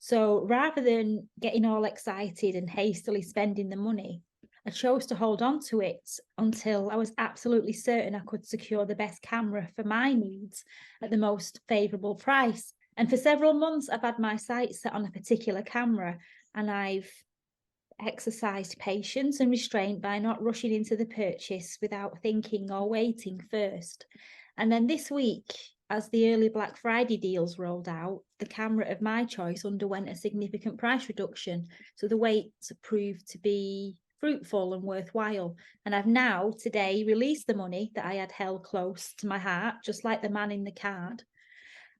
So rather than getting all excited and hastily spending the money, I chose to hold on to it until I was absolutely certain I could secure the best camera for my needs at the most favourable price. And for several months, I've had my sights set on a particular camera, and I've exercised patience and restraint by not rushing into the purchase without thinking or waiting first. And then this week, as the early Black Friday deals rolled out, the camera of my choice underwent a significant price reduction. So the wait proved to be fruitful and worthwhile. And I've now today released the money that I had held close to my heart, just like the man in the card.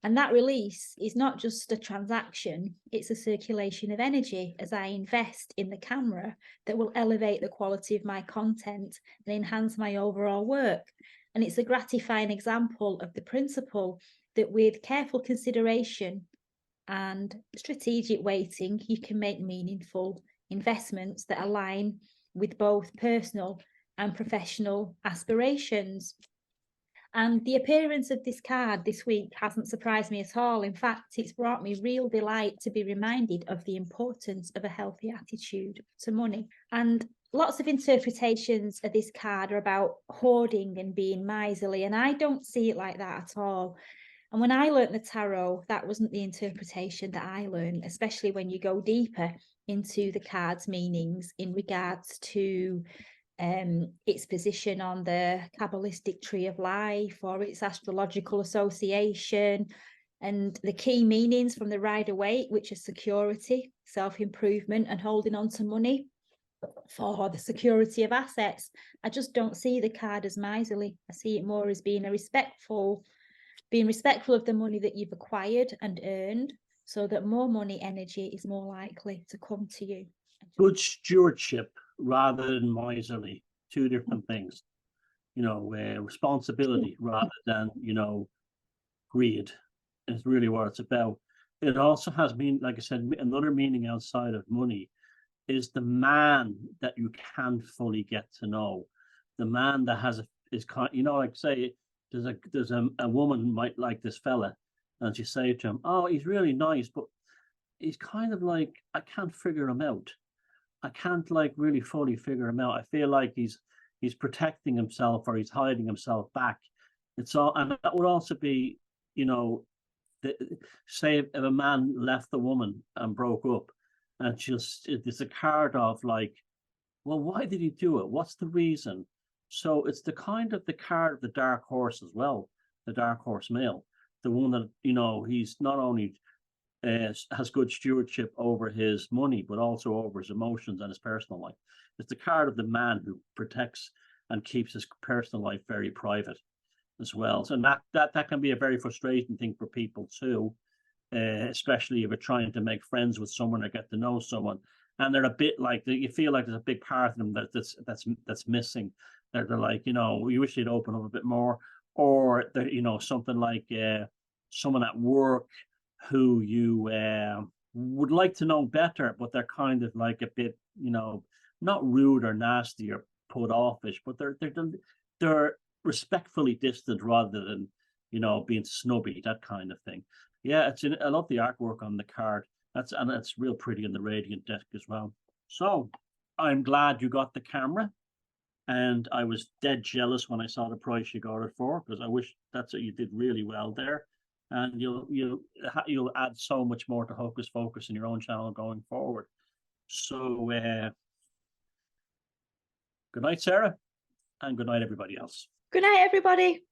And that release is not just a transaction, it's a circulation of energy as I invest in the camera that will elevate the quality of my content and enhance my overall work. And it's a gratifying example of the principle that with careful consideration and strategic weighting, you can make meaningful investments that align with both personal and professional aspirations. And the appearance of this card this week hasn't surprised me at all. In fact, it's brought me real delight to be reminded of the importance of a healthy attitude to money. And lots of interpretations of this card are about hoarding and being miserly, and I don't see it like that at all. And when I learnt the tarot, that wasn't the interpretation that I learned, especially when you go deeper into the card's meanings in regards to its position on the Kabbalistic tree of life or its astrological association, and the key meanings from the Rider-Waite, which are security, self-improvement, and holding on to money for the security of assets. I just don't see the card as miserly. I see it more as being respectful of the money that you've acquired and earned, so that more money energy is more likely to come to you. Good stewardship rather than miserly, two different things. Responsibility rather than, greed is really what it's about. It also has been, like I said, another meaning outside of money is the man that you can't fully get to know. The man that like say, there's a woman who might like this fella, and you say to him, oh, he's really nice, but he's kind of like, I can't figure him out. I can't really fully figure him out. I feel like he's protecting himself or he's hiding himself back. It's all, and that would also be, say if a man left the woman and broke up, and it's a card of like, well, why did he do it? What's the reason? So it's the card of the dark horse as well, the dark horse male, the one that, he's not only has good stewardship over his money, but also over his emotions and his personal life. It's the card of the man who protects and keeps his personal life very private as well. So that can be a very frustrating thing for people too, especially if you're trying to make friends with someone or get to know someone, and they're a bit like, you feel like there's a big part of them that's missing. They're like, we wish they'd open up a bit more, or they're, something like someone at work who you would like to know better, but they're kind of like a bit, not rude or nasty or put offish, but they're respectfully distant rather than, being snubby, that kind of thing. Yeah, I love the artwork on the card. It's real pretty in the Radiant deck as well. So I'm glad you got the camera, and I was dead jealous when I saw the price you got it for, because I wish you did really well there. And you'll add so much more to Hocus Focus in your own channel going forward. So good night, Sarah, and good night, everybody else. Good night, everybody.